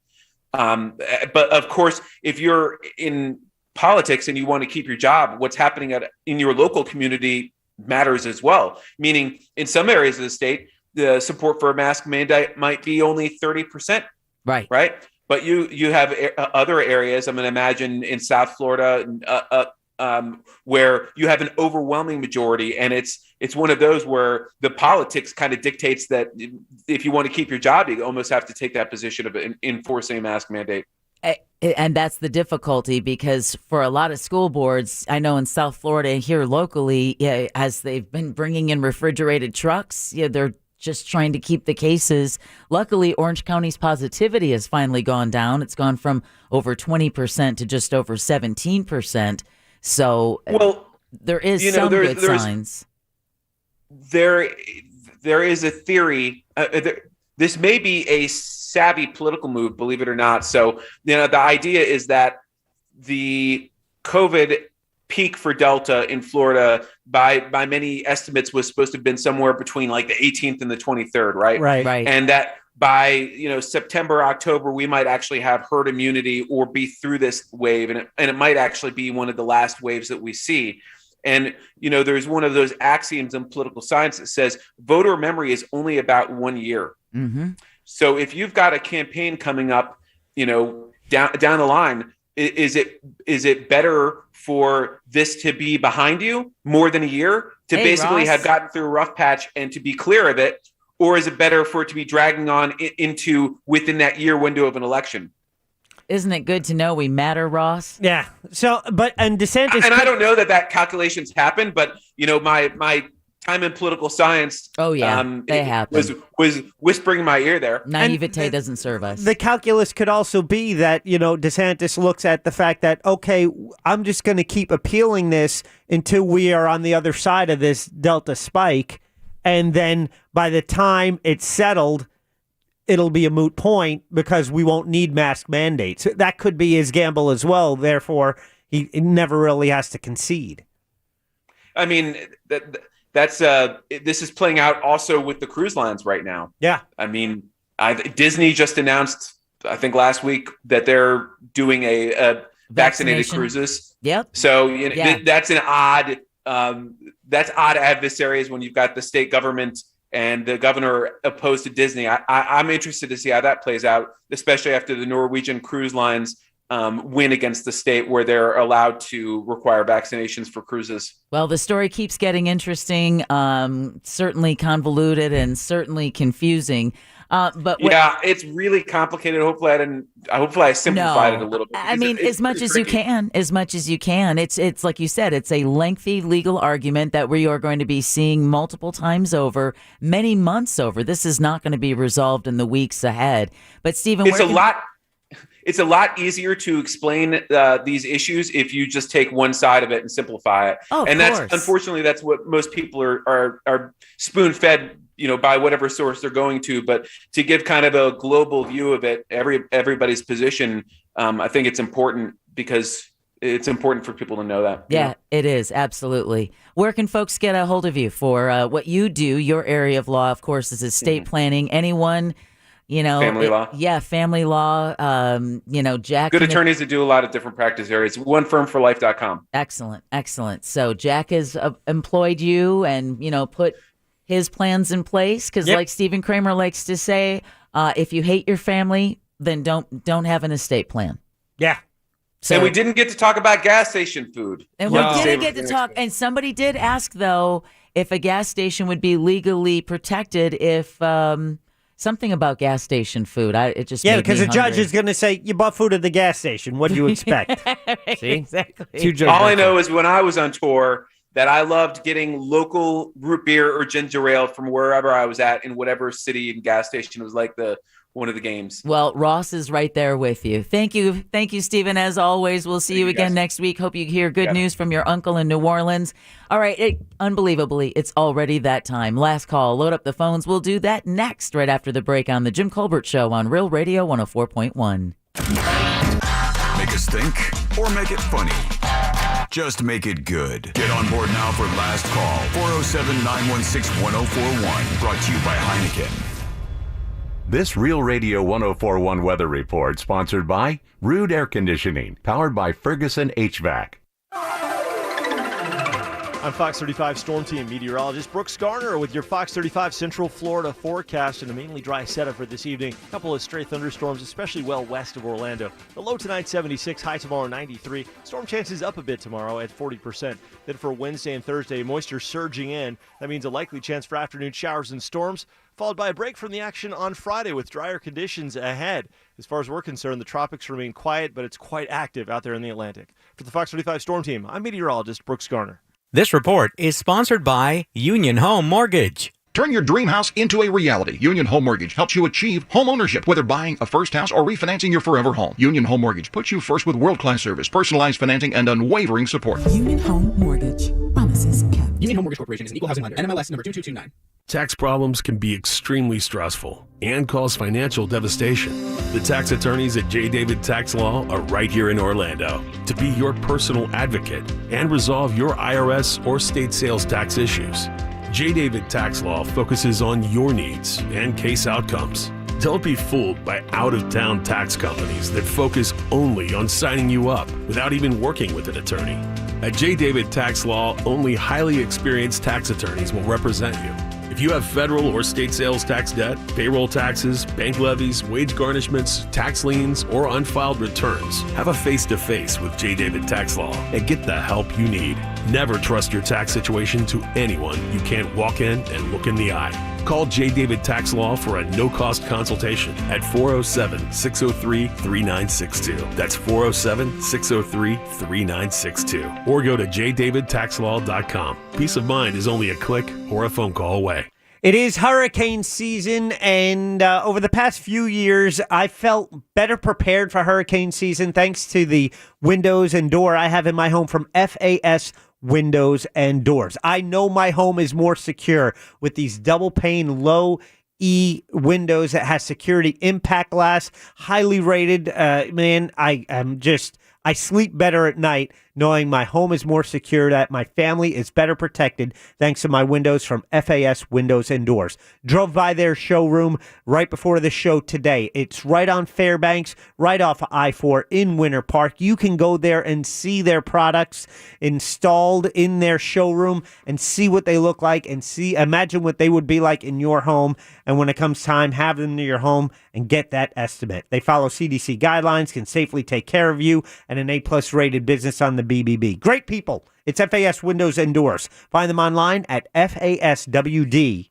But of course, if you're in politics and you want to keep your job, what's happening in your local community matters as well. Meaning, in some areas of the state, the support for a mask mandate might be only 30%. Right. Right. But you have other areas. I'm going to imagine in South Florida, where you have an overwhelming majority, and it's one of those where the politics kind of dictates that if you want to keep your job, you almost have to take that position of enforcing a mask mandate. And that's the difficulty, because for a lot of school boards, I know in South Florida here locally, as they've been bringing in refrigerated trucks, they're just trying to keep the cases. Luckily, Orange County's positivity has finally gone down. It's gone from over 20% to just over 17%. So there is some good signs. There is a theory. This may be a savvy political move, believe it or not. So, the idea is that the COVID peak for Delta in Florida, by many estimates, was supposed to have been somewhere between like the 18th and the 23rd, right? Right. And that by September, October, we might actually have herd immunity or be through this wave, and it might actually be one of the last waves that we see. And there's one of those axioms in political science that says voter memory is only about 1 year. Mm-hmm. So if you've got a campaign coming up, down the line, is it better for this to be behind you more than a year, to basically Ross, have gotten through a rough patch and to be clear of it? Or is it better for it to be dragging on into within that year window of an election? Isn't it good to know we matter, Ross? Yeah. So, and DeSantis, and I don't know that calculations happened, but my time in political science, they happen. was whispering in my ear there. Naivete doesn't serve us. The calculus could also be that DeSantis looks at the fact that, okay, I'm just going to keep appealing this until we are on the other side of this Delta spike. And then by the time it's settled, it'll be a moot point because we won't need mask mandates. That could be his gamble as well. Therefore, he never really has to concede. I mean, this is playing out also with the cruise lines right now. Yeah. I mean, Disney just announced, I think last week, that they're doing a vaccinated cruises. Yep. So that's an odd. That's odd adversaries when you've got the state government and the governor opposed to Disney. I'm interested to see how that plays out, especially after the Norwegian Cruise Lines win against the state where they're allowed to require vaccinations for cruises. Well, the story keeps getting interesting, certainly convoluted and certainly confusing. Yeah, it's really complicated. Hopefully I simplified it a little bit. I mean, as much as you can. It's like you said, it's a lengthy legal argument that we are going to be seeing multiple times over, many months over. This is not going to be resolved in the weeks ahead. But Stephen, it's a lot easier to explain these issues if you just take one side of it and simplify it. Oh, and unfortunately that's what most people are spoon fed, by whatever source they're going to. But to give kind of a global view of it, everybody's position, I think it's important because it's important for people to know that. Yeah, it is. Absolutely. Where can folks get a hold of you for what you do? Your area of law, of course, is estate planning. Anyone, family law. Yeah, family law. Jack. Good attorneys that do a lot of different practice areas. OneFirmForLife.com. Excellent. So Jack has employed you and, put his plans in place because like Stephen Kramer likes to say, if you hate your family, then don't have an estate plan. Yeah. So, and we didn't get to talk about gas station food. And we didn't get to talk. And somebody did ask, though, if a gas station would be legally protected if something about gas station food. Because the judge is going to say, you bought food at the gas station. What do you expect? See? Exactly. All I know is when I was on tour that I loved getting local root beer or ginger ale from wherever I was at in whatever city and gas station. It was like one of the games. Well, Ross is right there with you. Thank you, Stephen. As always, we'll see you again next week. Hope you hear good news from your uncle in New Orleans. All right, unbelievably, it's already that time. Last call. Load up the phones. We'll do that next, right after the break on the Jim Colbert Show on Real Radio 104.1. Make us think or make it funny. Just make it good. Get on board now for Last Call. 407-916-1041. Brought to you by Heineken. This Real Radio 104.1 weather report sponsored by Rude Air Conditioning, powered by Ferguson HVAC. I'm Fox 35 Storm Team meteorologist Brooks Garner with your Fox 35 Central Florida forecast and a mainly dry setup for this evening. A couple of stray thunderstorms, especially well west of Orlando. The low tonight 76, high tomorrow 93. Storm chances up a bit tomorrow at 40%. Then for Wednesday and Thursday, moisture surging in. That means a likely chance for afternoon showers and storms, followed by a break from the action on Friday with drier conditions ahead. As far as we're concerned, the tropics remain quiet, but it's quite active out there in the Atlantic. For the Fox 35 Storm Team, I'm meteorologist Brooks Garner. This report is sponsored by Union Home Mortgage. Turn your dream house into a reality. Union Home Mortgage helps you achieve home ownership, whether buying a first house or refinancing your forever home. Union Home Mortgage puts you first with world-class service, personalized financing, and unwavering support. Union Home Mortgage. Promises kept. Union Home Mortgage Corporation is an equal housing lender. NMLS number 2229. Tax problems can be extremely stressful and cause financial devastation. The tax attorneys at J. David Tax Law are right here in Orlando to be your personal advocate and resolve your IRS or state sales tax issues. J. David Tax Law focuses on your needs and case outcomes. Don't be fooled by out-of-town tax companies that focus only on signing you up without even working with an attorney. At J. David Tax Law, only highly experienced tax attorneys will represent you. If you have federal or state sales tax debt, payroll taxes, bank levies, wage garnishments, tax liens, or unfiled returns, have a face-to-face with J. David Tax Law and get the help you need. Never trust your tax situation to anyone you can't walk in and look in the eye. Call J. David Tax Law for a no-cost consultation at 407-603-3962. That's 407-603-3962. Or go to jdavidtaxlaw.com. Peace of mind is only a click or a phone call away. It is hurricane season, and over the past few years, I felt better prepared for hurricane season thanks to the windows and door I have in my home from FAS Windows and Doors. I know my home is more secure with these double pane low E windows that has security impact glass, highly rated. Man, I sleep better at night knowing my home is more secure, that my family is better protected thanks to my windows from FAS Windows and Doors. Drove by their showroom right before the show today. It's right on Fairbanks, right off of I-4 in Winter Park. You can go there and see their products installed in their showroom and see what they look like and imagine what they would be like in your home. And when it comes time, have them to your home and get that estimate. They follow CDC guidelines, can safely take care of you, and an A+ rated business on the BBB. Great people. It's FAS Windows and Doors. Find them online at faswd.com.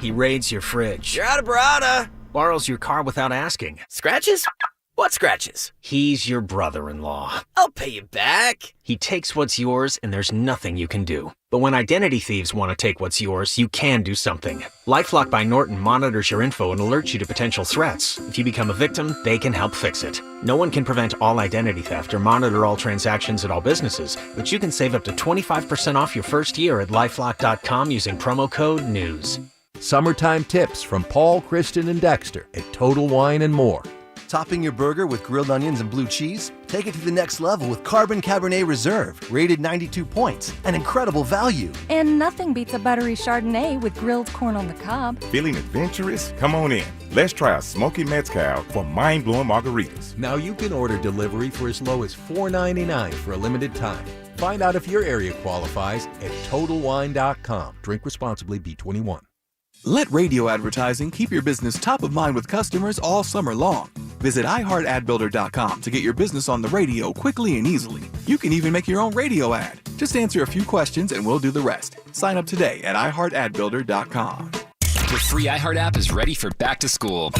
He raids your fridge. You're out of Barada. Borrows your car without asking. Scratches? What scratches? He's your brother-in-law. I'll pay you back. He takes what's yours, and there's nothing you can do. But when identity thieves want to take what's yours, you can do something. LifeLock by Norton monitors your info and alerts you to potential threats. If you become a victim, they can help fix it. No one can prevent all identity theft or monitor all transactions at all businesses, but you can save up to 25% off your first year at LifeLock.com using promo code NEWS. Summertime tips from Paul, Kristen, and Dexter at Total Wine and More. Topping your burger with grilled onions and blue cheese? Take it to the next level with Carbon Cabernet Reserve, rated 92 points, an incredible value. And nothing beats a buttery Chardonnay with grilled corn on the cob. Feeling adventurous? Come on in. Let's try a smoky mezcal for mind-blowing margaritas. Now you can order delivery for as low as $4.99 for a limited time. Find out if your area qualifies at TotalWine.com. Drink responsibly, B21. Let radio advertising keep your business top of mind with customers all summer long. Visit iHeartAdBuilder.com to get your business on the radio quickly and easily. You can even make your own radio ad. Just answer a few questions and we'll do the rest. Sign up today at iHeartAdBuilder.com. The free iHeart app is ready for back to school.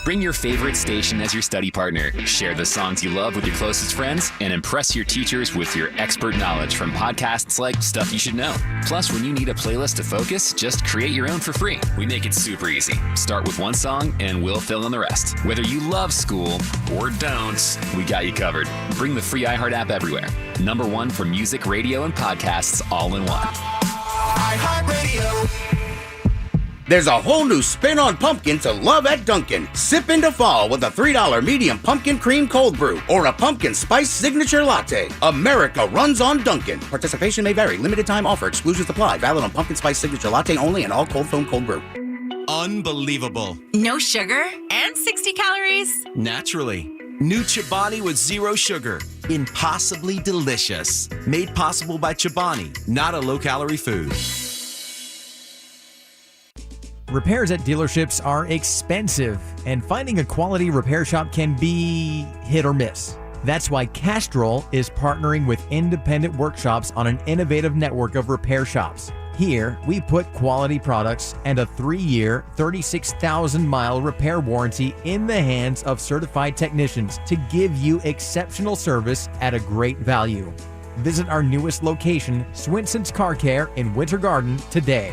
Bring your favorite station as your study partner. Share the songs you love with your closest friends and impress your teachers with your expert knowledge from podcasts like Stuff You Should Know. Plus, when you need a playlist to focus, just create your own for free. We make it super easy. Start with one song and we'll fill in the rest. Whether you love school or don't, we got you covered. Bring the free iHeart app everywhere. Number one for music, radio, and podcasts all in one. iHeartRadio. There's a whole new spin on pumpkin to love at Dunkin'. Sip into fall with a $3 medium pumpkin cream cold brew or a pumpkin spice signature latte. America runs on Dunkin'. Participation may vary. Limited time offer. Exclusions apply. Valid on pumpkin spice signature latte only and all cold foam cold brew. Unbelievable. No sugar and 60 calories. Naturally. New Chobani with zero sugar. Impossibly delicious. Made possible by Chobani, not a low-calorie food. Repairs at dealerships are expensive, and finding a quality repair shop can be hit or miss. That's why Castrol is partnering with independent workshops on an innovative network of repair shops. Here, we put quality products and a 3-year, 36,000-mile repair warranty in the hands of certified technicians to give you exceptional service at a great value. Visit our newest location, Swinson's Car Care in Winter Garden, today.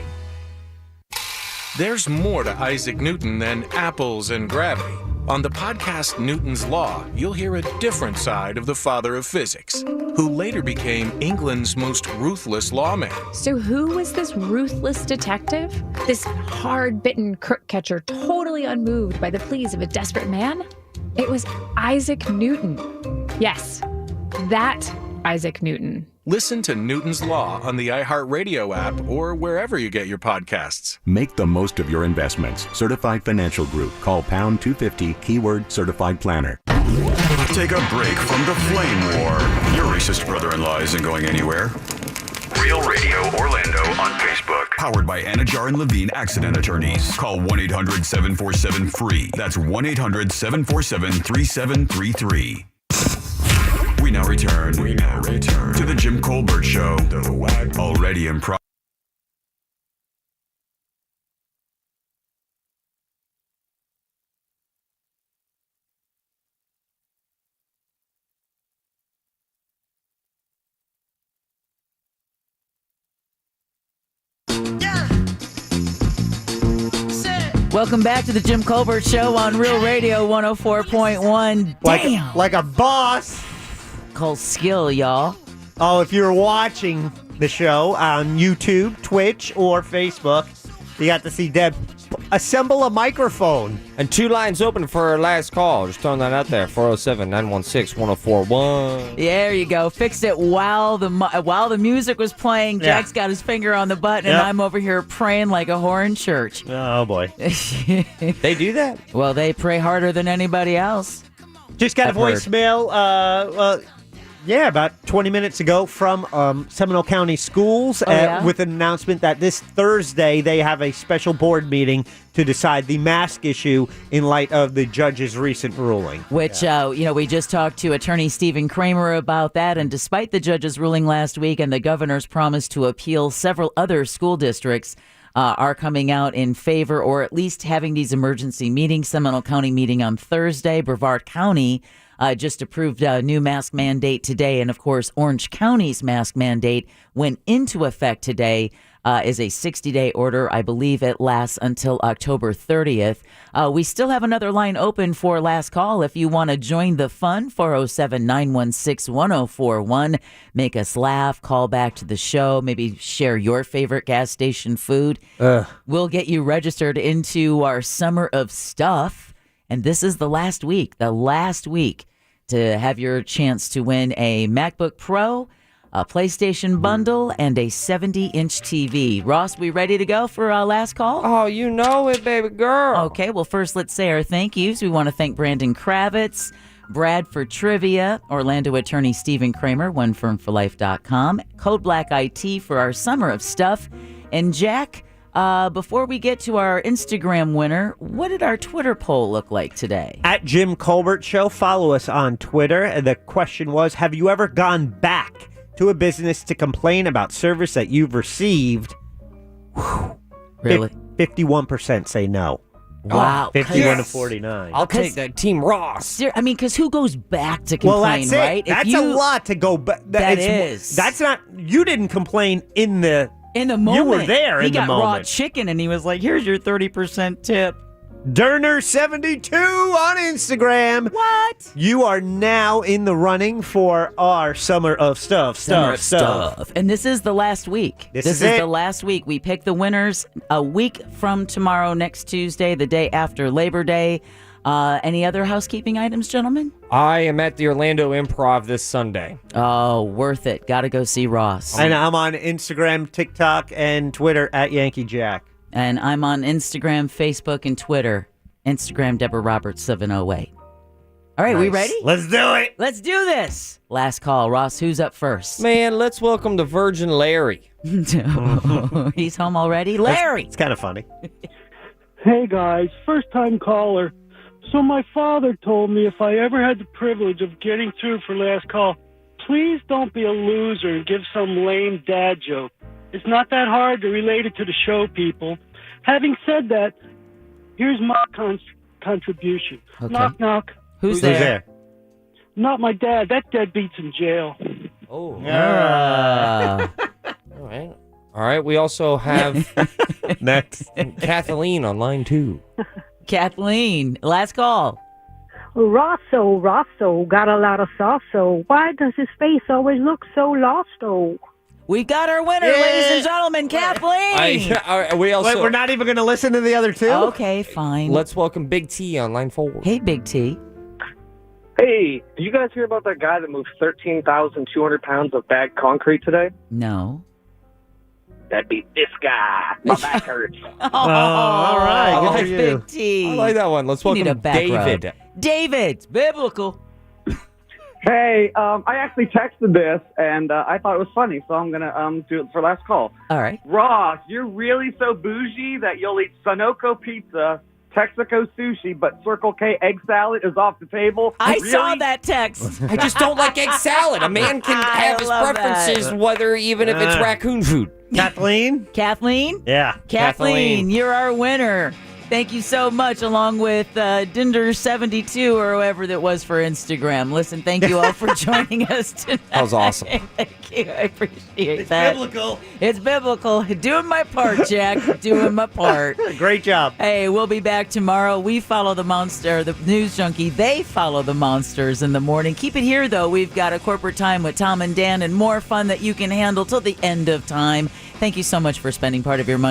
There's more to Isaac Newton than apples and gravity. On the podcast Newton's Law, you'll hear a different side of the father of physics, who later became England's most ruthless lawman. So who was this ruthless detective? This hard-bitten crook catcher, totally unmoved by the pleas of a desperate man? It was Isaac Newton. Yes, that Isaac Newton. Listen to Newton's Law on the iHeartRadio app or wherever you get your podcasts. Make the most of your investments. Certified Financial Group. Call pound 250 keyword certified planner. Take a break from the flame war. Your racist brother-in-law isn't going anywhere. Real Radio Orlando on Facebook. Powered by Anajar and Levine Accident Attorneys. Call 1-800-747-FREE. That's 1-800-747-3733. We now return to the Jim Colbert Show. Already in progress. Welcome back to the Jim Colbert Show on Real Radio 104.1. Damn. Like a boss. Called skill, y'all. Oh, if you're watching the show on YouTube, Twitch, or Facebook, you got to see Deb assemble a microphone. And 2 lines open for our last call. Just throwing that out there. 407-916-1041. There you go. Fixed it while the music was playing. Jack's got his finger on the button, and I'm over here praying like a whore in church. Oh, boy. They do that? Well, they pray harder than anybody else. Just got a voicemail, about 20 minutes ago from Seminole County Schools with an announcement that this Thursday they have a special board meeting to decide the mask issue in light of the judge's recent ruling. Which, we just talked to Attorney Stephen Kramer about that, and despite the judge's ruling last week and the governor's promise to appeal, several other school districts are coming out in favor, or at least having these emergency meetings. Seminole County meeting on Thursday. Brevard County just approved a new mask mandate today. And, of course, Orange County's mask mandate went into effect today. Is a 60-day order. I believe it lasts until October 30th. We still have another line open for last call. If you want to join the fun, 407-916-1041. Make us laugh. Call back to the show. Maybe share your favorite gas station food. We'll get you registered into our Summer of Stuff. And this is the last week to have your chance to win a MacBook Pro, a PlayStation bundle, and a 70-inch TV. Ross, we ready to go for our last call? Oh, you know it, baby girl. Okay, well, first let's say our thank yous. We want to thank Brandon Kravitz, Brad for trivia, Orlando attorney Stephen Kramer, OneFirmForLife.com, Code Black IT for our Summer of Stuff, and Jack, before we get to our Instagram winner, what did our Twitter poll look like today? At Jim Colbert Show, follow us on Twitter. The question was, have you ever gone back to a business to complain about service that you've received? Really? 51% say no. Wow. 51 to 49. I'll take that, Team Ross. I mean, because who goes back to complain, that's it. right? That's a lot to go back. That's not, you didn't complain in the moment. You were there in the moment. He got raw chicken, and he was like, here's your 30% tip. Derner72 on Instagram. What? You are now in the running for our Summer of Stuff. And this is the last week. This is it. The last week. We pick the winners a week from tomorrow, next Tuesday, the day after Labor Day. Any other housekeeping items, gentlemen? I am at the Orlando Improv this Sunday. Oh, worth it. Got to go see Ross. And I'm on Instagram, TikTok, and Twitter at Yankee Jack. And I'm on Instagram, Facebook, and Twitter. Instagram, Deborah Roberts 708. All right, we ready? Let's do it. Let's do this. Last call. Ross, who's up first? Man, let's welcome the Virgin Larry. He's home already? Larry! It's kind of funny. Hey, guys. First-time caller. So my father told me if I ever had the privilege of getting through for last call, please don't be a loser and give some lame dad joke. It's not that hard to relate it to the show, people. Having said that, here's my contribution. Okay. Knock, knock. Who's there? Not my dad. That deadbeat's in jail. Oh. All right. We also have next Kathleen on line 2. Kathleen, last call. Rosso, got a lot of sauce, so why does his face always look so lost, oh? We got our winner, ladies and gentlemen, Kathleen. We also. Wait, we're not even going to listen to the other two? Okay, fine. Let's welcome Big T on line 4. Hey, Big T. Hey, did you guys hear about that guy that moved 13,200 pounds of bagged concrete today? No. That'd be this guy. My back hurts. All right. Good for you. Big T. I like that one. Let's welcome David. Road. David, biblical. Hey, I actually texted this, and I thought it was funny, so I'm going to do it for last call. All right. Ross, you're really so bougie that you'll eat Sunoco pizza, Texaco sushi, but Circle K egg salad is off the table. I saw that text. I just don't like egg salad. A man can have his preferences, whether even if it's raccoon food. Kathleen? Yeah. Kathleen, you're our winner. Thank you so much, along with Dinder72 or whoever that was for Instagram. Listen, thank you all for joining us tonight. That was awesome. Thank you. I appreciate that. It's biblical. Doing my part, Jack. Doing my part. Great job. Hey, we'll be back tomorrow. We follow the monster, the news junkie. They follow the monsters in the morning. Keep it here, though. We've got a corporate time with Tom and Dan and more fun that you can handle till the end of time. Thank you so much for spending part of your Monday